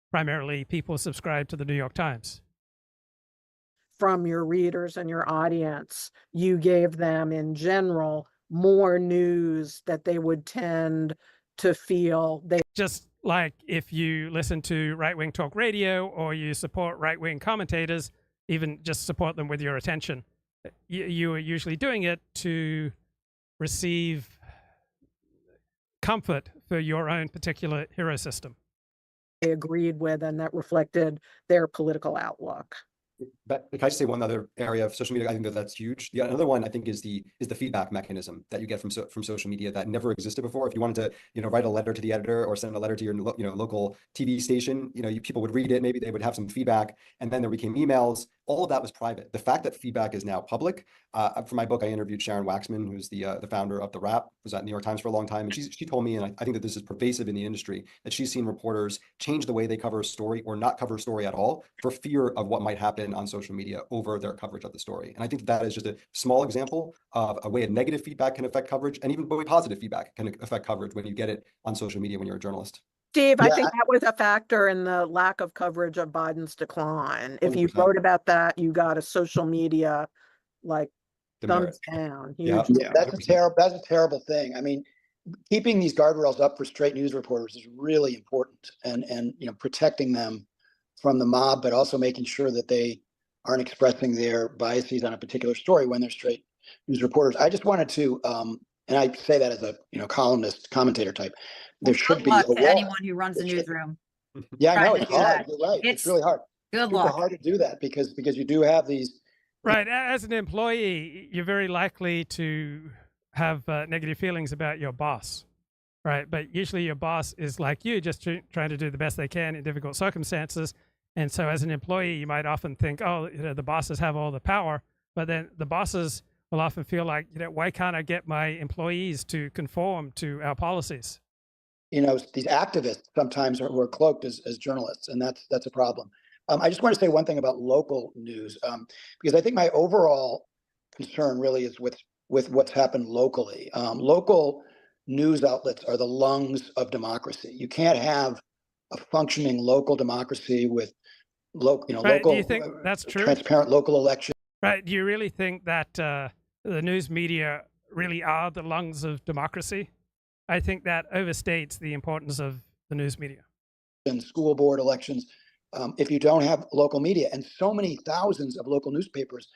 primarily people subscribe to the New York Times. From your readers and your audience, you gave them in general more news that they would tend to feel they. Just like if you listen to right-wing talk radio or you support right-wing commentators, even just support them with your attention, you are usually doing it to receive comfort for your own particular hero system. they agreed with and that reflected their political outlook. But can I just say one other area of social media? I think that's huge. The another one I think is the feedback mechanism that you get from social media that never existed before. If you wanted to, write a letter to the editor or send a letter to your, local TV station, people would read it. Maybe they would have some feedback, and then there became emails. All of that was private. The fact that feedback is now public. For my book, I interviewed Sharon Waxman, who's the founder of The Wrap, was at New York Times for a long time, and she told me, and I think that this is pervasive in the industry, that she's seen reporters change the way they cover a story or not cover a story at all for fear of what might happen on social media over their coverage of the story. And I think that is just a small example of a way a negative feedback can affect coverage, and even a way positive feedback can affect coverage when you get it on social media when you're a journalist. Steve, I think that was a factor in the lack of coverage of Biden's decline. If 100%. You wrote about that, you got a social media thumbs down. Yeah, that's a terrible thing. I mean, keeping these guardrails up for straight news reporters is really important, and protecting them from the mob, but also making sure that they aren't expressing their biases on a particular story when they're straight news reporters. I just wanted to, and I say that as a columnist, commentator type. There should be a wall. Anyone who runs the newsroom. Yeah, I know it's hard. You're right. It's really hard. Good luck. It's hard to do that because you do have these. Right. As an employee, you're very likely to have negative feelings about your boss. Right. But usually your boss is like you, just trying to do the best they can in difficult circumstances. And so as an employee, you might often think, oh, the bosses have all the power. But then the bosses will often feel like, why can't I get my employees to conform to our policies? These activists sometimes were cloaked as journalists, and that's a problem. I just want to say one thing about local news, because I think my overall concern really is with what's happened locally. Local news outlets are the lungs of democracy. You can't have a functioning local democracy with local, Do you think that's true? Transparent local elections. Right. Do you really think that the news media really are the lungs of democracy? I think that overstates the importance of the news media. And school board elections, if you don't have local media, and so many thousands of local newspapers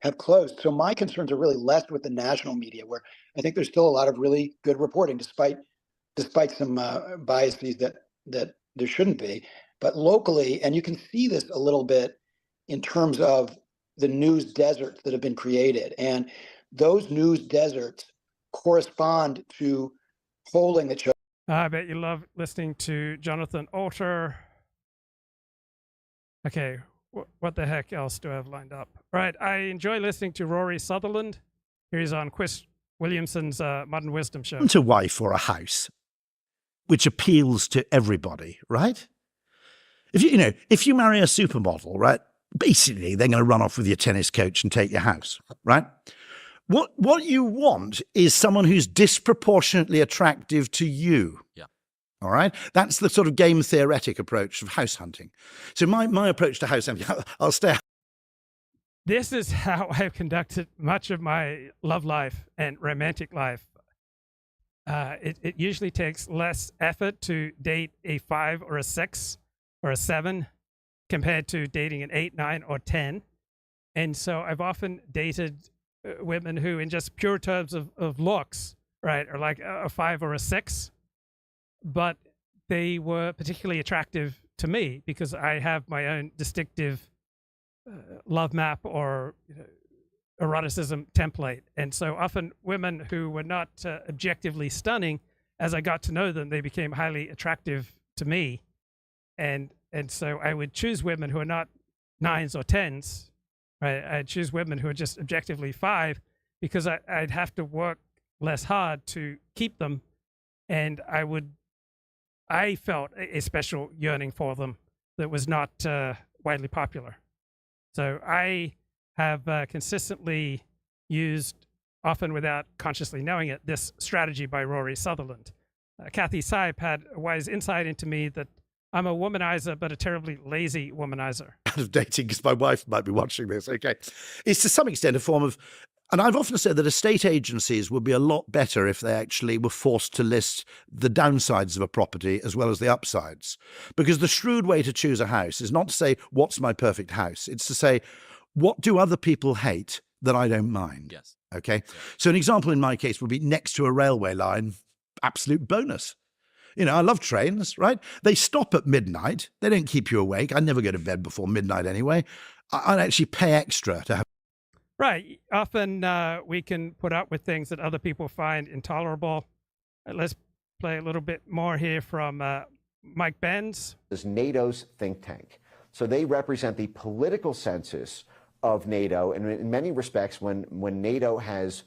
have closed. So my concerns are really less with the national media, where I think there's still a lot of really good reporting, despite some biases that there shouldn't be. But locally, and you can see this a little bit in terms of the news deserts that have been created. And those news deserts correspond to polling that shows. I bet you love listening to Jonathan Alter. Okay, what the heck else do I have lined up? Right, I enjoy listening to Rory Sutherland. He's on Chris Williamson's Modern Wisdom show. A wife or a house which appeals to everybody, right? If you marry a supermodel, right, basically they're going to run off with your tennis coach and take your house, right? What you want is someone who's disproportionately attractive to you. Yeah. All right? That's the sort of game theoretic approach of house hunting. So my approach to house hunting, I'll stay. This is how I've conducted much of my love life and romantic life. It usually takes less effort to date a 5 or a 6 or a 7 compared to dating an 8, 9, or 10. And so I've often dated women who, in just pure terms of looks, right, are like a 5 or a 6, but they were particularly attractive to me because I have my own distinctive love map or eroticism template. And so often women who were not objectively stunning, as I got to know them, they became highly attractive to me. And so I would choose women who are not 9s or 10s. Right, I'd choose women who are just objectively 5 because I'd have to work less hard to keep them, and I felt a special yearning for them that was not widely popular. So I have consistently used, often without consciously knowing it, this strategy by Rory Sutherland. Kathy Sipe had a wise insight into me that I'm a womanizer, but a terribly lazy womanizer. Out of dating, because my wife might be watching this, okay. It's to some extent a form of, and I've often said that estate agencies would be a lot better if they actually were forced to list the downsides of a property as well as the upsides. Because the shrewd way to choose a house is not to say, what's my perfect house? It's to say, what do other people hate that I don't mind? Yes. Okay. So an example in my case would be next to a railway line, absolute bonus. You know, I love trains, right? They stop at midnight. They don't keep you awake. I never go to bed before midnight anyway. I'd actually pay extra to have. Right. Often we can put up with things that other people find intolerable. Let's play a little bit more here from Mike Benz. Is NATO's think tank. So they represent the political census of NATO. And in many respects, when NATO has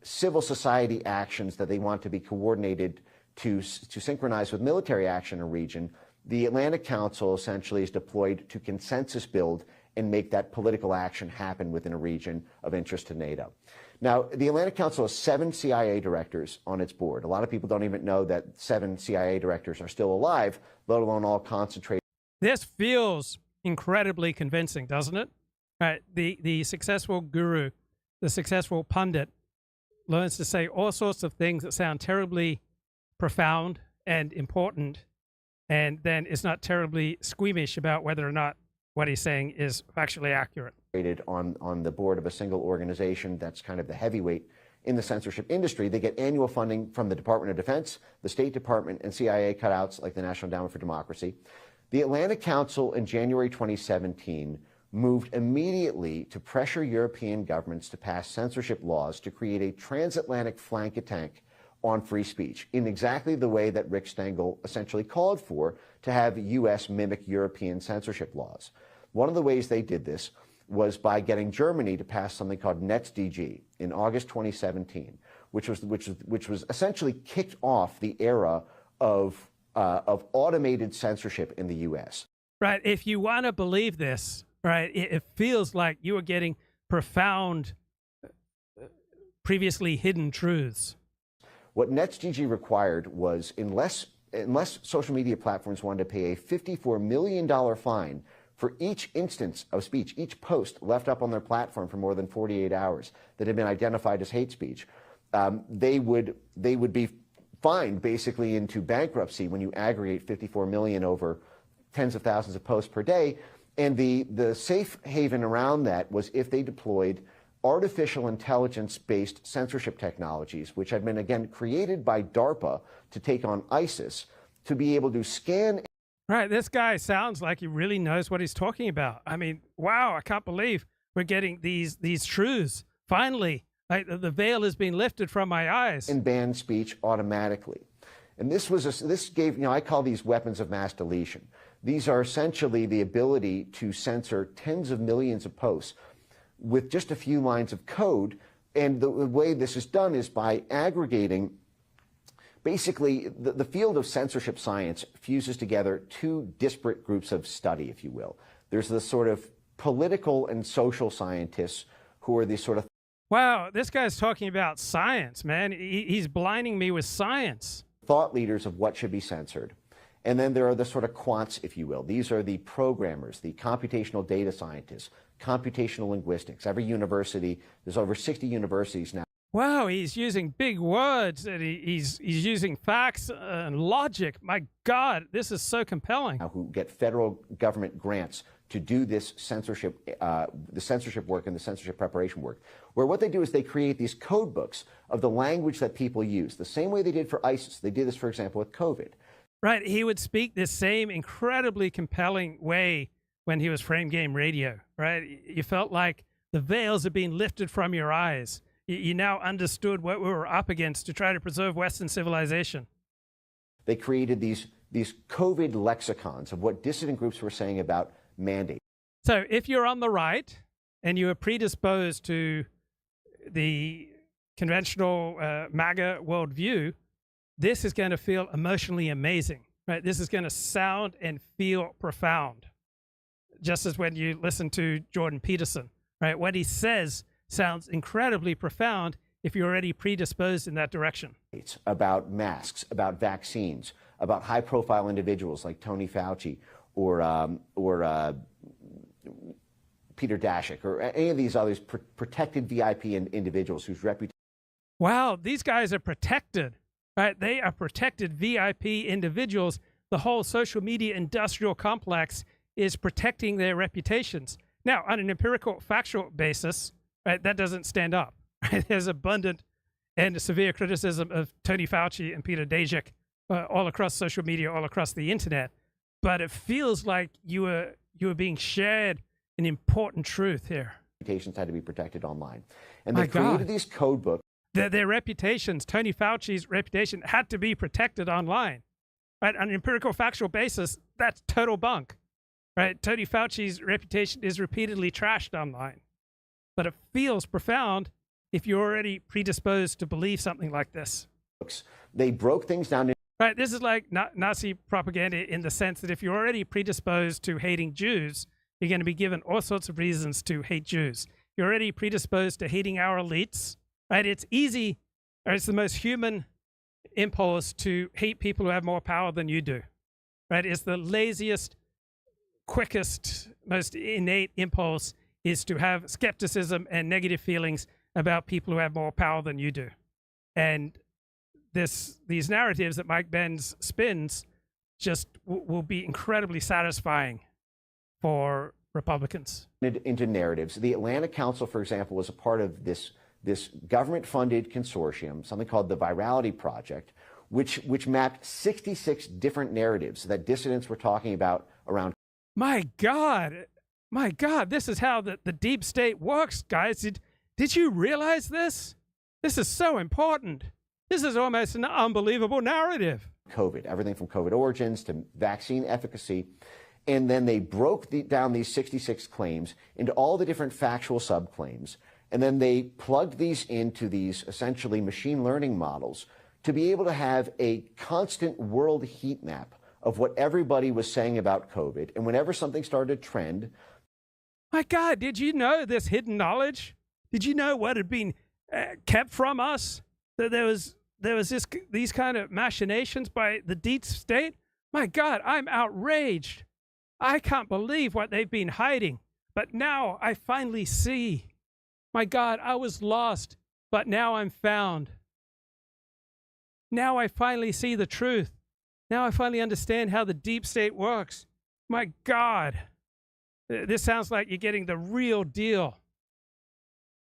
civil society actions that they want to be coordinated to synchronize with military action in a region, the Atlantic Council essentially is deployed to consensus build and make that political action happen within a region of interest to NATO. Now, the Atlantic Council has 7 CIA directors on its board. A lot of people don't even know that 7 CIA directors are still alive, let alone all concentrated. This feels incredibly convincing, doesn't it? Right. The successful guru, the successful pundit, learns to say all sorts of things that sound terribly profound and important, and then is not terribly squeamish about whether or not what he's saying is factually accurate. On the board of a single organization that's kind of the heavyweight in the censorship industry. They get annual funding from the Department of Defense, the State Department, and CIA cutouts like the National Endowment for Democracy. The Atlantic Council in January 2017 moved immediately to pressure European governments to pass censorship laws to create a transatlantic flank attack on free speech in exactly the way that Rick Stengel essentially called for to have U.S. mimic European censorship laws. One of the ways they did this was by getting Germany to pass something called NetzDG in August 2017, which was essentially kicked off the era of automated censorship in the U.S. Right. If you want to believe this, right, it feels like you are getting profound, previously hidden truths. What NetzDG required was, unless social media platforms wanted to pay a $54 million fine for each instance of speech, each post left up on their platform for more than 48 hours that had been identified as hate speech, they would be fined basically into bankruptcy when you aggregate 54 million over tens of thousands of posts per day. And the safe haven around that was if they deployed artificial intelligence-based censorship technologies, which had been, again, created by DARPA to take on ISIS, to be able to scan. Right, this guy sounds like he really knows what he's talking about. I mean, wow, I can't believe we're getting these truths. Finally, like, the veil has been lifted from my eyes. And ban speech automatically. And this gave, I call these weapons of mass deletion. These are essentially the ability to censor tens of millions of posts with just a few lines of code. And the way this is done is by aggregating. Basically, the field of censorship science fuses together 2 disparate groups of study, if you will. There's the sort of political and social scientists who are these sort of. Wow, this guy's talking about science, man. He's blinding me with science. Thought leaders of what should be censored. And then there are the sort of quants, if you will. These are the programmers, the computational data scientists, computational linguistics. Every university, there's over 60 universities now. Wow, he's using big words, and he's using facts and logic. My God, this is so compelling. Who get federal government grants to do this censorship, the censorship work and the censorship preparation work, where what they do is they create these code books of the language that people use, the same way they did for ISIS. They did this, for example, with COVID. Right, he would speak this same incredibly compelling way when he was Frame Game Radio, right? You felt like the veils are being lifted from your eyes. You now understood what we were up against to try to preserve Western civilization. They created these COVID lexicons of what dissident groups were saying about mandate. So if you're on the right and you are predisposed to the conventional MAGA worldview, this is going to feel emotionally amazing, right? This is going to sound and feel profound. Just as when you listen to Jordan Peterson, right? What he says sounds incredibly profound if you're already predisposed in that direction. It's about masks, about vaccines, about high-profile individuals like Tony Fauci or Peter Daszak or any of these others protected VIP individuals whose reputation. Wow, these guys are protected, right? They are protected VIP individuals. The whole social media industrial complex is protecting their reputations. Now, on an empirical, factual basis, right, that doesn't stand up. Right? There's abundant and severe criticism of Tony Fauci and Peter Daszak all across social media, all across the internet, but it feels like you were being shared an important truth here. Reputations had to be protected online, and they created these code books. Their reputations, Tony Fauci's reputation, had to be protected online, right? On an empirical, factual basis, that's total bunk, right? Tony Fauci's reputation is repeatedly trashed online, but it feels profound if you're already predisposed to believe something like this. They broke things down. Right, this is like Nazi propaganda in the sense that if you're already predisposed to hating Jews, you're going to be given all sorts of reasons to hate Jews. You're already predisposed to hating our elites, right? It's easy, or it's the most human impulse to hate people who have more power than you do, right? It's the laziest, quickest, most innate impulse is to have skepticism and negative feelings about people who have more power than you do. And these narratives that Mike Benz spins just will be incredibly satisfying for Republicans. Into narratives. The Atlanta Council, for example, was a part of this government-funded consortium, something called the Virality Project, which mapped 66 different narratives that dissidents were talking about around. My God, this is how the deep state works, guys. Did you realize this? This is so important. This is almost an unbelievable narrative. COVID, everything from COVID origins to vaccine efficacy. And then they broke down these 66 claims into all the different factual subclaims. And then they plugged these into these essentially machine learning models to be able to have a constant world heat map of what everybody was saying about COVID. And whenever something started to trend. My God, did you know this hidden knowledge? Did you know what had been kept from us? That there was these kind of machinations by the deep state? My God, I'm outraged. I can't believe what they've been hiding. But now I finally see. My God, I was lost, but now I'm found. Now I finally see the truth. Now I finally understand how the deep state works. My God, this sounds like you're getting the real deal.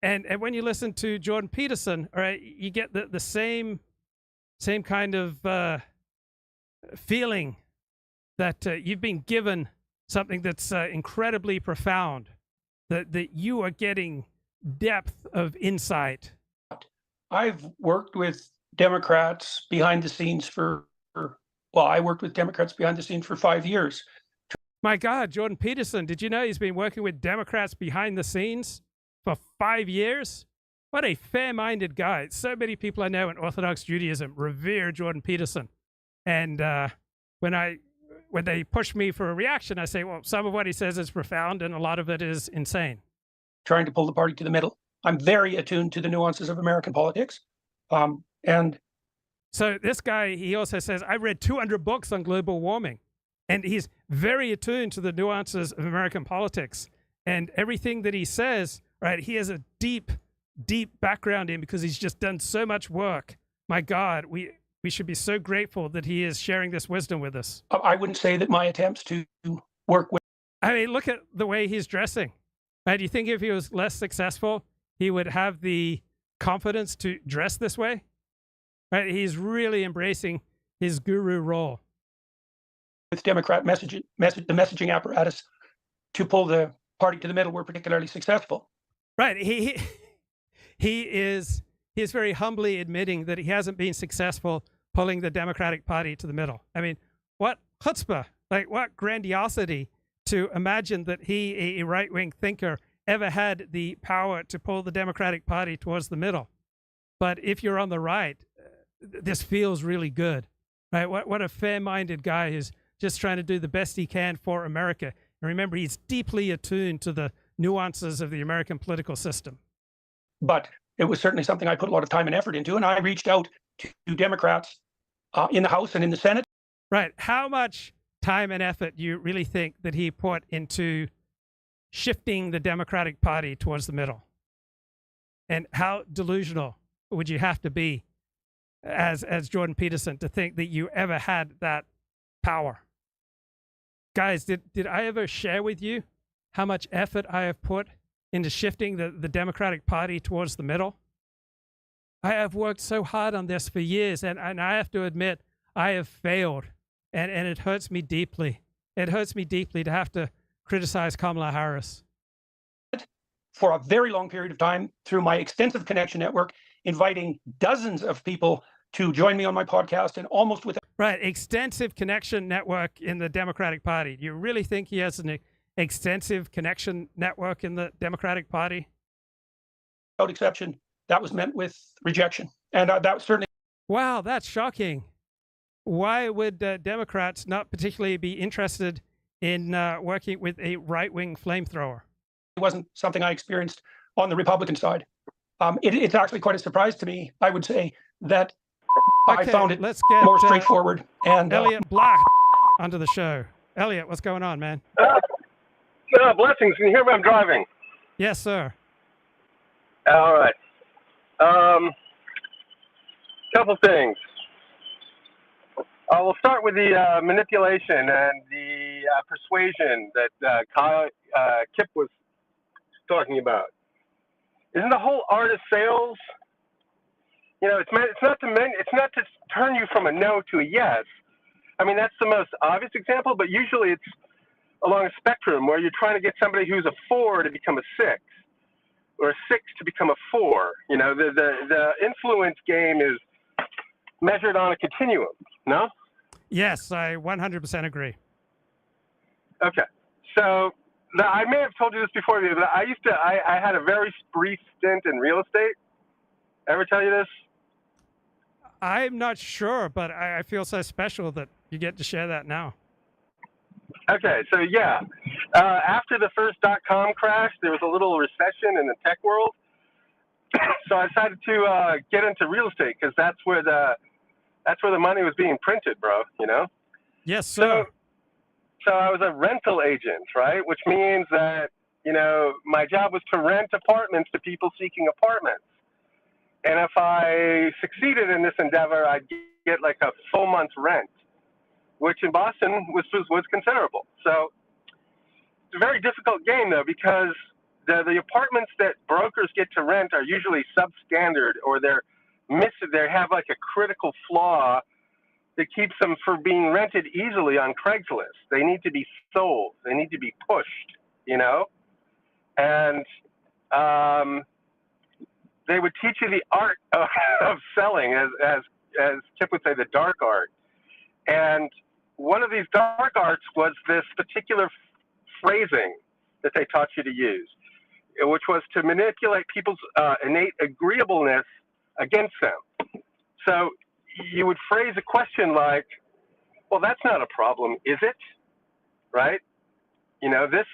And when you listen to Jordan Peterson, all right, you get the same kind of feeling that you've been given something that's incredibly profound, that you are getting depth of insight. I've worked with Democrats behind the scenes I worked with Democrats behind the scenes for 5 years. My God, Jordan Peterson, did you know he's been working with Democrats behind the scenes for 5 years? What a fair-minded guy. So many people I know in Orthodox Judaism revere Jordan Peterson. And when they push me for a reaction, I say, well, some of what he says is profound and a lot of it is insane. Trying to pull the party to the middle. I'm very attuned to the nuances of American politics. And so this guy, he also says, I read 200 books on global warming. And he's very attuned to the nuances of American politics. And everything that he says, right, he has a deep, deep background in because he's just done so much work. My God, we should be so grateful that he is sharing this wisdom with us. I wouldn't say that my attempts to work with... I mean, look at the way he's dressing. Right? Do you think if he was less successful, he would have the confidence to dress this way? Right? He's really embracing his guru role. With Democrat the messaging apparatus to pull the party to the middle were particularly successful. Right. He is very humbly admitting that he hasn't been successful pulling the Democratic Party to the middle. I mean, what chutzpah, like what grandiosity to imagine that he, a right-wing thinker, ever had the power to pull the Democratic Party towards the middle. But if you're on the right, this feels really good, right? What a fair-minded guy who's just trying to do the best he can for America. And remember, he's deeply attuned to the nuances of the American political system. But it was certainly something I put a lot of time and effort into, and I reached out to Democrats in the House and in the Senate. Right. How much time and effort do you really think that he put into shifting the Democratic Party towards the middle? And how delusional would you have to be as Jordan Peterson to think that you ever had that power? Guys, did I ever share with you how much effort I have put into shifting the Democratic Party towards the middle? I have worked so hard on this for years, and I have to admit, I have failed, and it hurts me deeply. It hurts me deeply to have to criticize Kamala Harris. For a very long period of time, through my extensive connection network, inviting dozens of people to join me on my podcast, and almost without extensive connection network in the Democratic Party. Do you really think he has an extensive connection network in the Democratic Party? Without exception, that was met with rejection, and that was certainly. Wow, that's shocking. Why would Democrats not particularly be interested in working with a right-wing flamethrower? It wasn't something I experienced on the Republican side. It's actually quite a surprise to me, I would say, that I found it more straightforward. And Elliott Blatt onto the show. Elliott, what's going on, man? Blessings. Can you hear me? I'm driving. Yes, sir. All right. Couple things. We'll start with the manipulation and the persuasion that Kip was talking about. Isn't the whole art of sales? You know, it's not to turn you from a no to a yes. I mean, that's the most obvious example, but usually it's along a spectrum where you're trying to get somebody who's a 4 to become a 6, or a 6 to become a 4. You know, the influence game is measured on a continuum. No? Yes, I 100% agree. Okay, so I may have told you this before, but I had a very brief stint in real estate. Ever tell you this? I'm not sure, but I feel so special that you get to share that now. Okay, so yeah, after the first .com crash, there was a little recession in the tech world. So I decided to get into real estate because that's where the money was being printed, bro. You know? Yes, sir. So I was a rental agent, right? Which means that, you know, my job was to rent apartments to people seeking apartments. And if I succeeded in this endeavor, I'd get like a full month's rent, which in Boston was considerable. So it's a very difficult game, though, because the apartments that brokers get to rent are usually substandard, or they have like a critical flaw that keeps them from being rented easily on Craigslist. They need to be sold. They need to be pushed, you know? And they would teach you the art of selling, as Kip would say, the dark art. And one of these dark arts was this particular phrasing that they taught you to use, which was to manipulate people's innate agreeableness against them. So you would phrase a question like, well, that's not a problem, is it? Right? You know, this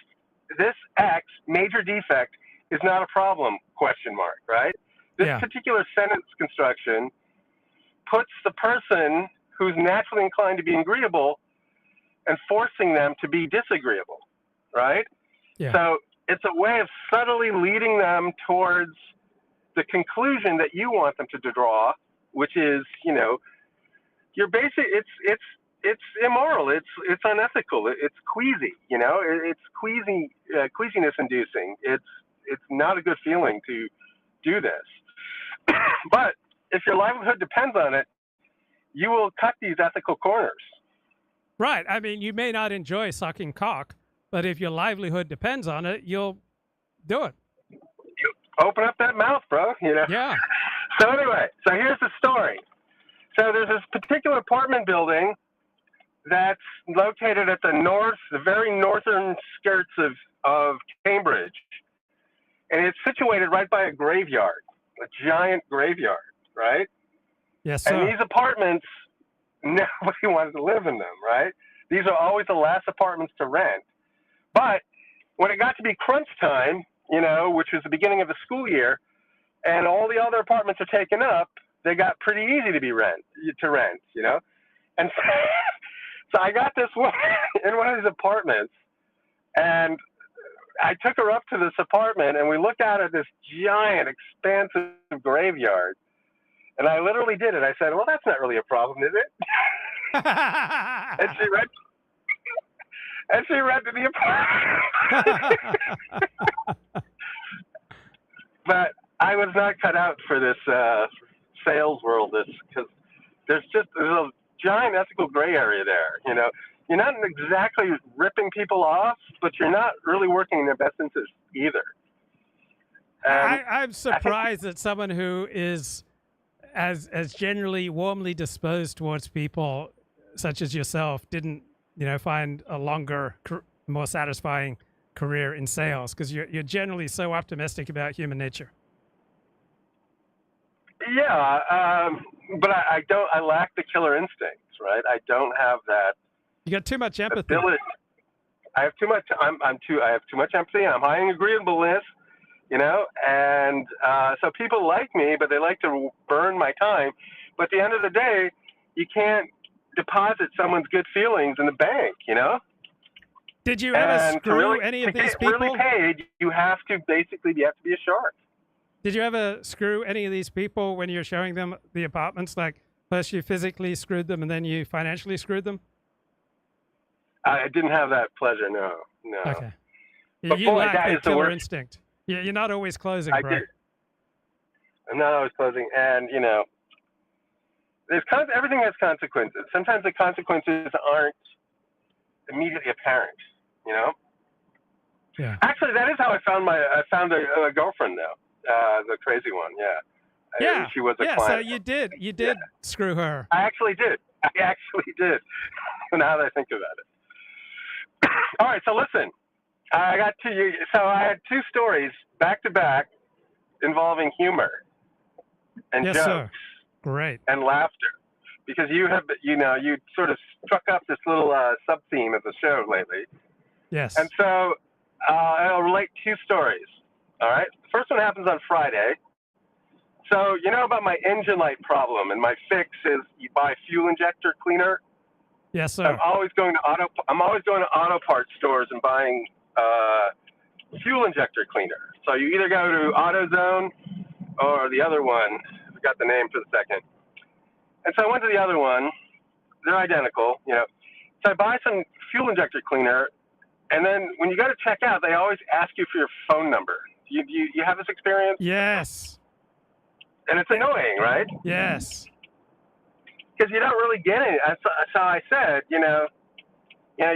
X, major defect, is not a problem, question mark, right? This particular sentence construction puts the person who's naturally inclined to be agreeable and forcing them to be disagreeable, right? Yeah. So it's a way of subtly leading them towards the conclusion that you want them to draw, which is, you know, you're basically, it's immoral, it's unethical, it's queasy, you know, it's queasiness inducing. It's not a good feeling to do this. But if your livelihood depends on it, you will cut these ethical corners. Right. I mean, you may not enjoy sucking cock, but if your livelihood depends on it, you'll do it. You open up that mouth, bro, you know? Yeah. So anyway, so here's the story. So there's this particular apartment building that's located at the very northern skirts of Cambridge. And it's situated right by a graveyard, a giant graveyard, right? Yes, sir. And these apartments, nobody wanted to live in them, right? These are always the last apartments to rent. But when it got to be crunch time, you know, which was the beginning of the school year, and all the other apartments are taken up, they got pretty easy to rent, you know? And so I got this one in one of these apartments, and I took her up to this apartment, and we looked out at this giant, expansive graveyard. And I literally did it. I said, well, that's not really a problem, is it? And she rented the apartment. But I was not cut out for this sales world, because there's a giant exactly ripping people off, but you're not really working in their best interest either. I'm surprised that someone who is as generally warmly disposed towards people, such as yourself, didn't find a longer, more satisfying career in sales, because you're generally so optimistic about human nature. Yeah, but I lack the killer instincts, right? I don't have that. You got too much empathy. Ability. I have too much. I have too much empathy. I'm high in agreeableness, and so people like me, but they like to burn my time. But at the end of the day, you can't deposit someone's good feelings in the bank, Did you ever screw any of these people? To get really paid, you have to be a shark. Did you ever screw any of these people when you're showing them the apartments? Like, first you physically screwed them and then you financially screwed them? I didn't have that pleasure, no. Okay. But you boy, lack that the is the killer worst. instinct. You're not always closing, bro. I'm not always closing. And, everything has consequences. Sometimes the consequences aren't immediately apparent, Yeah. Actually, that is how I found a girlfriend now. The crazy one, yeah. Yeah. She was a client. So you did screw her. I actually did. Now that I think about it. All right, so listen. I had two stories back to back involving humor and yes, jokes. Sir. Great. And laughter. Because you sort of struck up this little sub-theme of the show lately. Yes. And so I'll relate two stories. All right. The first one happens on Friday. So you know about my engine light problem, and my fix is you buy fuel injector cleaner. Yes, sir. I'm always going to auto parts stores and buying fuel injector cleaner. So you either go to AutoZone or the other one. I forgot the name for the second. And so I went to the other one. They're identical, So I buy some fuel injector cleaner, and then when you go to check out, they always ask you for your phone number. You have this experience? Yes. And it's annoying, right? Yes. Because you don't really get it. So I said, you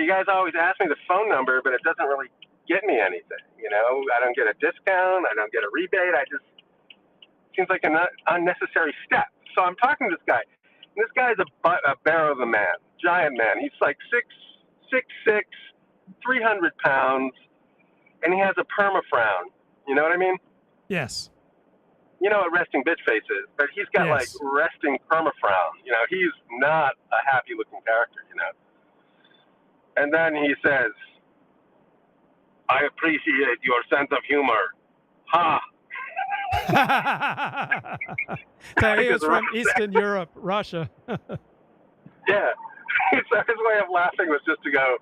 guys always ask me the phone number, but it doesn't really get me anything. I don't get a discount. I don't get a rebate. Seems like an unnecessary step. So I'm talking to this guy. And this guy is a bear of a man, giant man. He's like 6'6", 300 pounds, and he has a perma frown. You know what I mean? Yes. You know what resting bitch face is, but he's got like resting perma frown. He's not a happy looking character, And then he says, "I appreciate your sense of humor." Ha! So he was from Eastern Europe, Russia. Yeah. So his way of laughing was just to go,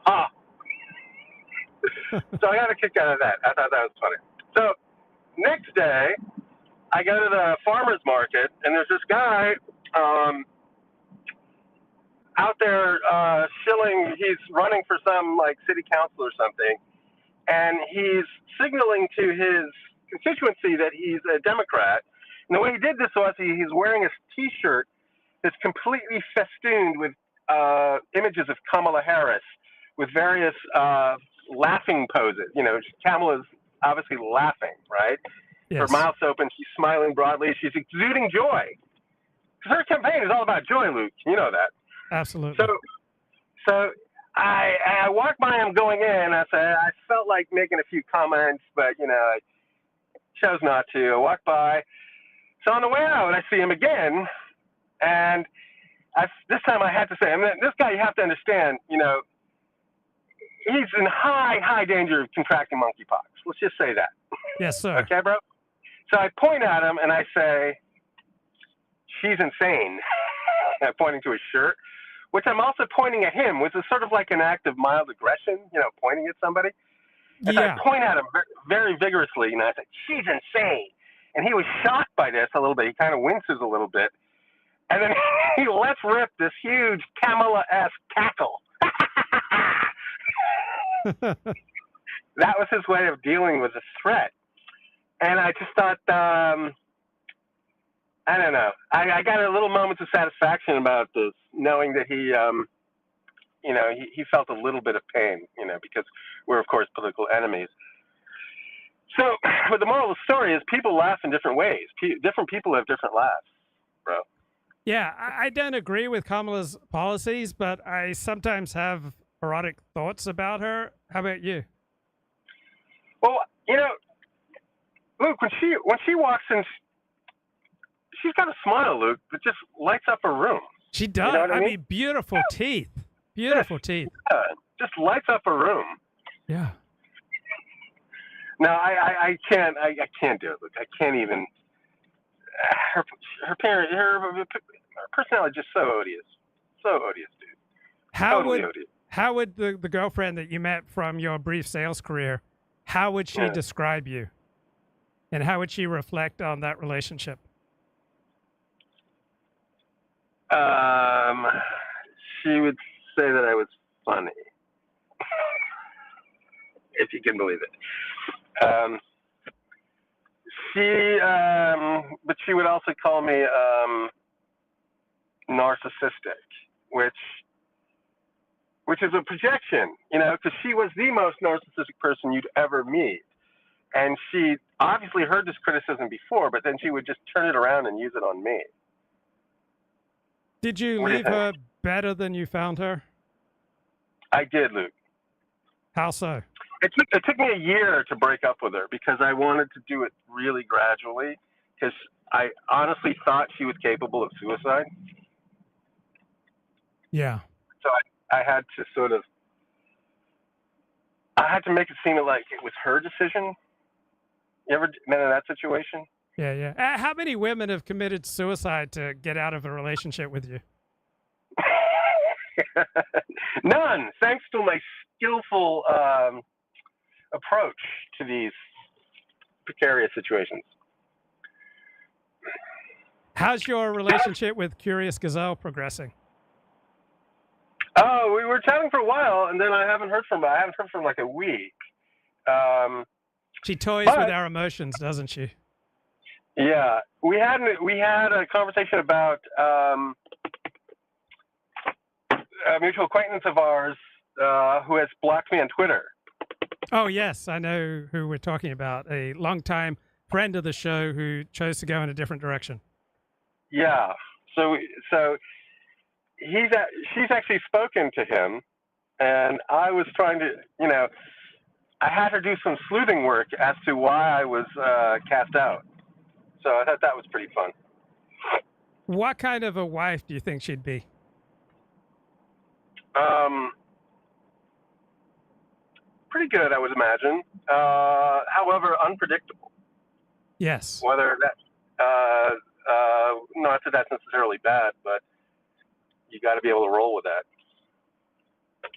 ha! So I got a kick out of that. I thought that was funny. So next day, I go to the farmer's market, and there's this guy out there shilling. He's running for some city council or something, and he's signaling to his constituency that he's a Democrat. And the way he did this was he's wearing a T-shirt that's completely festooned with images of Kamala Harris with various laughing poses. Kamala's obviously laughing, right? Yes. Her mouth's open. She's smiling broadly. She's exuding joy. Because her campaign is all about joy, Luke. You know that. Absolutely. So I walked by him going in. I felt like making a few comments, but, I chose not to. I walked by. So on the way out, I see him again. And this time I had to say, this guy, you have to understand, he's in high danger of contracting monkeypox. Let's just say that. Yes, sir. Okay, bro? So I point at him and I say, "She's insane." I'm pointing to his shirt, which I'm also pointing at him, which is sort of like an act of mild aggression, pointing at somebody. And Yeah. I point at him very vigorously, and I said, "She's insane." And he was shocked by this a little bit. He kind of winces a little bit. And then he lets rip this huge Kamala-esque cackle. That was his way of dealing with the threat. And I just thought, I don't know. I got a little moment of satisfaction about this, knowing that he he felt a little bit of pain, because we're, of course, political enemies. So, but the moral of the story is people laugh in different ways. Different people have different laughs, bro. Yeah, I don't agree with Kamala's policies, but I sometimes have erotic thoughts about her. How about you? Well, Luke, when she walks in, she's got a smile, Luke, that just lights up a room. She does. You know what I mean? mean, beautiful teeth. Beautiful teeth. Yeah, just lights up a room. Yeah. No, I can't do it, Luke. I can't even. Her personality is just so odious. So odious, dude. How would the girlfriend that you met from your brief sales career, how would she describe you? And how would she reflect on that relationship? She would say that I was funny, if you can believe it. But she would also call me narcissistic, which is a projection, because she was the most narcissistic person you'd ever meet. And she obviously heard this criticism before, but then she would just turn it around and use it on me. Did you leave her better than you found her? I did, Luke. How so? It took me a year to break up with her because I wanted to do it really gradually, because I honestly thought she was capable of suicide. Yeah. So I had to make it seem like it was her decision. You ever been in that situation? Yeah. How many women have committed suicide to get out of a relationship with you? None, thanks to my skillful approach to these precarious situations. How's your relationship with Curious Gazelle progressing? Oh, we were chatting for a while, and then I haven't heard from her. I haven't heard from like a week. She toys with our emotions, doesn't she? Yeah, we had a conversation about a mutual acquaintance of ours who has blocked me on Twitter. Oh yes, I know who we're talking about. A longtime friend of the show who chose to go in a different direction. Yeah, so she's actually spoken to him, and I was trying to, I had her do some sleuthing work as to why I was cast out. So I thought that was pretty fun. What kind of a wife do you think she'd be? Pretty good, I would imagine. However, unpredictable. Yes. Whether that, not that that's necessarily bad, but you got to be able to roll with that.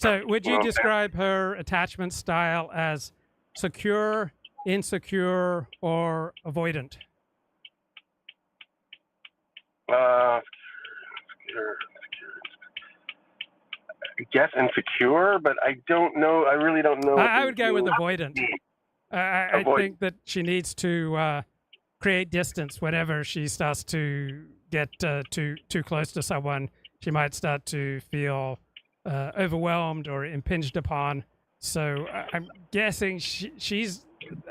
So would you describe her attachment style as secure, insecure, or avoidant? I guess insecure, but I don't know. I really don't know. I would go with avoidant. I think that she needs to create distance whenever she starts to get too close to someone. She might start to feel overwhelmed or impinged upon. So I'm guessing she's.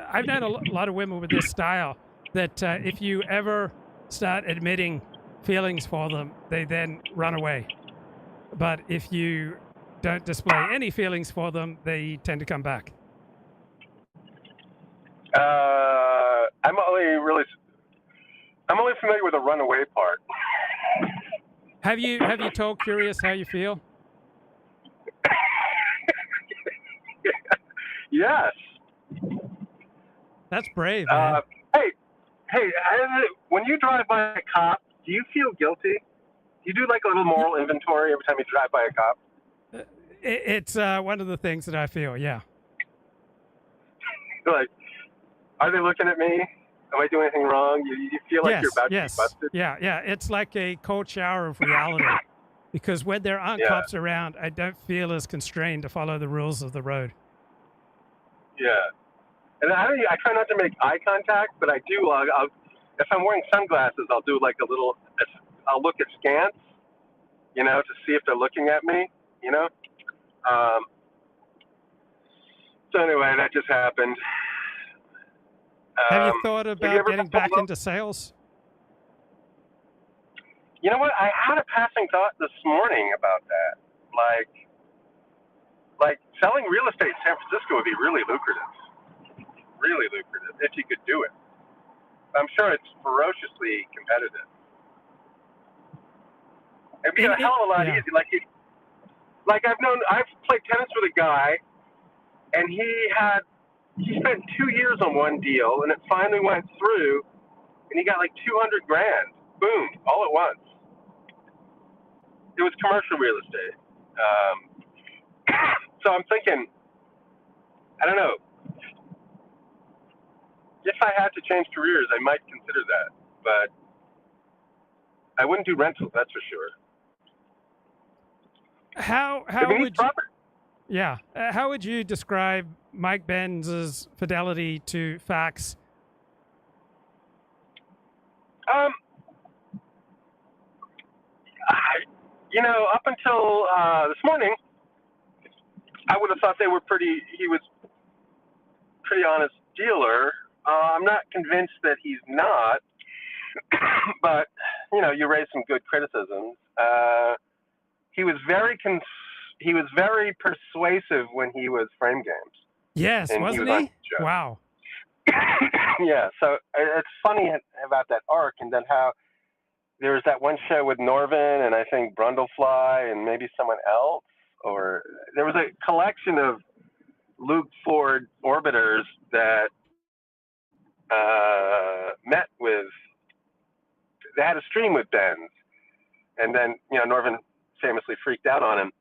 I've known a lot of women with this style that if you ever start admitting feelings for them, they then run away. But if you don't display any feelings for them, they tend to come back. I'm only familiar with the runaway part. Have you told Curious how you feel? Yes. That's brave, man. Hey, when you drive by a cop, do you feel guilty? Do you do like a little moral inventory every time you drive by a cop? It's one of the things that I feel, yeah. Like, are they looking at me? Am I doing anything wrong? You feel like you're about to be busted? Yeah. It's like a cold shower of reality. Because when there aren't cops around, I don't feel as constrained to follow the rules of the road. Yeah. And I try not to make eye contact, but I do. If I'm wearing sunglasses, I'll do like I'll look askance, to see if they're looking at me, So anyway, that just happened. Have you thought about getting back into sales? You know what? I had a passing thought this morning about that. Like selling real estate in San Francisco would be really lucrative. Really lucrative if you could do it. I'm sure it's ferociously competitive. It'd be a hell of a lot easier. I've played tennis with a guy, and he spent 2 years on one deal, and it finally went through, and he got like $200,000. Boom, all at once. It was commercial real estate. So I'm thinking, I don't know. If I had to change careers, I might consider that, but I wouldn't do rentals, that's for sure. How would you describe Mike Benz's fidelity to facts? Up until this morning, I would have thought he was pretty honest dealer. I'm not convinced that he's not, but you raised some good criticisms. He was very persuasive when he was frame games. Yes, wasn't he? Wow. Yeah, so it's funny about that arc, and then how there was that one show with Norvin and I think Brundlefly and maybe someone else, or there was a collection of Luke Ford orbiters that they had a stream with Benz, and then Norvin famously freaked out on him.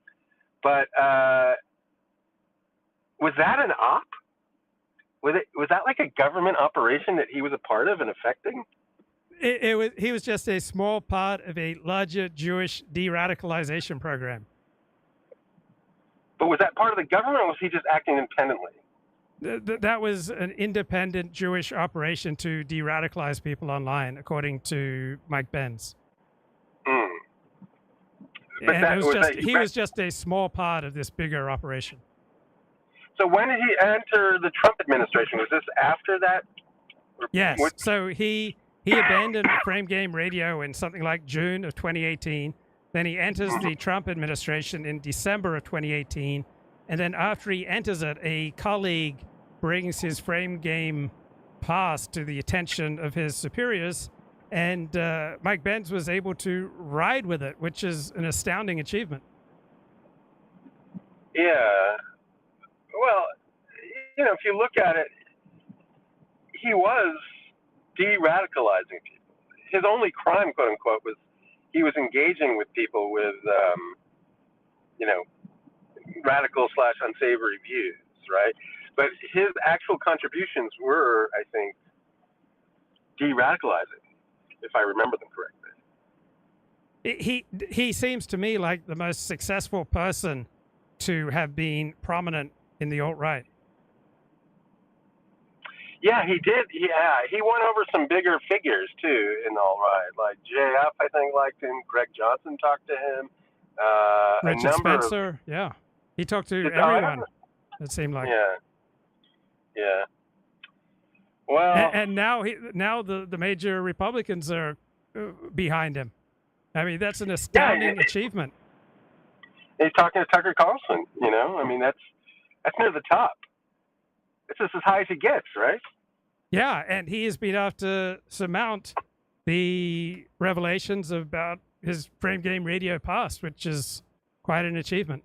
But was that an op? Was that like a government operation that he was a part of and affecting? He was just a small part of a larger Jewish de-radicalization program. But was that part of the government, or was he just acting independently? That was an independent Jewish operation to de-radicalize people online, according to Mike Benz. And he was just a small part of this bigger operation. So when did he enter the Trump administration? Was this after that? Yes. So he abandoned frame game radio in something like June of 2018. Then he enters the Trump administration in December of 2018. And then after he enters it, a colleague brings his frame game past to the attention of his superiors. And Mike Benz was able to ride with it, which is an astounding achievement. Yeah. Well, if you look at it, he was de-radicalizing people. His only crime, quote unquote, was he was engaging with people with, radical / unsavory views, right? But his actual contributions were, I think, de-radicalizing, if I remember them correctly. He seems to me like the most successful person to have been prominent in the alt-right. Yeah, he did. Yeah, he won over some bigger figures too in the alt-right. Like JF, I think, liked him. Greg Johnson talked to him. Richard Spencer. Yeah, he talked to everyone. It seemed like. Yeah. Well, and now the major Republicans are behind him. I mean, that's an astounding achievement. He's talking to Tucker Carlson. I mean, that's near the top. It's just as high as he gets, right? Yeah, and he has been able to surmount the revelations about his frame game radio past, which is quite an achievement.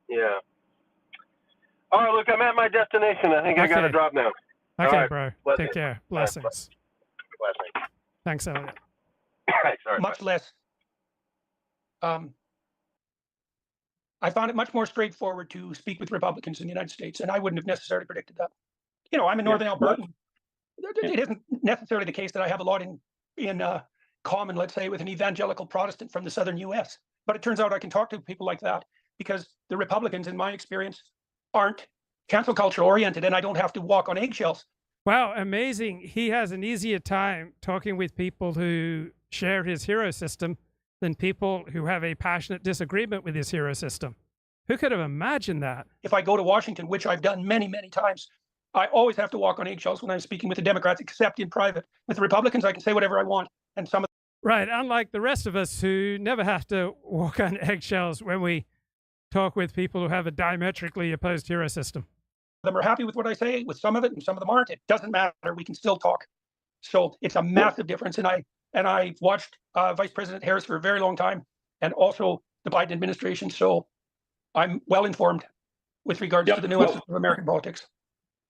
Yeah. All right, look, I'm at my destination. I think I got to drop now. Okay, right, bro. Take care. Blessings. Blessings. Thanks, Elliott. Sorry. Much less. I found it much more straightforward to speak with Republicans in the United States, and I wouldn't have necessarily predicted that. I'm in Northern Alberta. It isn't necessarily the case that I have a lot in common, let's say, with an evangelical Protestant from the southern U.S. But it turns out I can talk to people like that because the Republicans, in my experience, aren't cancel culture oriented, and I don't have to walk on eggshells. Wow, amazing. He has an easier time talking with people who share his hero system than people who have a passionate disagreement with his hero system, Who could have imagined that? If I go to Washington, which I've done many, many times, I always have to walk on eggshells when I'm speaking with the Democrats, except in private. With the Republicans, I can say whatever I want. And some of Right, unlike the rest of us who never have to walk on eggshells when we talk with people who have a diametrically opposed hero system. them are happy with what I say, with some of it, and some of them aren't. It doesn't matter. We can still talk. So it's a massive difference. And I watched Vice President Harris for a very long time, and also the Biden administration. So I'm well informed with regards to the nuances of American politics.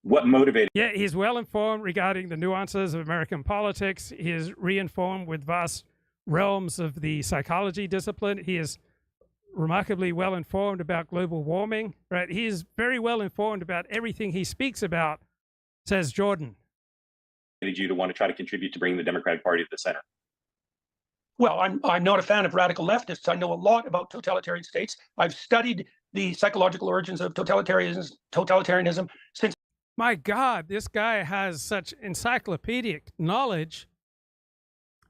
What motivated? Yeah, he's well informed regarding the nuances of American politics. He is re-informed with vast realms of the psychology discipline. He is remarkably well informed about global warming, right? He is very well informed about everything he speaks about, says Jordan. You to want to try to contribute to bringing the Democratic Party to the center? Well, I'm not a fan of radical leftists. I know a lot about totalitarian states. I've studied the psychological origins of totalitarianism since. My God, this guy has such encyclopedic knowledge.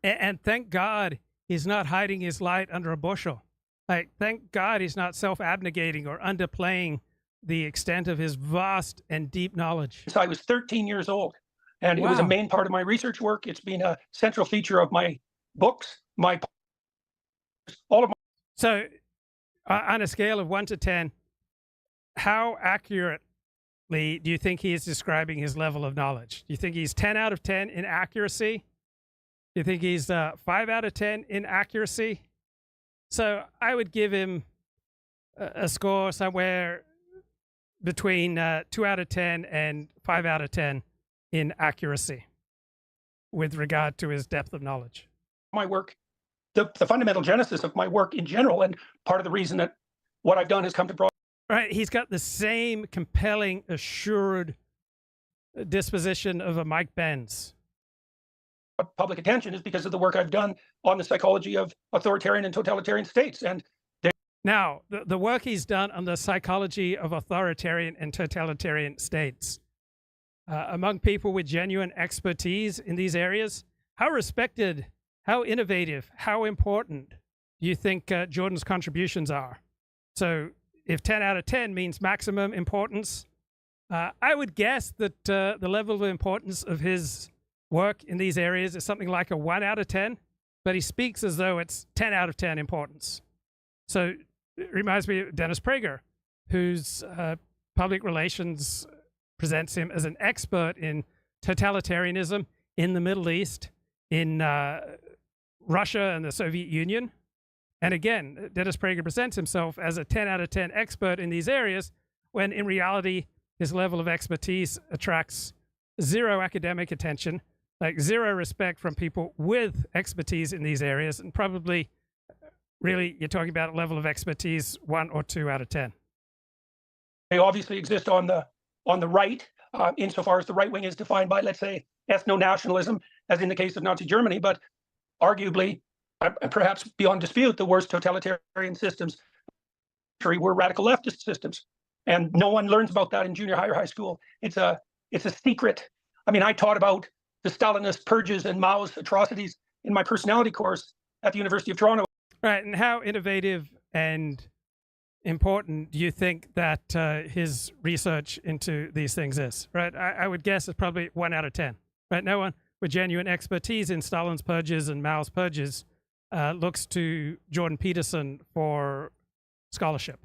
And thank God he's not hiding his light under a bushel. Like, thank God he's not self-abnegating or underplaying the extent of his vast and deep knowledge. Since I was 13 years old, and it was a main part of my research work. It's been a central feature of my books, all of my. So, on a scale of 1 to 10, how accurately do you think he is describing his level of knowledge? Do you think he's 10 out of 10 in accuracy? Do you think he's 5 out of 10 in accuracy? So I would give him a score somewhere between 2 out of 10 and 5 out of 10 in accuracy with regard to his depth of knowledge. My work, the fundamental genesis of my work in general, and part of the reason that what I've done has come to broad. Right, he's got the same compelling, assured disposition of a Mike Benz. Public attention is because of the work I've done on the psychology of authoritarian and totalitarian states. And now, the work he's done on the psychology of authoritarian and totalitarian states, among people with genuine expertise in these areas, how respected, how innovative, how important do you think Jordan's contributions are? So if 10 out of 10 means maximum importance, I would guess that the level of importance of his work in these areas is something like a 1 out of 10, but he speaks as though it's 10 out of 10 importance. So it reminds me of Dennis Prager, whose public relations presents him as an expert in totalitarianism in the Middle East, in Russia and the Soviet Union. And again, Dennis Prager presents himself as a 10 out of 10 expert in these areas, when in reality, his level of expertise attracts zero academic attention, like zero respect from people with expertise in these areas, and probably, really, you're talking about a level of expertise 1 or 2 out of 10. They obviously exist on the right, insofar as the right wing is defined by, let's say, ethno-nationalism, as in the case of Nazi Germany, but arguably, perhaps beyond dispute, the worst totalitarian systems were radical leftist systems. And no one learns about that in junior high or high school. It's a secret. I mean, I taught about the Stalinist purges and Mao's atrocities in my personality course at the University of Toronto. Right, and how innovative and important do you think that his research into these things is? Right, I would guess it's probably 1 out of 10. Right, no one with genuine expertise in Stalin's purges and Mao's purges looks to Jordan Peterson for scholarship.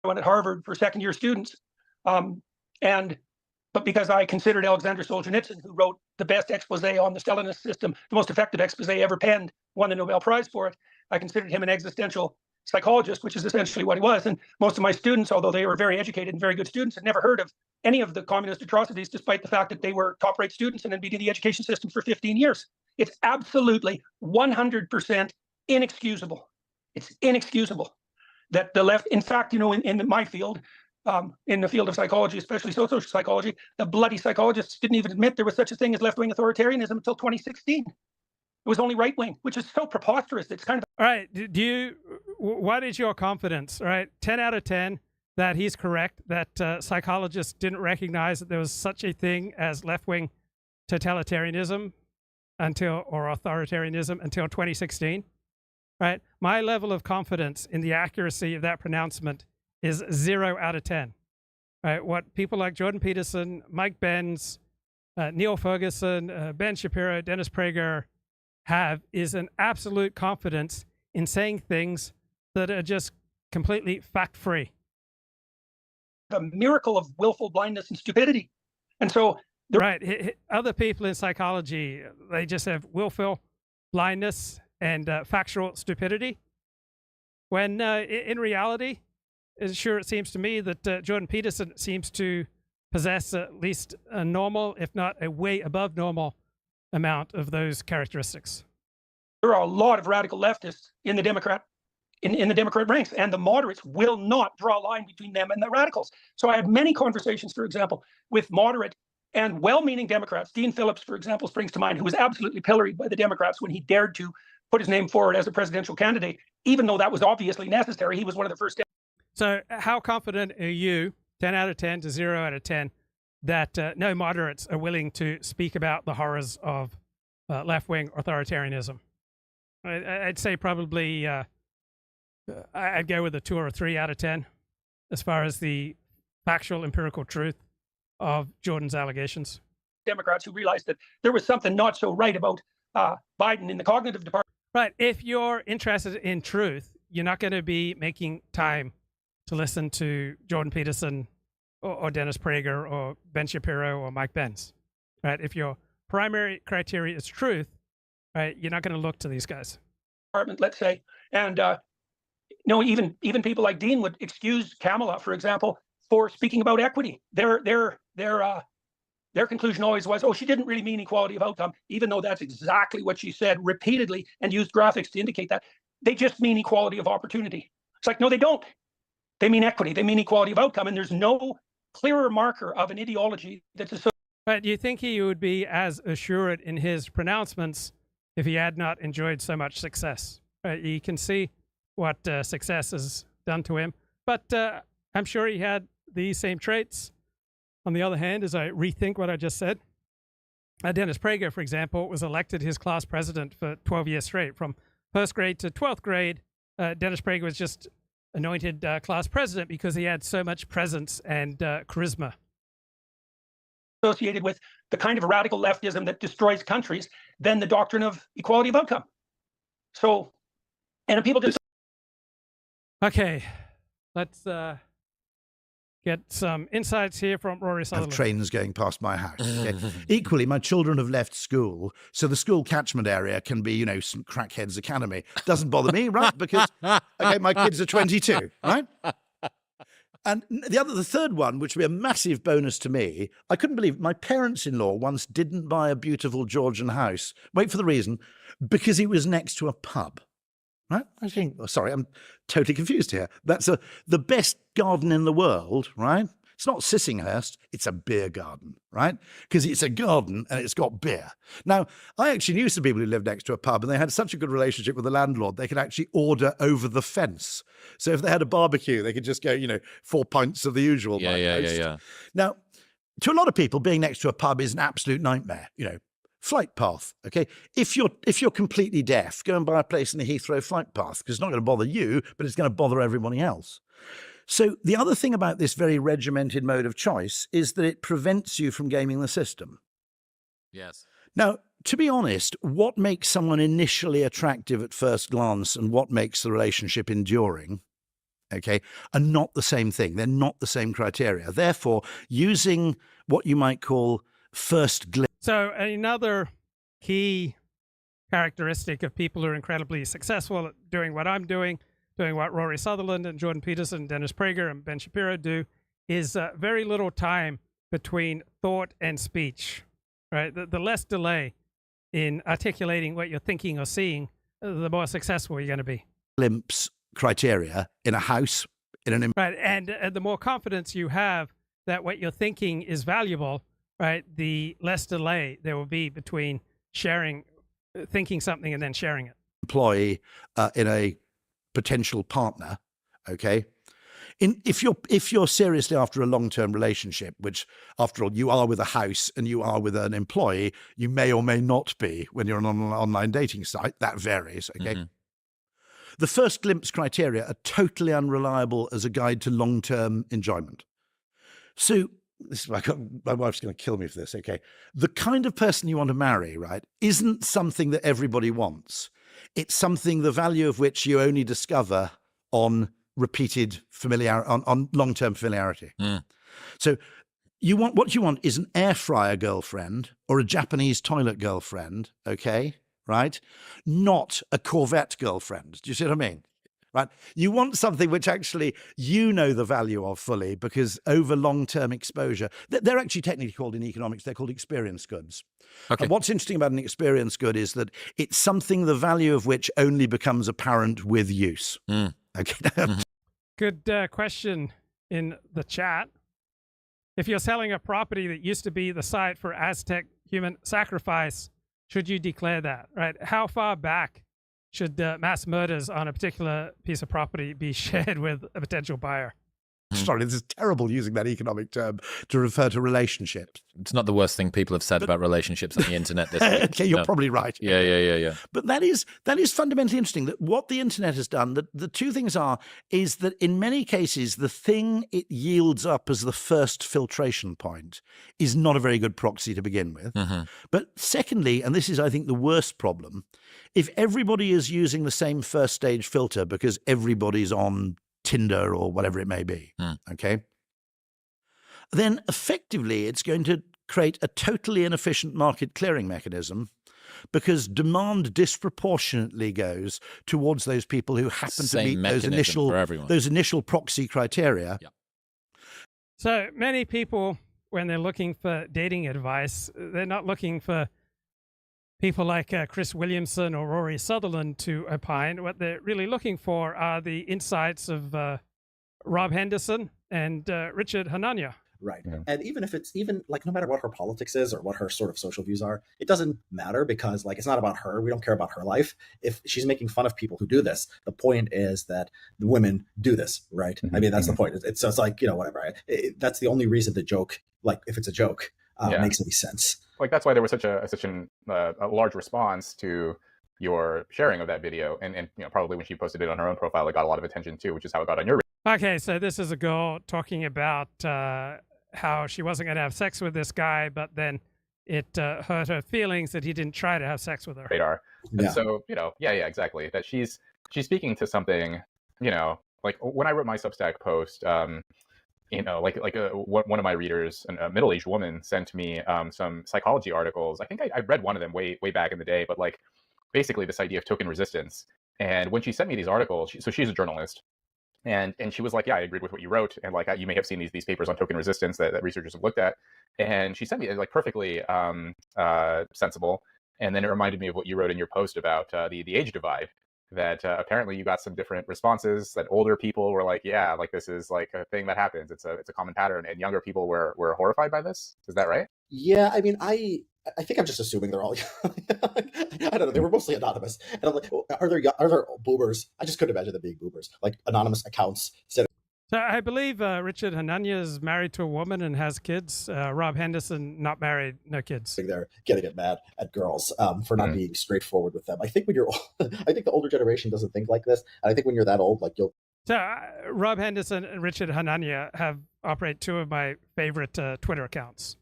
I went at Harvard for second-year students, but because I considered Alexander Solzhenitsyn, who wrote the best expose on the Stalinist system, the most effective expose ever penned, won the Nobel Prize for it, I considered him an existential psychologist, which is essentially what he was. And most of my students, although they were very educated and very good students, had never heard of any of the communist atrocities, despite the fact that they were top-rate students and had been in the education system for 15 years. It's absolutely 100% inexcusable. It's inexcusable that the left, in fact, in my field, in the field of psychology, especially social psychology, the bloody psychologists didn't even admit there was such a thing as left-wing authoritarianism until 2016. It was only right-wing, which is so preposterous. It's kind of... All right, what is your confidence, all right, 10 out of 10, that he's correct, that psychologists didn't recognize that there was such a thing as left-wing totalitarianism or authoritarianism until 2016, right? My level of confidence in the accuracy of that pronouncement is 0 out of 10. Right? What people like Jordan Peterson, Mike Benz, Neil Ferguson, Ben Shapiro, Dennis Prager have is an absolute confidence in saying things that are just completely fact-free. The miracle of willful blindness and stupidity. And so right, other people in psychology, they just have willful blindness and factual stupidity. When in reality, it seems to me that Jordan Peterson seems to possess at least a normal, if not a way above normal amount of those characteristics. There are a lot of radical leftists in the Democrat in the Democrat ranks, and the moderates will not draw a line between them and the radicals. So I had many conversations, for example, with moderate and well-meaning Democrats. Dean Phillips, for example, springs to mind, who was absolutely pilloried by the Democrats when he dared to put his name forward as a presidential candidate, even though that was obviously necessary. He was one of the first. So how confident are you, 10 out of 10 to 0 out of 10, that no moderates are willing to speak about the horrors of left-wing authoritarianism? I'd say probably I'd go with a 2 or a 3 out of 10 as far as the factual empirical truth of Jordan's allegations. Democrats who realized that there was something not so right about Biden in the cognitive department. Right. If you're interested in truth, you're not going to be making time to listen to Jordan Peterson or Dennis Prager or Ben Shapiro or Mike Benz. Right. If your primary criteria is truth, right, you're not going to look to these guys. Let's say, and no, even people like Dean would excuse Kamala, for example, for speaking about equity. Their conclusion always was, oh, she didn't really mean equality of outcome, even though that's exactly what she said repeatedly and used graphics to indicate that. They just mean equality of opportunity. It's like, no, they don't. They mean equity. They mean equality of outcome. And there's no clearer marker of an ideology that's associated. But do you think he would be as assured in his pronouncements if he had not enjoyed so much success? You can see what success has done to him. But I'm sure he had these same traits. On the other hand, as I rethink what I just said, Dennis Prager, for example, was elected his class president for 12 years straight. From first grade to 12th grade, Dennis Prager was just anointed class president because he had so much presence and charisma. Associated with the kind of radical leftism that destroys countries than the doctrine of equality of outcome. So, and people just... Okay, let's get some insights here from Rory Sutherland. Of trains going past my house. Okay? Equally, my children have left school, so the school catchment area can be, some crackhead's academy. Doesn't bother me, right? Because, okay, my kids are 22, right? And the third one, which would be a massive bonus to me, I couldn't believe my parents-in-law once didn't buy a beautiful Georgian house. Wait for the reason, because it was next to a pub. Right? I think, sorry, I'm totally confused here. That's the best garden in the world, right? It's not Sissinghurst, it's a beer garden, right? Because it's a garden and it's got beer. Now, I actually knew some people who lived next to a pub and they had such a good relationship with the landlord, they could actually order over the fence. So if they had a barbecue, they could just go, 4 pints of the usual. Yeah. Now, to a lot of people, being next to a pub is an absolute nightmare, Flight path, okay? If you're completely deaf, go and buy a place in the Heathrow flight path, because it's not going to bother you, but it's going to bother everybody else. So the other thing about this very regimented mode of choice is that it prevents you from gaming the system. Yes. Now, to be honest, what makes someone initially attractive at first glance and what makes the relationship enduring, okay, are not the same thing. They're not the same criteria. Therefore, using what you might call first glimpse. So another key characteristic of people who are incredibly successful at doing what I'm doing what Rory Sutherland and Jordan Peterson, Dennis Prager and Ben Shapiro do, is very little time between thought and speech, right? The less delay in articulating what you're thinking or seeing, the more successful you're going to be. Glimpse criteria in a house, in an... Right, and the more confidence you have that what you're thinking is valuable, right, the less delay there will be between thinking something and then sharing it. Employee in a potential partner, okay? If you're seriously after a long-term relationship, which after all you are with a house and you are with an employee, you may or may not be when you're on an online dating site. That varies, okay? Mm-hmm. the first glimpse criteria are totally unreliable as a guide to long-term enjoyment. So my wife's going to kill me for this, okay? The kind of person you want to marry, right, isn't something that everybody wants. It's something the value of which you only discover on repeated familiarity, on long-term familiarity. So what you want is an air fryer girlfriend or a Japanese toilet girlfriend, okay, right? Not a Corvette girlfriend. Do you see what I mean? Right? You want something which actually you know the value of fully, because over long-term exposure, they're actually technically called in economics, they're called experience goods. Okay. And what's interesting about an experience good is that it's something the value of which only becomes apparent with use. Okay. Good question in the chat. If you're selling a property that used to be the site for Aztec human sacrifice, should you declare that, right? How far back should mass murders on a particular piece of property be shared with a potential buyer? Sorry, this is terrible using that economic term to refer to relationships. It's not the worst thing people have said about relationships on the internet this week. Okay, you're probably right. Yeah. But that is fundamentally interesting, that what the internet has done, that the two things is that in many cases, the thing it yields up as the first filtration point is not a very good proxy to begin with. But secondly, and this is, I think, the worst problem, if everybody is using the same first stage filter because everybody's on Tinder or whatever it may be, okay, then effectively it's going to create a totally inefficient market clearing mechanism, because demand disproportionately goes towards those people who happen to meet those initial proxy criteria. Yep. So many people, when they're looking for dating advice, they're not looking for people like Chris Williamson or Rory Sutherland to opine. What they're really looking for are the insights of Rob Henderson and Richard Hanania. Right. Yeah. And even if it's no matter what her politics is or what her sort of social views are, it doesn't matter, because it's not about her. We don't care about her life. If she's making fun of people who do this, the point is that the women do this, right? I mean, that's the point. It's whatever. That's the only reason the joke, if it's a joke, makes any sense. That's why there was such a large response to your sharing of that video, and probably when she posted it on her own profile, it got a lot of attention too, which is how it got on your. Okay, so this is a girl talking about how she wasn't going to have sex with this guy, but then it hurt her feelings that he didn't try to have sex with her. Radar. And so exactly. That she's speaking to something. Like when I wrote my Substack post. One of my readers, a middle-aged woman, sent me some psychology articles. I think I read one of them way back in the day, but basically this idea of token resistance. And when she sent me these articles, so she's a journalist, and she was like, yeah, I agreed with what you wrote, and you may have seen these papers on token resistance that researchers have looked at. And she sent me perfectly sensible. And then it reminded me of what you wrote in your post about the age divide. That apparently you got some different responses, that older people were like, yeah, this is a thing that happens. It's a common pattern. And younger people were horrified by this. Is that right? Yeah. I mean, I think I'm just assuming they're all, I don't know. They were mostly anonymous. And I'm like, are there boomers? I just couldn't imagine them being boomers, anonymous accounts. So I believe Richard Hanania is married to a woman and has kids. Rob Henderson, not married, no kids. They're getting mad at girls for not being straightforward with them. I think I think the older generation doesn't think like this. And I think when you're that old, you'll. So Rob Henderson and Richard Hanania operate two of my favorite Twitter accounts.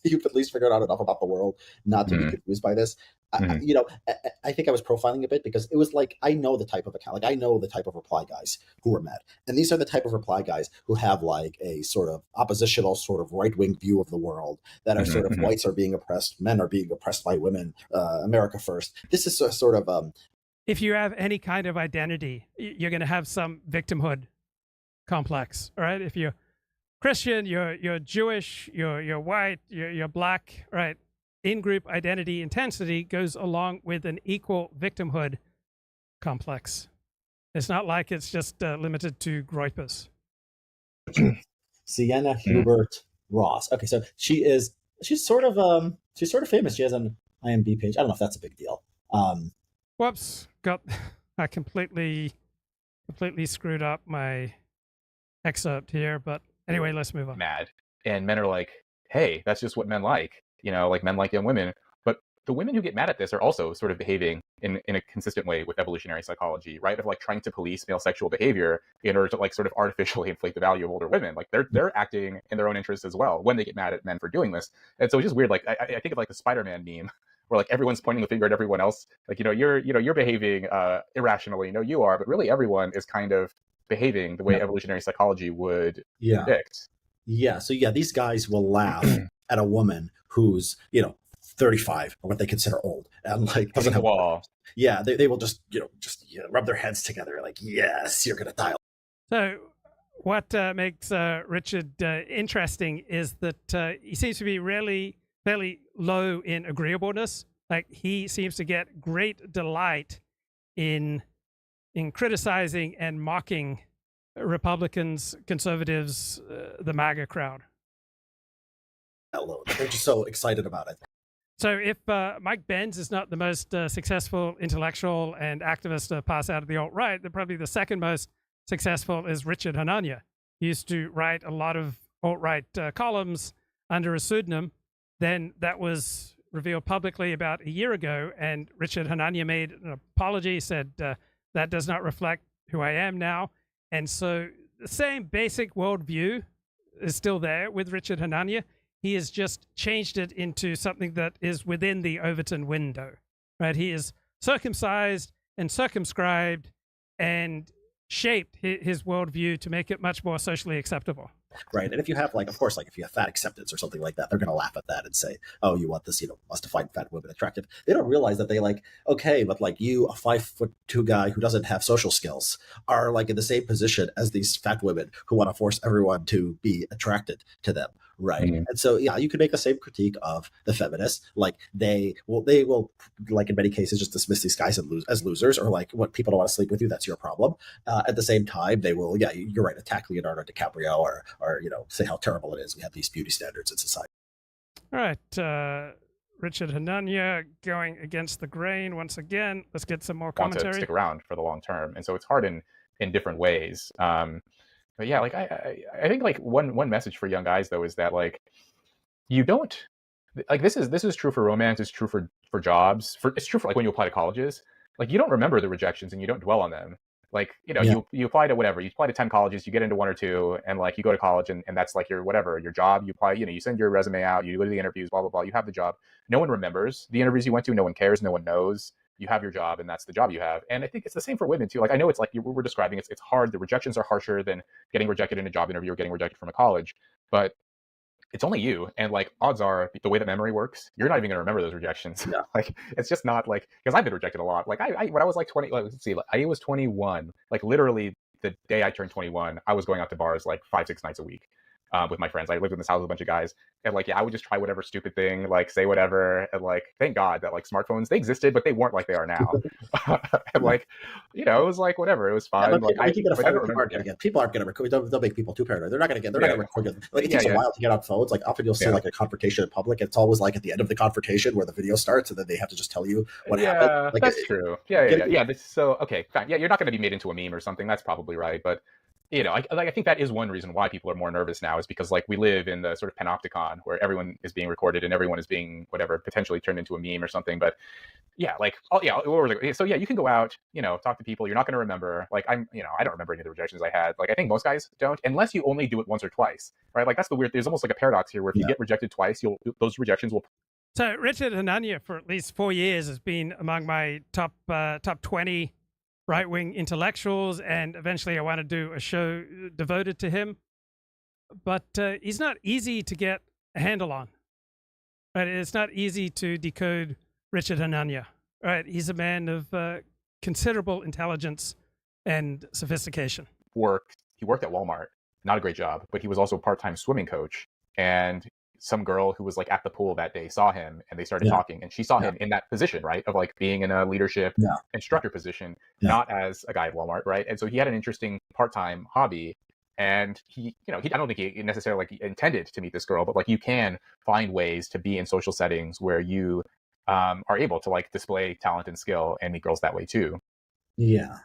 You've at least figured out enough about the world not to be confused by this. I think I was profiling a bit because it was I know the type of account, I know the type of reply guys who are mad. And these are the type of reply guys who have a sort of oppositional sort of right-wing view of the world that are sort of whites are being oppressed, men are being oppressed by women, America first. This is sort of... if you have any kind of identity, you're going to have some victimhood complex, all right? If you're Christian, you're Jewish, you're white, you're black, right? In-group identity intensity goes along with an equal victimhood complex. It's not like it's just limited to groypers. Sienna Hubert Ross. Okay, so she's sort of famous. She has an IMDb page. I don't know if that's a big deal. Whoops, I completely screwed up my excerpt here, but anyway, let's move on. Mad. And men are like, hey, that's just what men like. Men like young women. But the women who get mad at this are also sort of behaving in a consistent way with evolutionary psychology, right? Of like trying to police male sexual behavior in order to like sort of artificially inflate the value of older women. Like they're acting in their own interests as well when they get mad at men for doing this. And so it's just weird. Like I think of like the Spider-Man meme where like everyone's pointing the finger at everyone else. Like, you're behaving irrationally. No, you are, but really everyone is kind of behaving the way evolutionary psychology would predict. Yeah. So yeah, these guys will laugh at a woman who's, 35 or what they consider old and like doesn't have wall. Yeah, they will just rub their heads together like, yes, you're gonna die. So what makes Richard interesting is that he seems to be really fairly low in agreeableness. Like he seems to get great delight in criticizing and mocking Republicans, conservatives, the MAGA crowd. They're just so excited about it. So if Mike Benz is not the most successful intellectual and activist to pass out of the alt-right, then probably the second most successful is Richard Hanania. He used to write a lot of alt-right columns under a pseudonym. Then that was revealed publicly about a year ago, and Richard Hanania made an apology, said that does not reflect who I am now. And so the same basic worldview is still there with Richard Hanania. He has just changed it into something that is within the Overton window, right? He is circumcised and circumscribed and shaped his worldview to make it much more socially acceptable. Right. And if you have of course, if you have fat acceptance or something like that, they're going to laugh at that and say, oh, you want this, must find fat women attractive. They don't realize that they okay, but you, a 5'2" guy who doesn't have social skills, are in the same position as these fat women who want to force everyone to be attracted to them. Right. Mm-hmm. And so, yeah, you could make the same critique of the feminists. They will, in many cases, just dismiss these guys as losers, or what, people don't want to sleep with you, that's your problem. At the same time, they will, yeah, you're right, attack Leonardo DiCaprio or say how terrible it is. We have these beauty standards in society. All right. Richard Hanania going against the grain once again. Let's get some more commentary. Want to stick around for the long term. And so it's hard in different ways. But yeah, I think one message for young guys though is that you don't this is true for romance, it's true for jobs, it's true for when you apply to colleges. You don't remember the rejections and you don't dwell on them. You apply to whatever, you apply to 10 colleges, you get into one or two, and you go to college and that's your job. You apply, you send your resume out, you go to the interviews, blah, blah, blah. You have the job. No one remembers the interviews you went to. No one cares. No one knows. You have your job and that's the job you have. And I think it's the same for women too. I know it's we're describing, it's hard. The rejections are harsher than getting rejected in a job interview or getting rejected from a college, but it's only you. And odds are, the way that memory works, you're not even going to remember those rejections. Yeah. It's just not because I've been rejected a lot. I when I was 20, let's see, I was 21, literally the day I turned 21, I was going out to bars 5-6 nights a week. With my friends. I lived in this house with a bunch of guys, and I would just try whatever stupid thing, say whatever, and thank God that smartphones, they existed, but they weren't like they are now. And it was whatever, it was fine. Yeah, people aren't going to record. Don't make people too paranoid. They're not going to record it. It takes a while to get on phones. Often you'll see a confrontation in public, and it's always at the end of the confrontation where the video starts, and then they have to just tell you what happened. That's true. Yeah. So okay, fine. Yeah, you're not going to be made into a meme or something. That's probably right, but. I think that is one reason why people are more nervous now, is because we live in the sort of panopticon where everyone is being recorded and everyone is being potentially turned into a meme or something. But yeah, so yeah, you can go out, talk to people. You're not going to remember. I don't remember any of the rejections I had. I think most guys don't, unless you only do it once or twice, right? That's the weird. There's almost a paradox here where if you get rejected twice, those rejections will. So Richard Hanania for at least 4 years has been among my top 20 right-wing intellectuals, and eventually I want to do a show devoted to him. But he's not easy to get a handle on. Right? It's not easy to decode Richard Hanania. Right? He's a man of considerable intelligence and sophistication. He worked at Walmart. Not a great job, but he was also a part-time swimming coach. And some girl who was at the pool that day saw him, and they started talking, and she saw him in that position, right, of being in a leadership instructor position, not as a guy at Walmart, right? And so he had an interesting part-time hobby, and he I don't think he necessarily intended to meet this girl, but you can find ways to be in social settings where you are able to display talent and skill and meet girls that way too. Yeah,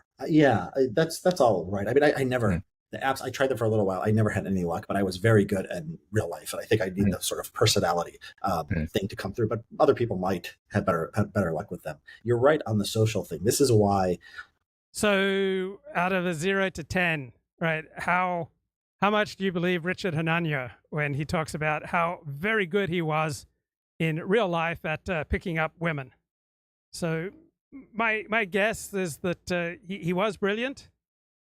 that's all right. I mean, I never the apps, I tried them for a little while. I never had any luck, but I was very good in real life. And I think I need the sort of personality thing to come through, but other people might have better luck with them. You're right on the social thing. This is why. So out of a 0 to 10, right, how much do you believe Richard Hanania when he talks about how very good he was in real life at picking up women? So my guess is that he was brilliant.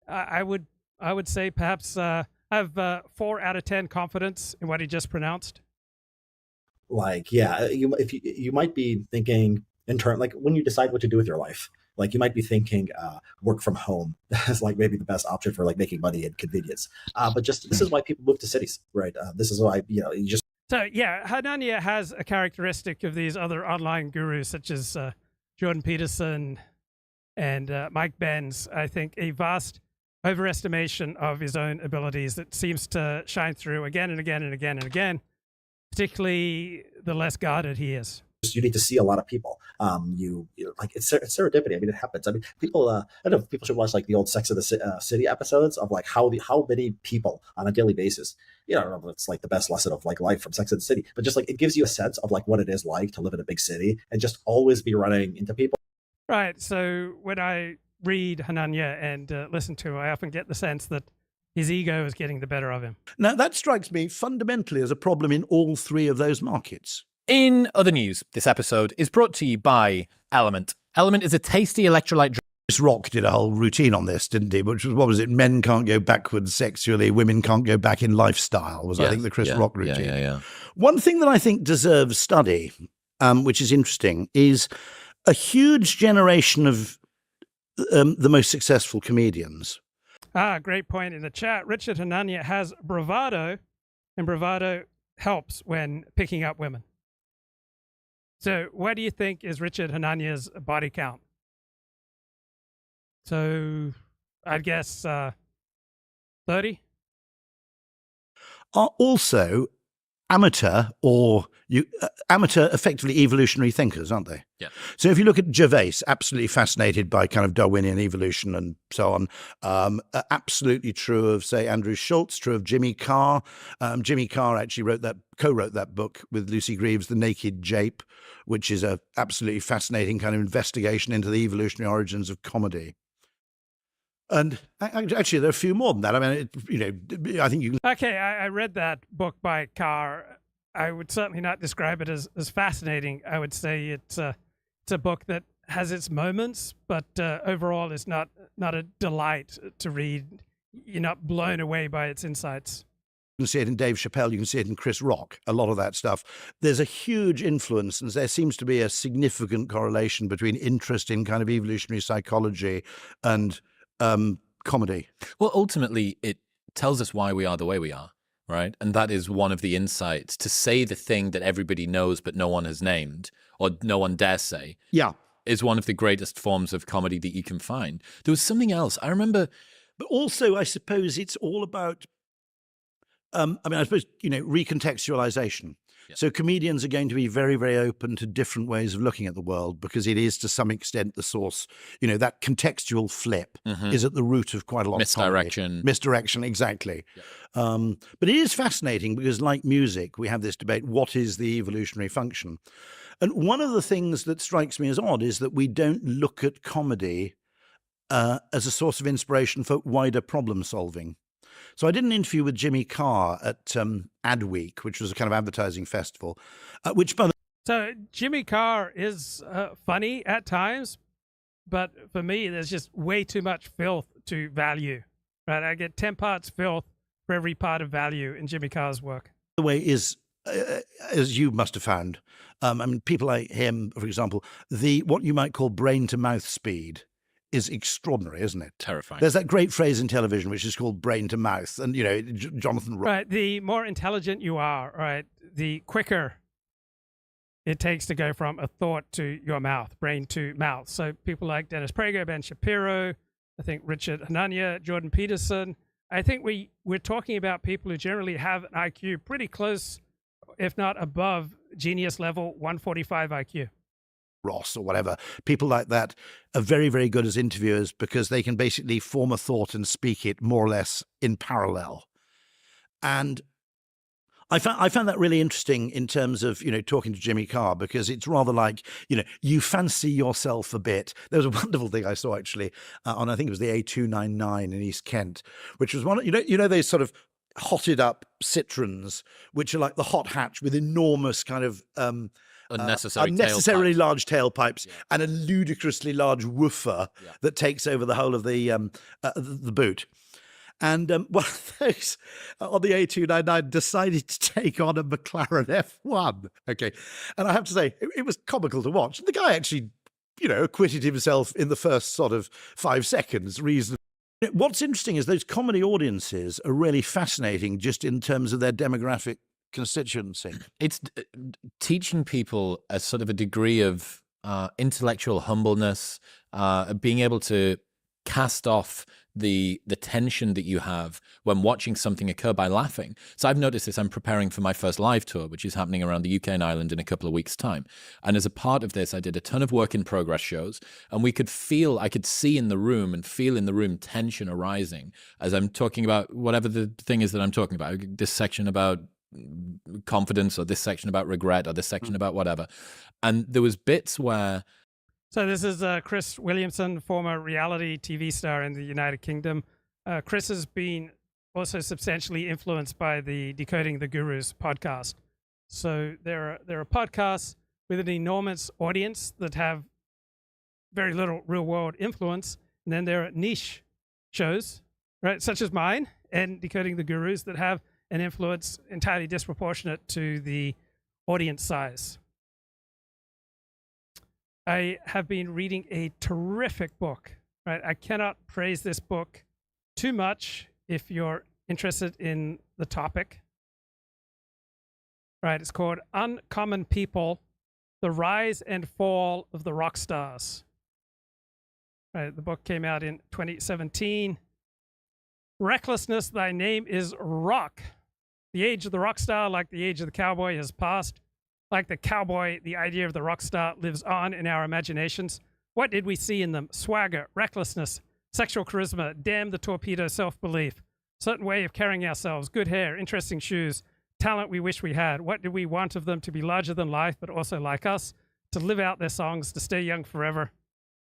I would say perhaps I have 4 out of 10 confidence in what he just pronounced. Like, yeah, you might be thinking in turn, like when you decide what to do with your life, like you might be thinking work from home as like maybe the best option for like making money and convenience. But just this is why people move to cities, right? This is why, you just. So yeah, Hanania has a characteristic of these other online gurus such as Jordan Peterson and Mike Benz. I think a vast overestimation of his own abilities that seems to shine through again and again and again and again, particularly the less guarded he is. You need to see a lot of people. You like it's serendipity. I mean, it happens. I mean, people. I don't know if people should watch like the old Sex of the City episodes of like how many people on a daily basis. I don't know if it's like the best lesson of like life from Sex of the City, but just like it gives you a sense of like what it is like to live in a big city and just always be running into people. Right. So when I read Hanania and listen to him, I often get the sense that his ego is getting the better of him. Now that strikes me fundamentally as a problem in all 3 of those markets. In other news, this episode is brought to you by Element. Element is a tasty electrolyte drink. Chris Rock did a whole routine on this, didn't he? Which was, what was it? Men can't go backwards sexually, women can't go back in lifestyle, was I think the Chris Rock routine. Yeah. One thing that I think deserves study, which is interesting, is a huge generation of the most successful comedians. Great point in the chat. Richard Hanania has bravado, and bravado helps when picking up women. So what do you think is Richard Hanania's body count? So I'd guess 30? Are also amateur effectively evolutionary thinkers, aren't they? Yeah. So if you look at Gervais, absolutely fascinated by kind of Darwinian evolution and so on. Absolutely true of, say, Andrew Schultz, true of Jimmy Carr. Jimmy Carr actually co-wrote that book with Lucy Greaves, The Naked Jape, which is a absolutely fascinating kind of investigation into the evolutionary origins of comedy. And actually, there are a few more than that. I mean, I think you can. Okay, I read that book by Carr. I would certainly not describe it as fascinating. I would say it's a book that has its moments, but overall is not a delight to read. You're not blown away by its insights. You can see it in Dave Chappelle. You can see it in Chris Rock. A lot of that stuff. There's a huge influence, and there seems to be a significant correlation between interest in kind of evolutionary psychology and comedy. Well, ultimately, it tells us why we are the way we are, right? And that is one of the insights. To say the thing that everybody knows but no one has named, or no one dares say, is one of the greatest forms of comedy that you can find. There was something else. I remember... But also, I suppose it's all about, I suppose, recontextualization. Yeah. So comedians are going to be very, very open to different ways of looking at the world because it is to some extent the source, that contextual flip is at the root of quite a lot of comedy. Misdirection, exactly. Yeah. But it is fascinating because like music, we have this debate, what is the evolutionary function? And one of the things that strikes me as odd is that we don't look at comedy as a source of inspiration for wider problem solving. So I did an interview with Jimmy Carr at Adweek, which was a kind of advertising festival, So Jimmy Carr is funny at times, but for me, there's just way too much filth to value. Right? I get 10 parts filth for every part of value in Jimmy Carr's work. The way is, as you must have found, people like him, for example, what you might call brain-to-mouth speed is extraordinary, isn't it? Terrifying. There's that great phrase in television which is called brain to mouth, and Jonathan. Right. The more intelligent you are, right, the quicker it takes to go from a thought to your mouth, brain to mouth. So people like Dennis Prager, Ben Shapiro, I think Richard Hanania, Jordan Peterson. I think we're talking about people who generally have an IQ pretty close, if not above, genius level 145 IQ. Ross or whatever, people like that are very, very good as interviewers because they can basically form a thought and speak it more or less in parallel. And I found that really interesting in terms of, talking to Jimmy Carr, because it's rather like, you fancy yourself a bit. There was a wonderful thing I saw actually on, I think it was the A299 in East Kent, which was one, those sort of hotted up Citroens, which are like the hot hatch with enormous kind of unnecessarily large tailpipes and a ludicrously large woofer that takes over the whole of the boot. And one of those on the A299 decided to take on a McLaren F1. Okay. And I have to say, it was comical to watch. The guy actually, acquitted himself in the first sort of 5 seconds reasonably. What's interesting is those comedy audiences are really fascinating just in terms of their demographic constituency. It's teaching people a sort of a degree of intellectual humbleness, being able to cast off the tension that you have when watching something occur by laughing. So I've noticed this. I'm preparing for my first live tour, which is happening around the UK and Ireland in a couple of weeks' time. And as a part of this, I did a ton of work in progress shows, and I could see in the room and feel in the room tension arising as I'm talking about whatever the thing is that I'm talking about. This section about confidence, or this section about regret, or this section about whatever. And there was bits where... So this is Chris Williamson, former reality TV star in the United Kingdom. Chris has been also substantially influenced by the Decoding the Gurus podcast. So there are podcasts with an enormous audience that have very little real-world influence, and then there are niche shows, right, such as mine and Decoding the Gurus, that have an influence entirely disproportionate to the audience size. I have been reading a terrific book, right? I cannot praise this book too much if you're interested in the topic. Right, it's called Uncommon People, The Rise and Fall of the Rock Stars. Right, the book came out in 2017. Recklessness, thy name is rock. The age of the rock star, like the age of the cowboy, has passed. Like the cowboy, the idea of the rock star lives on in our imaginations. What did we see in them? Swagger, recklessness, sexual charisma, damn the torpedo self-belief, certain way of carrying ourselves, good hair, interesting shoes, talent we wish we had. What did we want of them? To be larger than life, but also like us, to live out their songs, to stay young forever.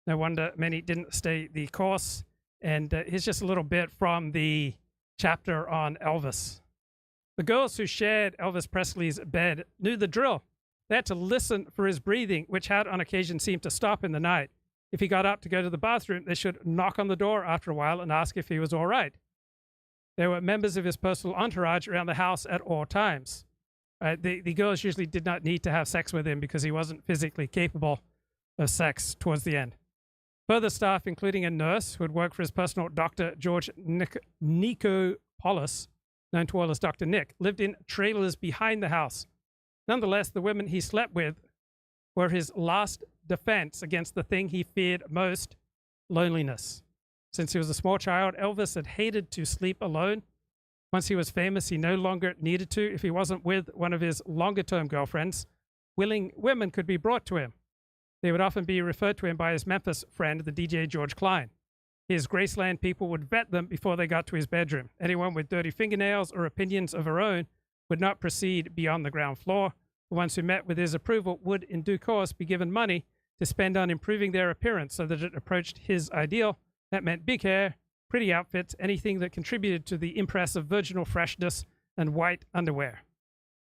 No wonder many didn't stay the course. And here's just a little bit from the chapter on Elvis. The girls who shared Elvis Presley's bed knew the drill. They had to listen for his breathing, which had on occasion seemed to stop in the night. If he got up to go to the bathroom, they should knock on the door after a while and ask if he was all right. There were members of his personal entourage around the house at all times. The girls usually did not need to have sex with him because he wasn't physically capable of sex towards the end. Further staff, including a nurse who had worked for his personal doctor, George Nicopolis, known to all as Dr. Nick, lived in trailers behind the house. Nonetheless, the women he slept with were his last defense against the thing he feared most, loneliness. Since he was a small child, Elvis had hated to sleep alone. Once he was famous, he no longer needed to. If he wasn't with one of his longer-term girlfriends, willing women could be brought to him. They would often be referred to him by his Memphis friend, the DJ George Klein. His Graceland people would vet them before they got to his bedroom. Anyone with dirty fingernails or opinions of her own would not proceed beyond the ground floor. The ones who met with his approval would, in due course, be given money to spend on improving their appearance so that it approached his ideal. That meant big hair, pretty outfits, anything that contributed to the impress of virginal freshness and white underwear.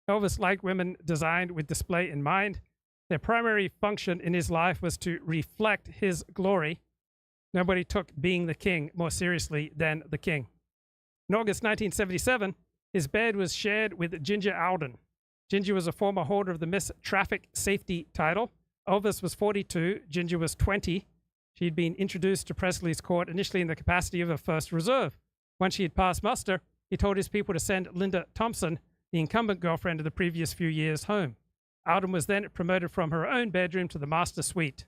Elvis liked women designed with display in mind. Their primary function in his life was to reflect his glory. Nobody took being the king more seriously than the king. In August 1977, his bed was shared with Ginger Alden. Ginger was a former holder of the Miss Traffic Safety title. Elvis was 42, Ginger was 20. She'd been introduced to Presley's court initially in the capacity of a first reserve. Once she had passed muster, he told his people to send Linda Thompson, the incumbent girlfriend of the previous few years, home. Alden was then promoted from her own bedroom to the master suite.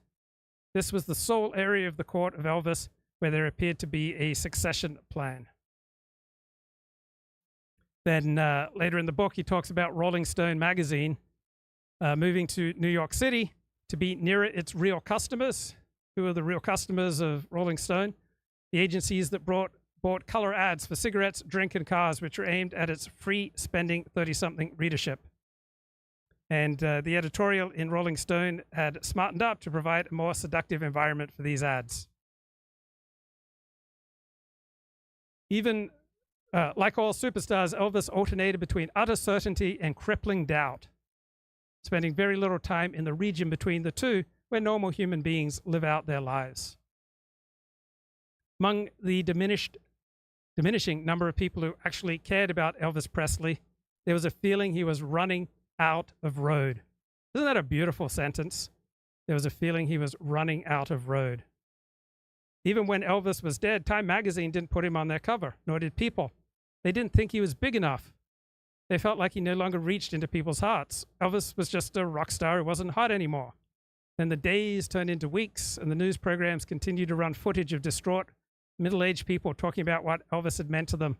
This was the sole area of the court of Elvis where there appeared to be a succession plan. Then later in the book, he talks about Rolling Stone magazine moving to New York City to be nearer its real customers. Who are the real customers of Rolling Stone? The agencies that bought color ads for cigarettes, drink, and cars, which were aimed at its free-spending 30-something readership. And the editorial in Rolling Stone had smartened up to provide a more seductive environment for these ads. Even like all superstars, Elvis alternated between utter certainty and crippling doubt, spending very little time in the region between the two where normal human beings live out their lives. Among the diminishing number of people who actually cared about Elvis Presley, there was a feeling he was running out of road. Isn't that a beautiful sentence? There was a feeling he was running out of road. Even when Elvis was dead, Time magazine didn't put him on their cover, nor did People. They didn't think he was big enough. They felt like he no longer reached into people's hearts. Elvis was just a rock star who wasn't hot anymore. Then the days turned into weeks, and the news programs continued to run footage of distraught middle-aged people talking about what Elvis had meant to them,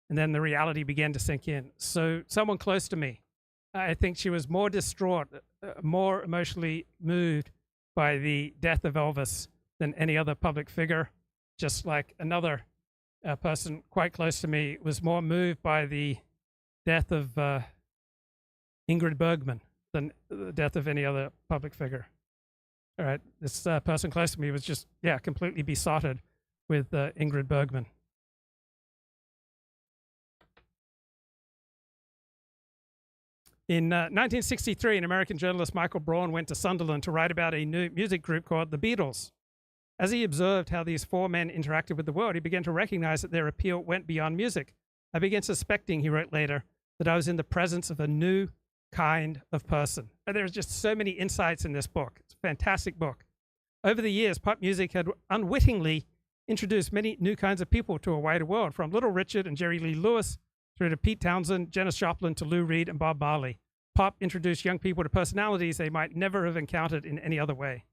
and then the reality began to sink in. So someone close to me, I think she was more distraught, more emotionally moved by the death of Elvis than any other public figure, just like another person quite close to me was more moved by the death of Ingrid Bergman than the death of any other public figure. All right, this person close to me was just, completely besotted with Ingrid Bergman. In 1963, an American journalist, Michael Braun, went to Sunderland to write about a new music group called the Beatles. As he observed how these four men interacted with the world, he began to recognize that their appeal went beyond music. I began suspecting, he wrote later, that I was in the presence of a new kind of person. And there's just so many insights in this book. It's a fantastic book. Over the years, pop music had unwittingly introduced many new kinds of people to a wider world, from Little Richard and Jerry Lee Lewis through to Pete Townsend, Janis Joplin, to Lou Reed and Bob Marley. Pop introduced young people to personalities they might never have encountered in any other way.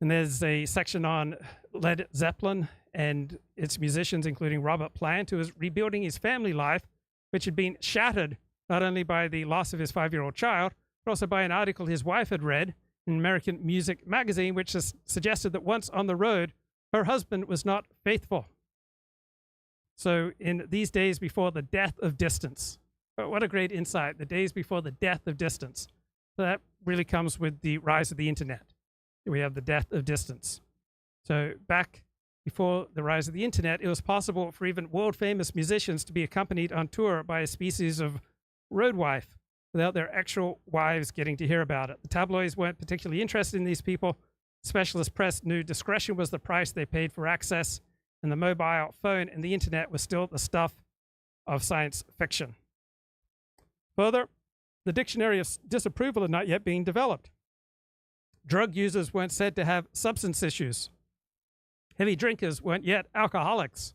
And there's a section on Led Zeppelin and its musicians, including Robert Plant, who was rebuilding his family life, which had been shattered not only by the loss of his 5-year-old child, but also by an article his wife had read in American Music magazine, which suggested that once on the road, her husband was not faithful. So in these days before the death of distance, what a great insight, the days before the death of distance. So that really comes with the rise of the internet. We have the death of distance. So back before the rise of the internet, it was possible for even world-famous musicians to be accompanied on tour by a species of road wife without their actual wives getting to hear about it. The tabloids weren't particularly interested in these people. Specialist press knew discretion was the price they paid for access, and the mobile phone and the internet was still the stuff of science fiction. Further, the dictionary of disapproval had not yet been developed. Drug users weren't said to have substance issues. Heavy drinkers weren't yet alcoholics.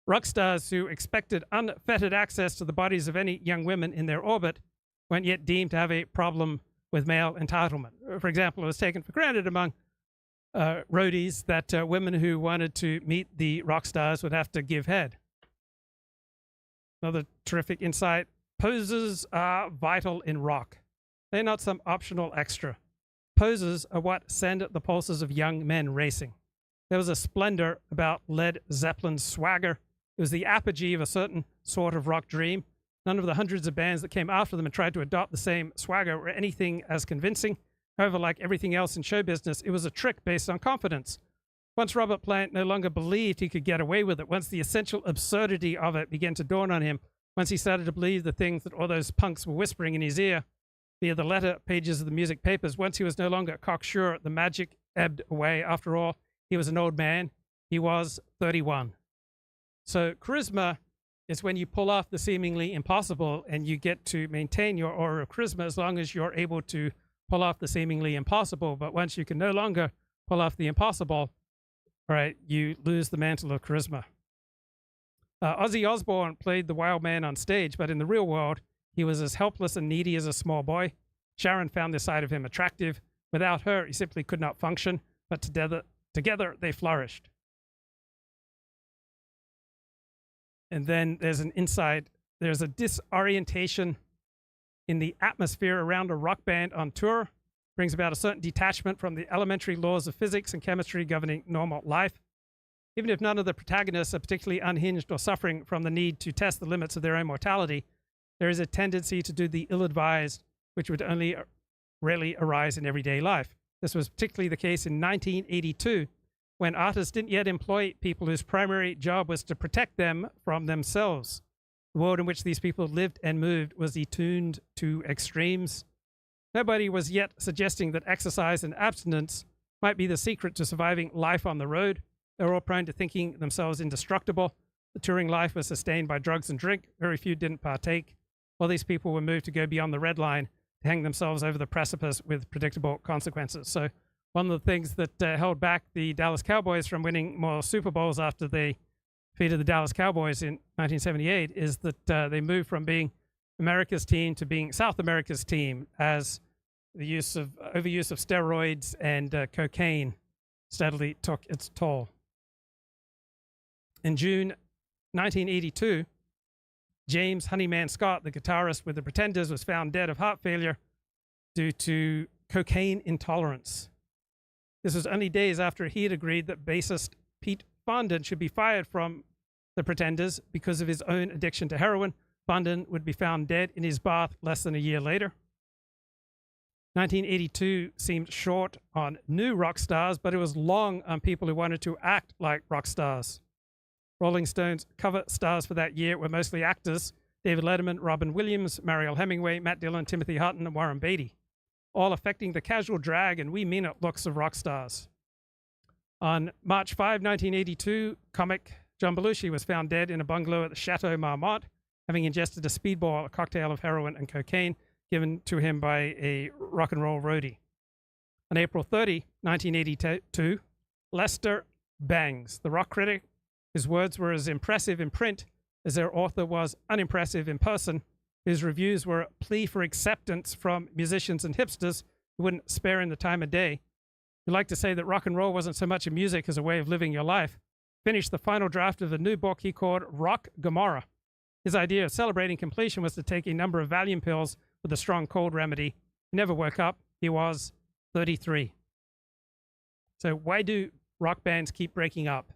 Rock stars who expected unfettered access to the bodies of any young women in their orbit weren't yet deemed to have a problem with male entitlement. For example, it was taken for granted among roadies that women who wanted to meet the rock stars would have to give head. Another terrific insight: poses are vital in rock. They're not some optional extra. Poses are what send the pulses of young men racing. There was a splendor about Led Zeppelin's swagger. It was the apogee of a certain sort of rock dream. None of the hundreds of bands that came after them and tried to adopt the same swagger were anything as convincing. However, like everything else in show business, it was a trick based on confidence. Once Robert Plant no longer believed he could get away with it, once the essential absurdity of it began to dawn on him, once he started to believe the things that all those punks were whispering in his ear via the letter pages of the music papers, once he was no longer cocksure, the magic ebbed away. After all, he was an old man. He was 31. So charisma is when you pull off the seemingly impossible, and you get to maintain your aura of charisma as long as you're able to pull off the seemingly impossible. But once you can no longer pull off the impossible, all right, you lose the mantle of charisma. Ozzy Osbourne played the wild man on stage, but in the real world, he was as helpless and needy as a small boy. Sharon found this side of him attractive. Without her, he simply could not function, but together they flourished. And then there's an insight, there's a disorientation in the atmosphere around a rock band on tour brings about a certain detachment from the elementary laws of physics and chemistry governing normal life. Even if none of the protagonists are particularly unhinged or suffering from the need to test the limits of their own mortality, there is a tendency to do the ill-advised, which would only rarely arise in everyday life. This was particularly the case in 1982, when artists didn't yet employ people whose primary job was to protect them from themselves. The world in which these people lived and moved was attuned to extremes. Nobody was yet suggesting that exercise and abstinence might be the secret to surviving life on the road. They were all prone to thinking themselves indestructible. The touring life was sustained by drugs and drink. Very few didn't partake. All these people were moved to go beyond the red line, to hang themselves over the precipice with predictable consequences. So one of the things that held back the Dallas Cowboys from winning more Super Bowls after they defeated the Dallas Cowboys in 1978 is that they moved from being America's team to being South America's team, as the overuse of steroids and cocaine steadily took its toll. In June 1982, James Honeyman Scott, the guitarist with the Pretenders, was found dead of heart failure due to cocaine intolerance. This was only days after he had agreed that bassist Pete Fondant should be fired from the Pretenders because of his own addiction to heroin. Fondant would be found dead in his bath less than a year later. 1982 seemed short on new rock stars, but it was long on people who wanted to act like rock stars. Rolling Stone's cover stars for that year were mostly actors: David Letterman, Robin Williams, Mariel Hemingway, Matt Dillon, Timothy Hutton, and Warren Beatty, all affecting the casual drag and we mean it looks of rock stars. On March 5, 1982, comic John Belushi was found dead in a bungalow at the Chateau Marmont, having ingested a speedball, a cocktail of heroin and cocaine given to him by a rock and roll roadie. On April 30, 1982, Lester Bangs, the rock critic, whose words were as impressive in print as their author was unimpressive in person, whose reviews were a plea for acceptance from musicians and hipsters who wouldn't spare him the time of day, who liked to say that rock and roll wasn't so much a music as a way of living your life, finished the final draft of a new book he called Rock Gomorrah. His idea of celebrating completion was to take a number of Valium pills with a strong cold remedy. He never woke up. He was 33. So why do rock bands keep breaking up?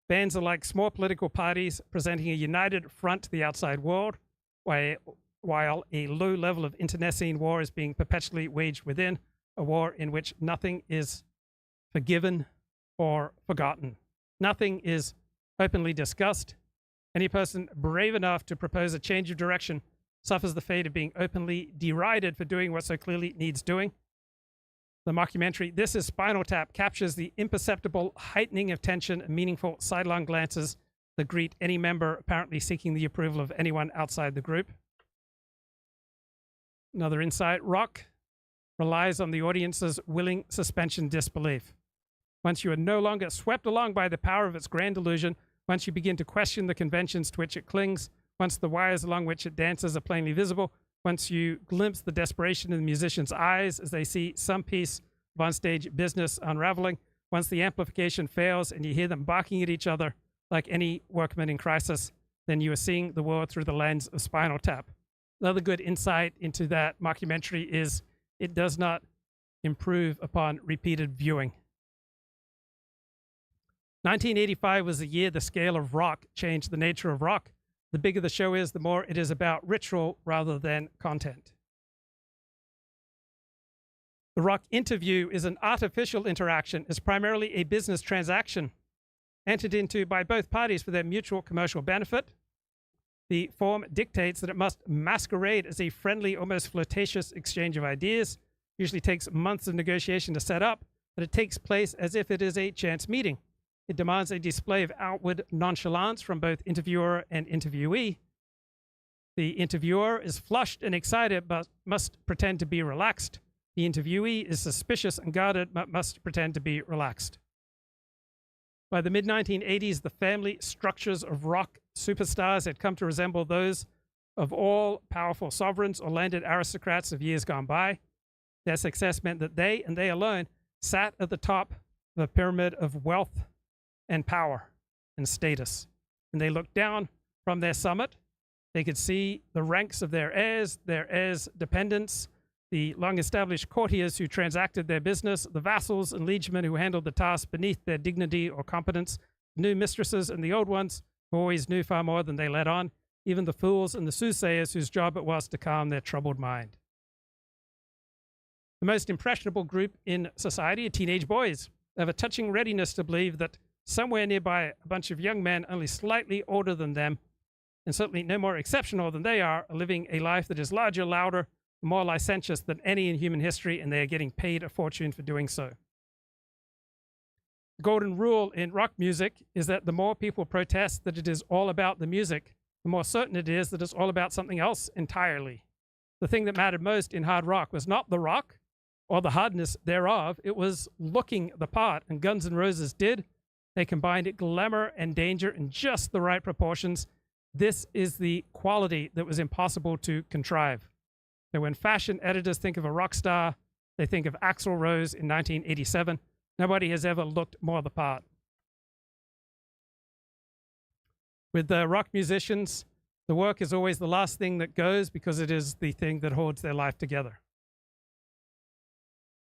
Bands are like small political parties presenting a united front to the outside world, while a low level of internecine war is being perpetually waged within, a war in which nothing is forgiven or forgotten. Nothing is openly discussed. Any person brave enough to propose a change of direction suffers the fate of being openly derided for doing what so clearly needs doing. The mockumentary This Is Spinal Tap captures the imperceptible heightening of tension and meaningful sidelong glances that greet any member apparently seeking the approval of anyone outside the group. Another insight: rock relies on the audience's willing suspension disbelief. Once you are no longer swept along by the power of its grand illusion, once you begin to question the conventions to which it clings, once the wires along which it dances are plainly visible, once you glimpse the desperation in the musician's eyes as they see some piece of onstage business unraveling, once the amplification fails and you hear them barking at each other like any workman in crisis, then you are seeing the world through the lens of Spinal Tap. Another good insight into that mockumentary is it does not improve upon repeated viewing. 1985 was the year the scale of rock changed the nature of rock. The bigger the show is, the more it is about ritual rather than content. The rock interview is an artificial interaction. It's primarily a business transaction entered into by both parties for their mutual commercial benefit. The form dictates that it must masquerade as a friendly, almost flirtatious exchange of ideas. Usually takes months of negotiation to set up, but it takes place as if it is a chance meeting. It demands a display of outward nonchalance from both interviewer and interviewee. The interviewer is flushed and excited, but must pretend to be relaxed. The interviewee is suspicious and guarded, but must pretend to be relaxed. By the mid-1980s, the family structures of rock superstars had come to resemble those of all powerful sovereigns or landed aristocrats of years gone by. Their success meant that they, and they alone, sat at the top of a pyramid of wealth and power and status. And they looked down from their summit They could see the ranks of their heirs' dependents, the long-established courtiers who transacted their business, the vassals and liegemen who handled the task beneath their dignity or competence, new mistresses and the old ones who always knew far more than they let on, even the fools and the soothsayers whose job it was to calm their troubled mind. The most impressionable group in society are teenage boys. They have a touching readiness to believe that somewhere nearby a bunch of young men only slightly older than them, and certainly no more exceptional than they are living a life that is larger, louder, more licentious than any in human history, and they are getting paid a fortune for doing so. The golden rule in rock music is that the more people protest that it is all about the music, the more certain it is that it's all about something else entirely. The thing that mattered most in hard rock was not the rock or the hardness thereof, it was looking the part, and Guns N' Roses did. They combined glamour and danger in just the right proportions. This is the quality that was impossible to contrive. And when fashion editors think of a rock star, they think of Axl Rose in 1987. Nobody has ever looked more the part. With the rock musicians, the work is always the last thing that goes because it is the thing that holds their life together.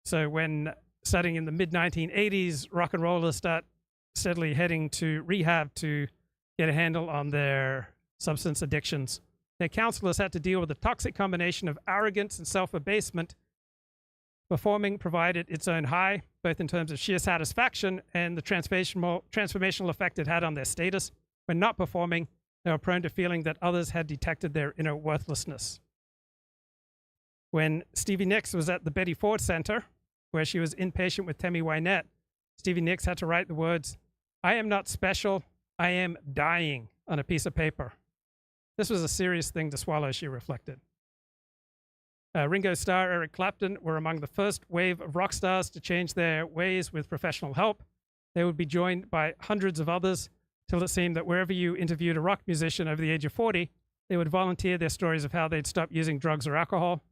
So when starting in the mid-1980s, rock and rollers start steadily heading to rehab to get a handle on their substance addictions. Their counselors had to deal with a toxic combination of arrogance and self-abasement. Performing provided its own high, both in terms of sheer satisfaction and the transformational effect it had on their status. When not performing, they were prone to feeling that others had detected their inner worthlessness. When Stevie Nicks was at the Betty Ford Center, where she was inpatient with Tammy Wynette, Stevie Nicks had to write the words, "I am not special, I am dying," on a piece of paper. This was a serious thing to swallow, she reflected. Ringo Starr, Eric Clapton were among the first wave of rock stars to change their ways with professional help. They would be joined by hundreds of others till it seemed that wherever you interviewed a rock musician over the age of 40, they would volunteer their stories of how they'd stopped using drugs or alcohol.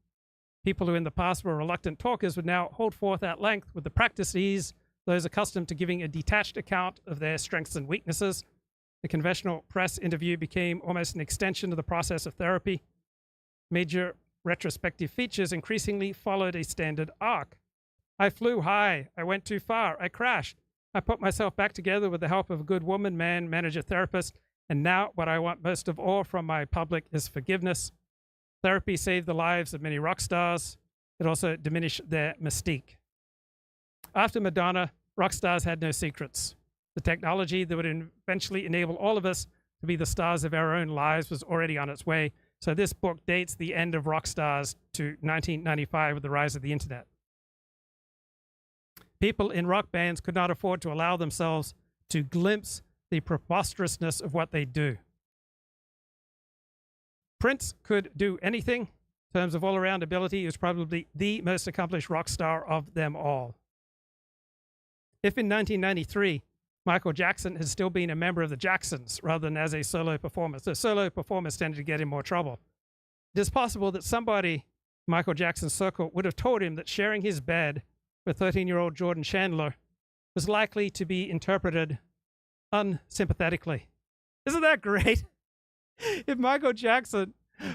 People who in the past were reluctant talkers would now hold forth at length with the practiced ease, those accustomed to giving a detached account of their strengths and weaknesses. The conventional press interview became almost an extension of the process of therapy. Major retrospective features increasingly followed a standard arc. I flew high. I went too far. I crashed. I put myself back together with the help of a good woman, man, manager, therapist. And now what I want most of all from my public is forgiveness. Therapy saved the lives of many rock stars. It also diminished their mystique. After Madonna, rock stars had no secrets. The technology that would eventually enable all of us to be the stars of our own lives was already on its way. So this book dates the end of rock stars to 1995 with the rise of the internet. People in rock bands could not afford to allow themselves to glimpse the preposterousness of what they do. Prince could do anything. In terms of all-around ability, he was probably the most accomplished rock star of them all. If in 1993, Michael Jackson had still been a member of the Jacksons rather than as a solo performer, so solo performers tended to get in more trouble, it is possible that somebody in Michael Jackson's circle would have told him that sharing his bed with 13-year-old Jordan Chandler was likely to be interpreted unsympathetically. Isn't that great? If Michael Jackson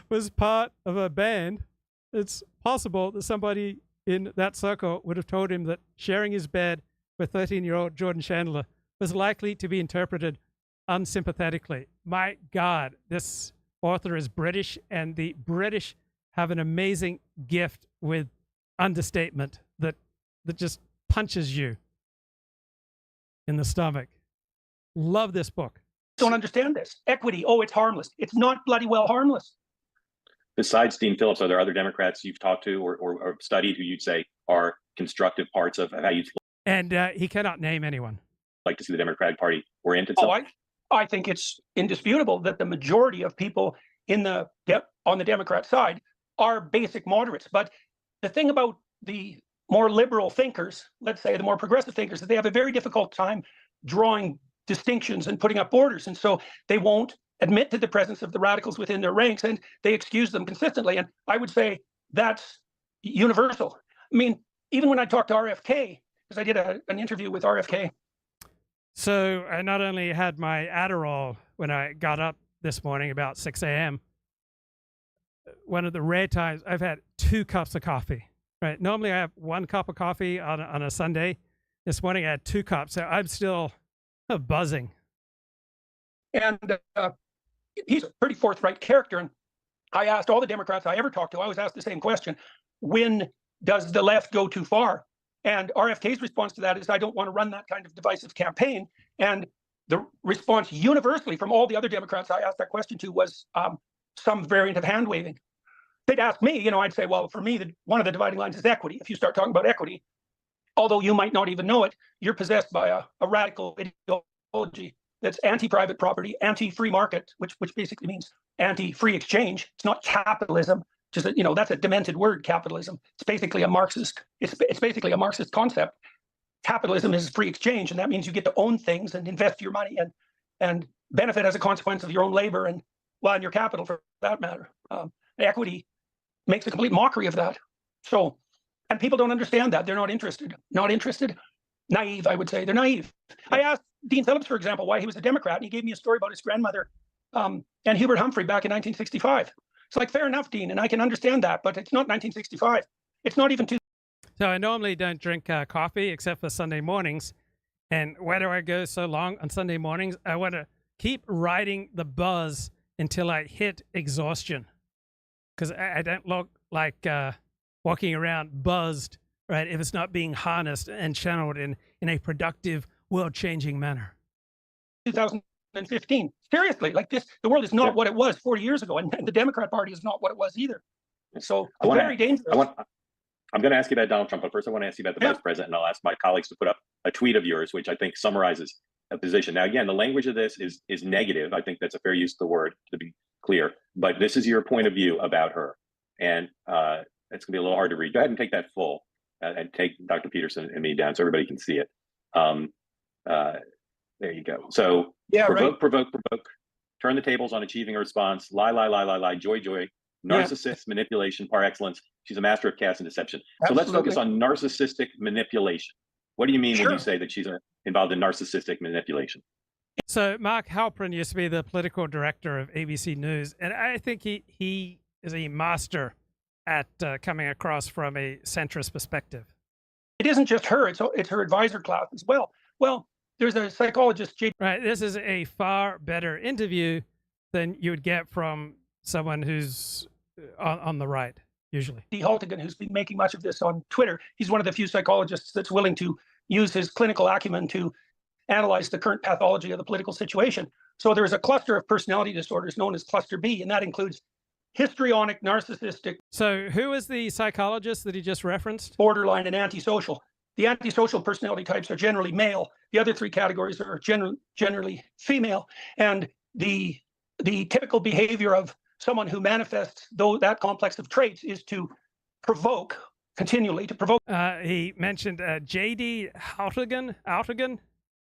was part of a band, it's possible that somebody in that circle would have told him that sharing his bed with 13-year-old Jordan Chandler was likely to be interpreted unsympathetically. My God, this author is British, and the British have an amazing gift with understatement that just punches you in the stomach. Love this book. Don't understand this. Equity, oh, it's harmless. It's not bloody well harmless. Besides Dean Phillips, are there other Democrats you've talked to or studied who you'd say are constructive parts of how you'd And he cannot name anyone. like to see the Democratic Party orient Oh, itself? I think it's indisputable that the majority of people in on the Democrat side are basic moderates. But the thing about the more liberal thinkers, let's say the more progressive thinkers, that they have a very difficult time drawing distinctions and putting up borders. And so they won't admit to the presence of the radicals within their ranks, and they excuse them consistently. And I would say that's universal. I mean, even when I talked to RFK, because I did an interview with RFK. So I not only had my Adderall when I got up this morning about 6 a.m., one of the rare times I've had 2 cups of coffee. Right? Normally I have 1 cup of coffee on a Sunday. This morning I had 2 cups, so I'm still buzzing. And he's a pretty forthright character. And I asked all the Democrats I ever talked to, I was asked the same question: when does the left go too far? And RFK's response to that is, I don't want to run that kind of divisive campaign. And the response universally from all the other Democrats I asked that question to was some variant of hand waving. They'd ask me, I'd say, well, for me, one of the dividing lines is equity. If you start talking about equity, although you might not even know it, you're possessed by a radical ideology that's anti-private property, anti-free market, which basically means anti-free exchange. It's not capitalism, just that's a demented word, capitalism. It's basically a Marxist. It's basically a Marxist concept. Capitalism is free exchange, and that means you get to own things and invest your money and benefit as a consequence of your own labor and your capital, for that matter. Equity makes a complete mockery of that. So, and people don't understand that. They're not interested. Not interested. Naive, I would say. They're naive. I asked Dean Phillips, for example, why he was a Democrat, and he gave me a story about his grandmother and Hubert Humphrey back in 1965. It's like, fair enough, Dean, and I can understand that, but it's not 1965. It's not even So I normally don't drink coffee except for Sunday mornings. And why do I go so long on Sunday mornings? I want to keep riding the buzz until I hit exhaustion. Because I don't look like walking around buzzed, right, if it's not being harnessed and channeled in a productive, world-changing manner. 2015. Seriously, like this, the world is not what it was 40 years ago, and the Democrat Party is not what it was either. So it's very dangerous. I'm going to ask you about Donald Trump, but first I want to ask you about the vice president, and I'll ask my colleagues to put up a tweet of yours, which I think summarizes a position. Now, again, the language of this is negative. I think that's a fair use of the word, to be clear. But this is your point of view about her, and it's going to be a little hard to read. Go ahead and take that full, and take Dr. Peterson and me down so everybody can see it. There you go. So provoke, turn the tables on achieving a response, lie, joy, narcissist manipulation par excellence. She's a master of chaos and deception. So let's focus on narcissistic manipulation. What do you mean when you say that she's involved in narcissistic manipulation? So Mark Halperin used to be the political director of ABC News, and I think he is a master at coming across from a centrist perspective. It isn't just her; it's her advisor class as well. Well, there's a psychologist, JD. Right. This is a far better interview than you would get from someone who's on the right, usually. JD Haltigan, who's been making much of this on Twitter, he's one of the few psychologists that's willing to use his clinical acumen to analyze the current pathology of the political situation. So there's a cluster of personality disorders known as cluster B, and that includes histrionic, narcissistic. So who is the psychologist that he just referenced? Borderline and antisocial. The antisocial personality types are generally male. The other 3 categories are generally female. And the typical behavior of someone who manifests that complex of traits is to provoke, continually to provoke. He mentioned JD Haltigan.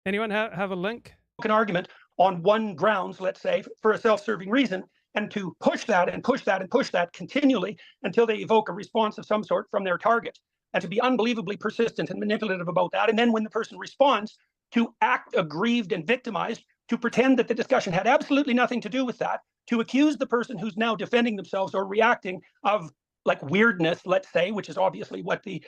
Anyone have a link? An argument on one grounds, let's say, for a self-serving reason, and to push that and push that and push that continually until they evoke a response of some sort from their target, and to be unbelievably persistent and manipulative about that. And then when the person responds, to act aggrieved and victimized, to pretend that the discussion had absolutely nothing to do with that, to accuse the person who's now defending themselves or reacting of like weirdness, let's say, which is obviously what the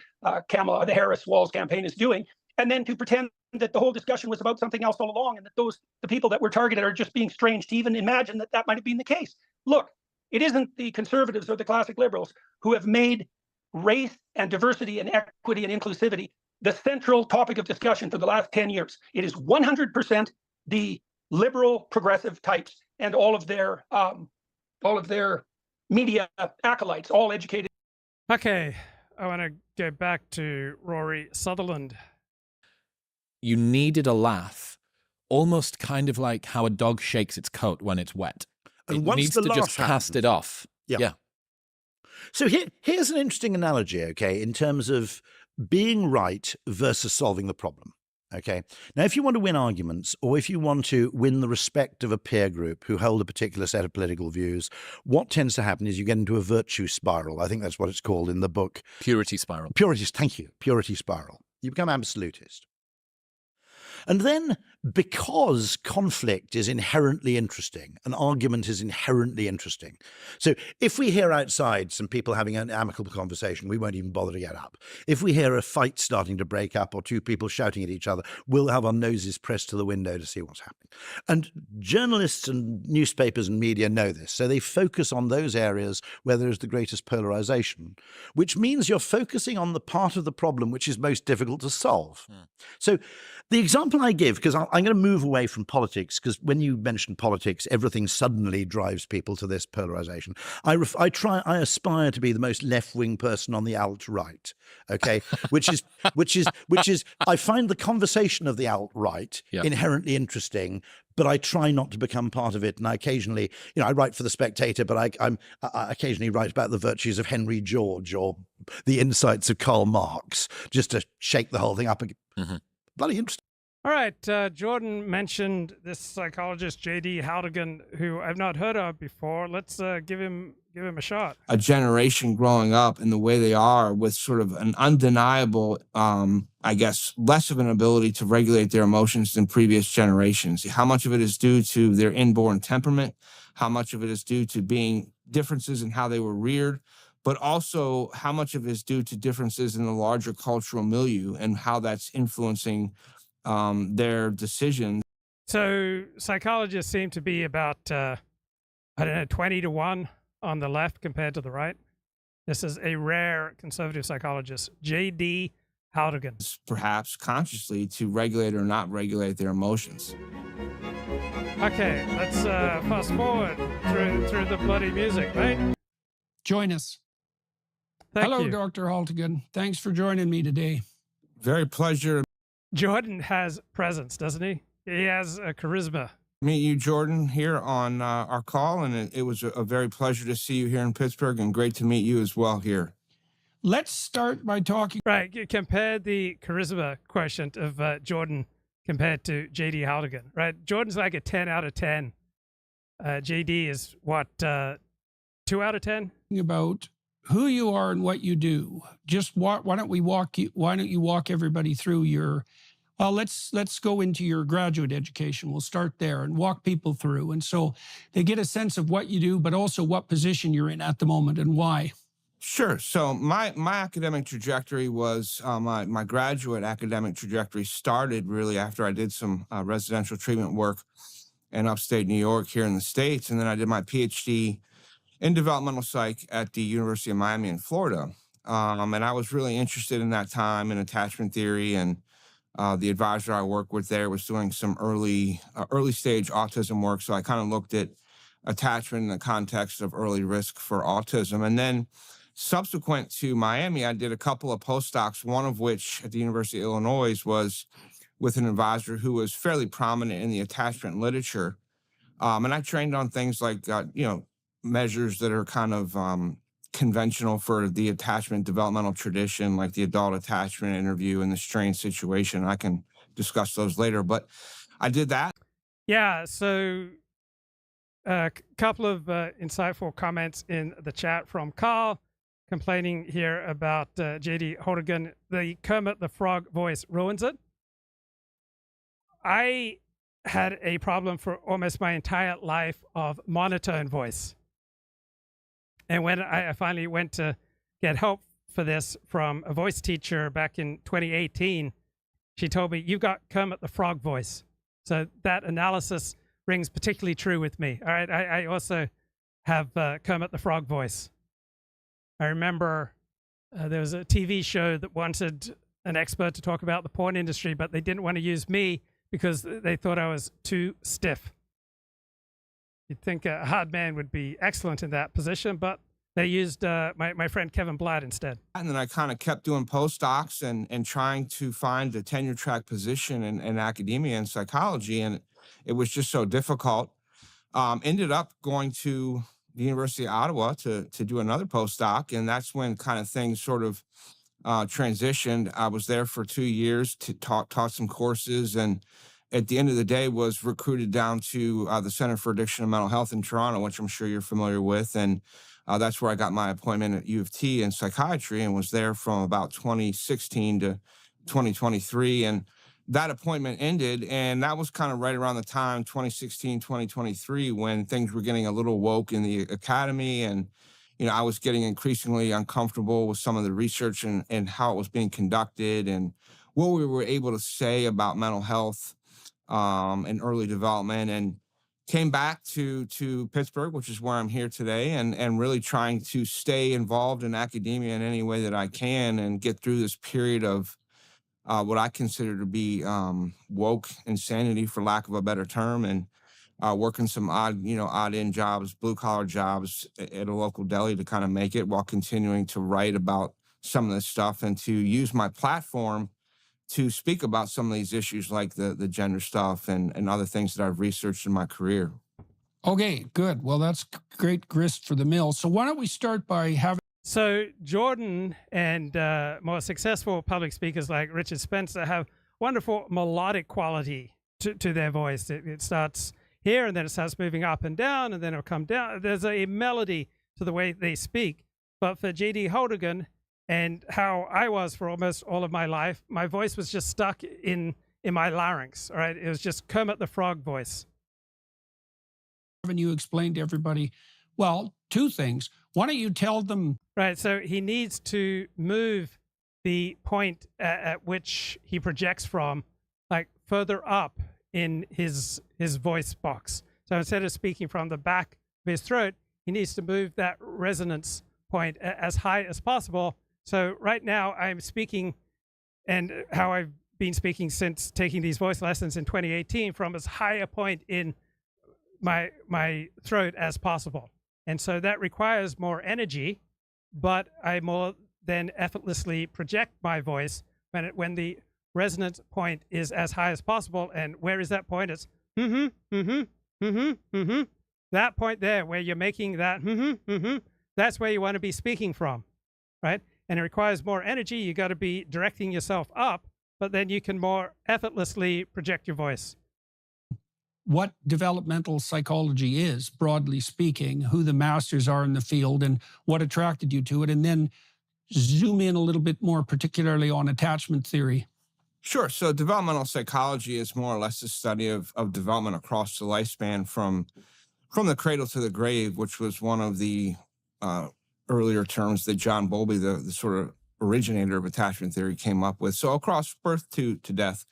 Kamala, the Harris-Walz campaign is doing, and then to pretend that the whole discussion was about something else all along, and that the people that were targeted are just being strange to even imagine that might have been the case. Look, it isn't the conservatives or the classic liberals who have made race and diversity and equity and inclusivity the central topic of discussion for the last 10 years. It is 100% the liberal progressive types and all of their media acolytes, all educated. Okay, I want to go back to Rory Sutherland. You needed a laugh, almost kind of like how a dog shakes its coat when it's wet. And it once needs the to laugh just cast happens, it off. Yeah. So here's an interesting analogy, okay, in terms of being right versus solving the problem. Okay. Now, if you want to win arguments, or if you want to win the respect of a peer group who hold a particular set of political views, what tends to happen is you get into a virtue spiral. I think that's what it's called in the book. Purity spiral. Thank you. Purity spiral. You become absolutist. And then because conflict is inherently interesting, an argument is inherently interesting. So if we hear outside some people having an amicable conversation, we won't even bother to get up. If we hear a fight starting to break up or two people shouting at each other, we'll have our noses pressed to the window to see what's happening. And journalists and newspapers and media know this, so they focus on those areas where there is the greatest polarization, which means you're focusing on the part of the problem which is most difficult to solve. So the example I give, because I'm going to move away from politics, because when you mention politics, everything suddenly drives people to this polarization. I aspire to be the most left-wing person on the alt-right, okay? which is, I find the conversation of the alt-right inherently interesting, but I try not to become part of it. And I occasionally, I write for The Spectator, but I occasionally write about the virtues of Henry George or the insights of Karl Marx, just to shake the whole thing up again. Bloody interesting. All right, Jordan mentioned this psychologist JD Haltigan, who I've not heard of before. Let's give him a shot. A generation growing up in the way they are, with sort of an undeniable, I guess, less of an ability to regulate their emotions than previous generations. How much of it is due to their inborn temperament? How much of it is due to being differences in how they were reared? But also how much of it is due to differences in the larger cultural milieu and how that's influencing their decisions. So psychologists seem to be about, 20-1 on the left compared to the right. This is a rare conservative psychologist, JD Haltigan. Perhaps consciously to regulate or not regulate their emotions. Okay, let's fast forward through the bloody music, right? Join us. Hello, Dr. Haltigan. Thanks for joining me today. Very pleasure. Jordan has presence, doesn't he? He has a charisma. Meet you, Jordan, here on our call, and it was a very pleasure to see you here in Pittsburgh, and great to meet you as well here. Let's start by talking. Right, compare the charisma quotient of Jordan compared to JD Haltigan, right? Jordan's like a 10 out of 10. JD is what, 2 out of 10? About who you are and what you do. Just why don't you walk everybody through your, well, let's go into your graduate education. We'll start there and walk people through. And so they get a sense of what you do, but also what position you're in at the moment and why. Sure. So my academic trajectory was, my graduate academic trajectory started really after I did some residential treatment work in upstate New York here in the States. And then I did my PhD in developmental psych at the University of Miami in Florida. And I was really interested in that time in attachment theory, and the advisor I worked with there was doing some early stage autism work. So I kind of looked at attachment in the context of early risk for autism. And then subsequent to Miami, I did a couple of postdocs, one of which at the University of Illinois was with an advisor who was fairly prominent in the attachment literature. And I trained on things like, measures that are kind of conventional for the attachment developmental tradition, like the adult attachment interview and the strain situation. I can discuss those later, but I did that. Yeah, so a couple of insightful comments in the chat from Carl, complaining here about JD Haltigan. The Kermit the Frog voice ruins it. I had a problem for almost my entire life of monotone voice. And when I finally went to get help for this from a voice teacher back in 2018, she told me, you've got Kermit the Frog voice. So that analysis rings particularly true with me. All right, I also have Kermit the Frog voice. I remember there was a TV show that wanted an expert to talk about the porn industry, but they didn't want to use me because they thought I was too stiff. You'd think a hard man would be excellent in that position, but they used my friend Kevin Blatt instead. And then I kind of kept doing postdocs and trying to find a tenure track position in academia and psychology, and it was just so difficult. Ended up going to the University of Ottawa to do another postdoc, and that's when kind of things sort of transitioned. I was there for 2 years to taught some courses, and at the end of the day was recruited down to the Center for Addiction and Mental Health in Toronto, which I'm sure you're familiar with. And that's where I got my appointment at U of T in psychiatry, and was there from about 2016 to 2023. And that appointment ended, and that was kind of right around the time, 2016, 2023, when things were getting a little woke in the academy. And, I was getting increasingly uncomfortable with some of the research and how it was being conducted and what we were able to say about mental health and early development, and came back to Pittsburgh, which is where I'm here today, and really trying to stay involved in academia in any way that I can and get through this period of what I consider to be woke insanity, for lack of a better term, and working some odd end jobs, blue collar jobs at a local deli to kind of make it, while continuing to write about some of this stuff and to use my platform to speak about some of these issues, like the gender stuff and other things that I've researched in my career. Okay, good. Well, that's great grist for the mill. So why don't we start by having... So Jordan and more successful public speakers like Richard Spencer have wonderful melodic quality to their voice. It starts here, and then it starts moving up and down, and then it'll come down. There's a melody to the way they speak. But for JD Haltigan, and how I was for almost all of my life, my voice was just stuck in my larynx, all right? It was just Kermit the Frog voice. Haven't you explained to everybody, well, two things. Why don't you tell them... Right, so he needs to move the point at which he projects from, like further up in his voice box. So instead of speaking from the back of his throat, he needs to move that resonance point as high as possible. So right now I'm speaking, and how I've been speaking since taking these voice lessons in 2018, from as high a point in my throat as possible. And so that requires more energy, but I more than effortlessly project my voice when the resonance point is as high as possible. And where is that point? It's that point there where you're making that that's where you want to be speaking from, right? And it requires more energy. You got to be directing yourself up, but then you can more effortlessly project your voice. What developmental psychology is, broadly speaking, who the masters are in the field, and what attracted you to it, and then zoom in a little bit more particularly on attachment theory. Sure. So developmental psychology is more or less the study of development across the lifespan from the cradle to the grave, which was one of the earlier terms that John Bowlby, the sort of originator of attachment theory, came up with. So across birth to death.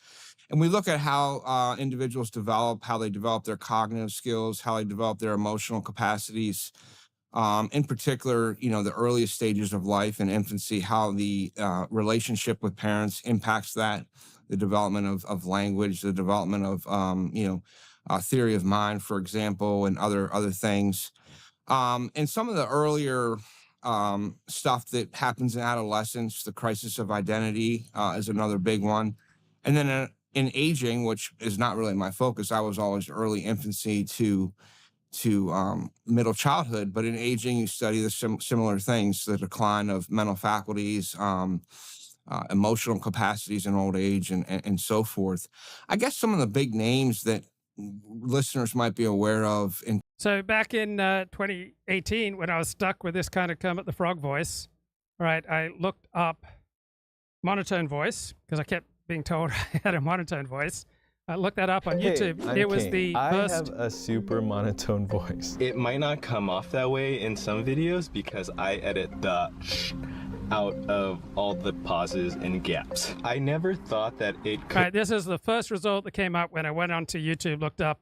And we look at how individuals develop, how they develop their cognitive skills, how they develop their emotional capacities. In particular, the earliest stages of life and infancy, how the relationship with parents impacts that, the development of language, the development of theory of mind, for example, and other things. And some of the earlier stuff that happens in adolescence, the crisis of identity is another big one. And then in aging, which is not really my focus, I was always early infancy to middle childhood, but in aging, you study the similar things, the decline of mental faculties, emotional capacities in old age, and so forth. I guess some of the big names that listeners might be aware of. So back in 2018, when I was stuck with this kind of Kermit the Frog voice, all right, I looked up monotone voice, because I kept being told I had a monotone voice. I looked that up on YouTube. I'm it was King. the I first... have a super monotone voice. It might not come off that way in some videos because I edit the out of all the pauses and gaps. I never thought that it could... All right, this is the first result that came up when I went onto YouTube, looked up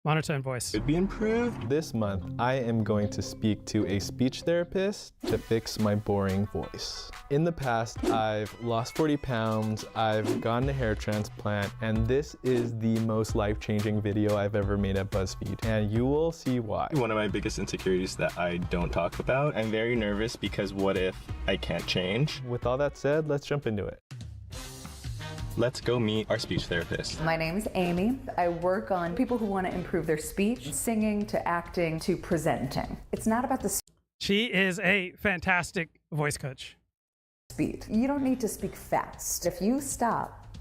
monotone voice. Could be improved. This month, I am going to speak to a speech therapist to fix my boring voice. In the past, I've lost 40 pounds, I've gotten a hair transplant, and this is the most life-changing video I've ever made at BuzzFeed, and you will see why. One of my biggest insecurities that I don't talk about. I'm very nervous because what if I can't change? With all that said, let's jump into it. Let's go meet our speech therapist. My name is Amy. I work on people who want to improve their speech, singing to acting to presenting. It's not about the She is a fantastic voice coach. speed. You don't need to speak fast. If you stop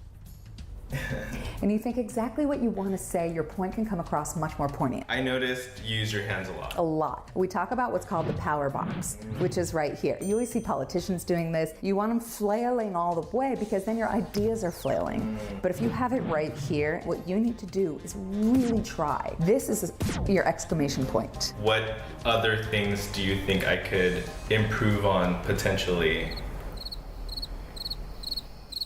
And you think exactly what you want to say, your point can come across much more poignant. I noticed you use your hands a lot. A lot. We talk about what's called the power box, which is right here. You always see politicians doing this. You want them flailing all the way because then your ideas are flailing. But if you have it right here, what you need to do is really try. This is your exclamation point. What other things do you think I could improve on potentially?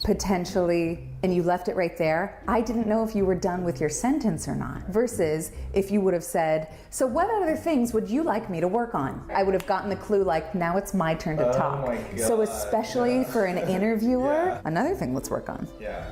Potentially, and you left it right there. I didn't know if you were done with your sentence or not. Versus if you would have said, so what other things would you like me to work on? I would have gotten the clue like, now it's my turn to talk. My God. So especially for an interviewer, another thing let's work on.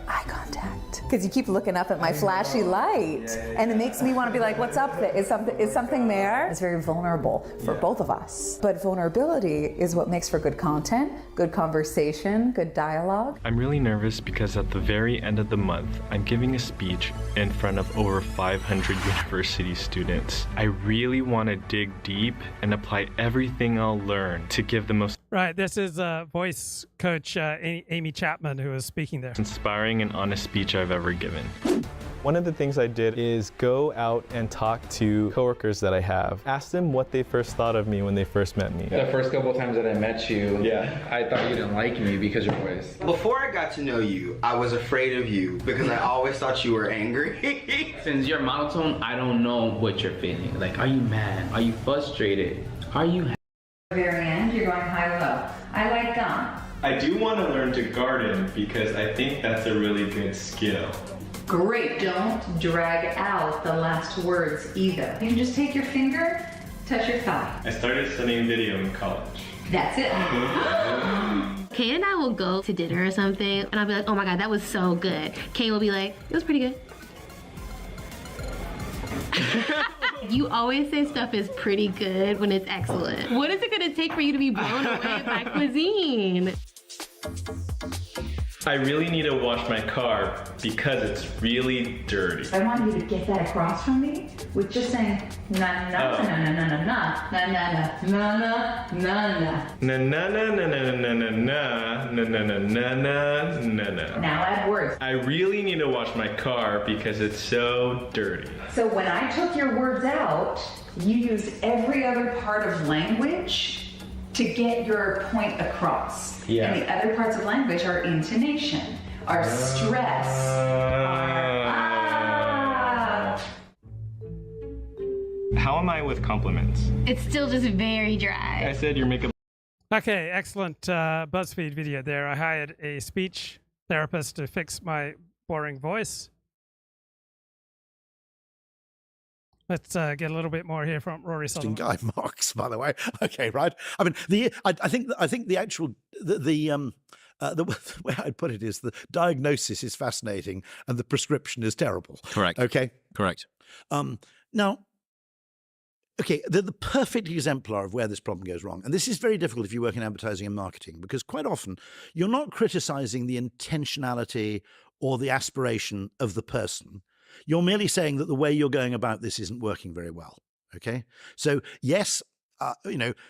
Eye contact. Because you keep looking up at my flashy light. And it makes me want to be like, what's up there? Is something there? It's very vulnerable for both of us. But vulnerability is what makes for good content, good conversation, good dialogue. I'm really nervous because at the very end of the month, I'm giving a speech in front of over 500 university students. I really want to dig deep and apply everything I'll learn to give the most Right, this is voice coach Amy Chapman who is speaking there. inspiring and honest speech I've ever given. One of the things I did is go out and talk to coworkers that I have. Ask them what they first thought of me when they first met me. The first couple of times that I met you, I thought you didn't like me because of your voice. Before I got to know you, I was afraid of you because I always thought you were angry. Since you're monotone, I don't know what you're feeling. Like, are you mad? Are you frustrated? Are you happy? At the very end, you're going high-low. I like gum. I do want to learn to garden because I think that's a really good skill. Great, don't drag out the last words either. You can just take your finger, touch your thigh. I started studying video in college. That's it. Kay and I will go to dinner or something, and I'll be like, oh my God, that was so good. Kay will be like, it was pretty good. You always say stuff is pretty good when it's excellent. What is it gonna take for you to be blown away by cuisine? I really need to wash my car because it's really dirty. I want you to get that across from me with just saying na na na na na na na na na na na na Na na na na na na na na na na na na na na. Now add words. I really need to wash my car because it's so dirty. So when I took your words out, you used every other part of language to get your point across. Yeah. And the other parts of language are intonation, are stress, How am I with compliments? It's still just very dry. I said your makeup. Okay, excellent BuzzFeed video there. I hired a speech therapist to fix my boring voice. Let's get a little bit more here from Rory Sutherland. Guy Marks, by the way. Okay, right. I mean, I think the actual the way I'd put it is the diagnosis is fascinating and the prescription is terrible. Correct. Okay. Correct. Now, okay, the perfect exemplar of where this problem goes wrong, and this is very difficult if you work in advertising and marketing, because quite often you're not criticizing the intentionality or the aspiration of the person. You're merely saying that the way you're going about this isn't working very well. Okay. So yes,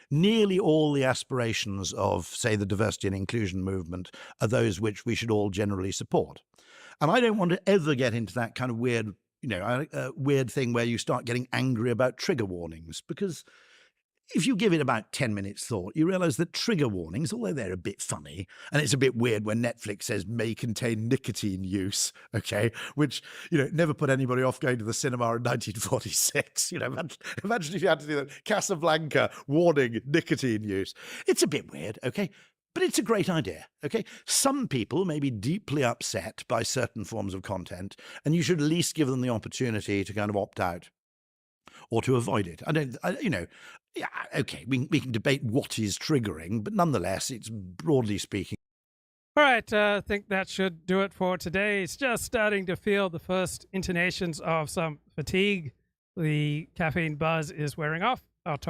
nearly all the aspirations of, say, the diversity and inclusion movement are those which we should all generally support. And I don't want to ever get into that kind of weird, weird thing where you start getting angry about trigger warnings, because if you give it about 10 minutes thought, you realize that trigger warnings, although they're a bit funny, and it's a bit weird when Netflix says may contain nicotine use, okay, which, never put anybody off going to the cinema in 1946. Imagine if you had to do that. Casablanca, warning, nicotine use. It's a bit weird, okay? But it's a great idea, okay? Some people may be deeply upset by certain forms of content, and you should at least give them the opportunity to kind of opt out or to avoid it. Yeah, okay, we can debate what is triggering, but nonetheless, it's broadly speaking. All right, I think that should do it for today. It's just starting to feel the first intonations of some fatigue. The caffeine buzz is wearing off. I'll talk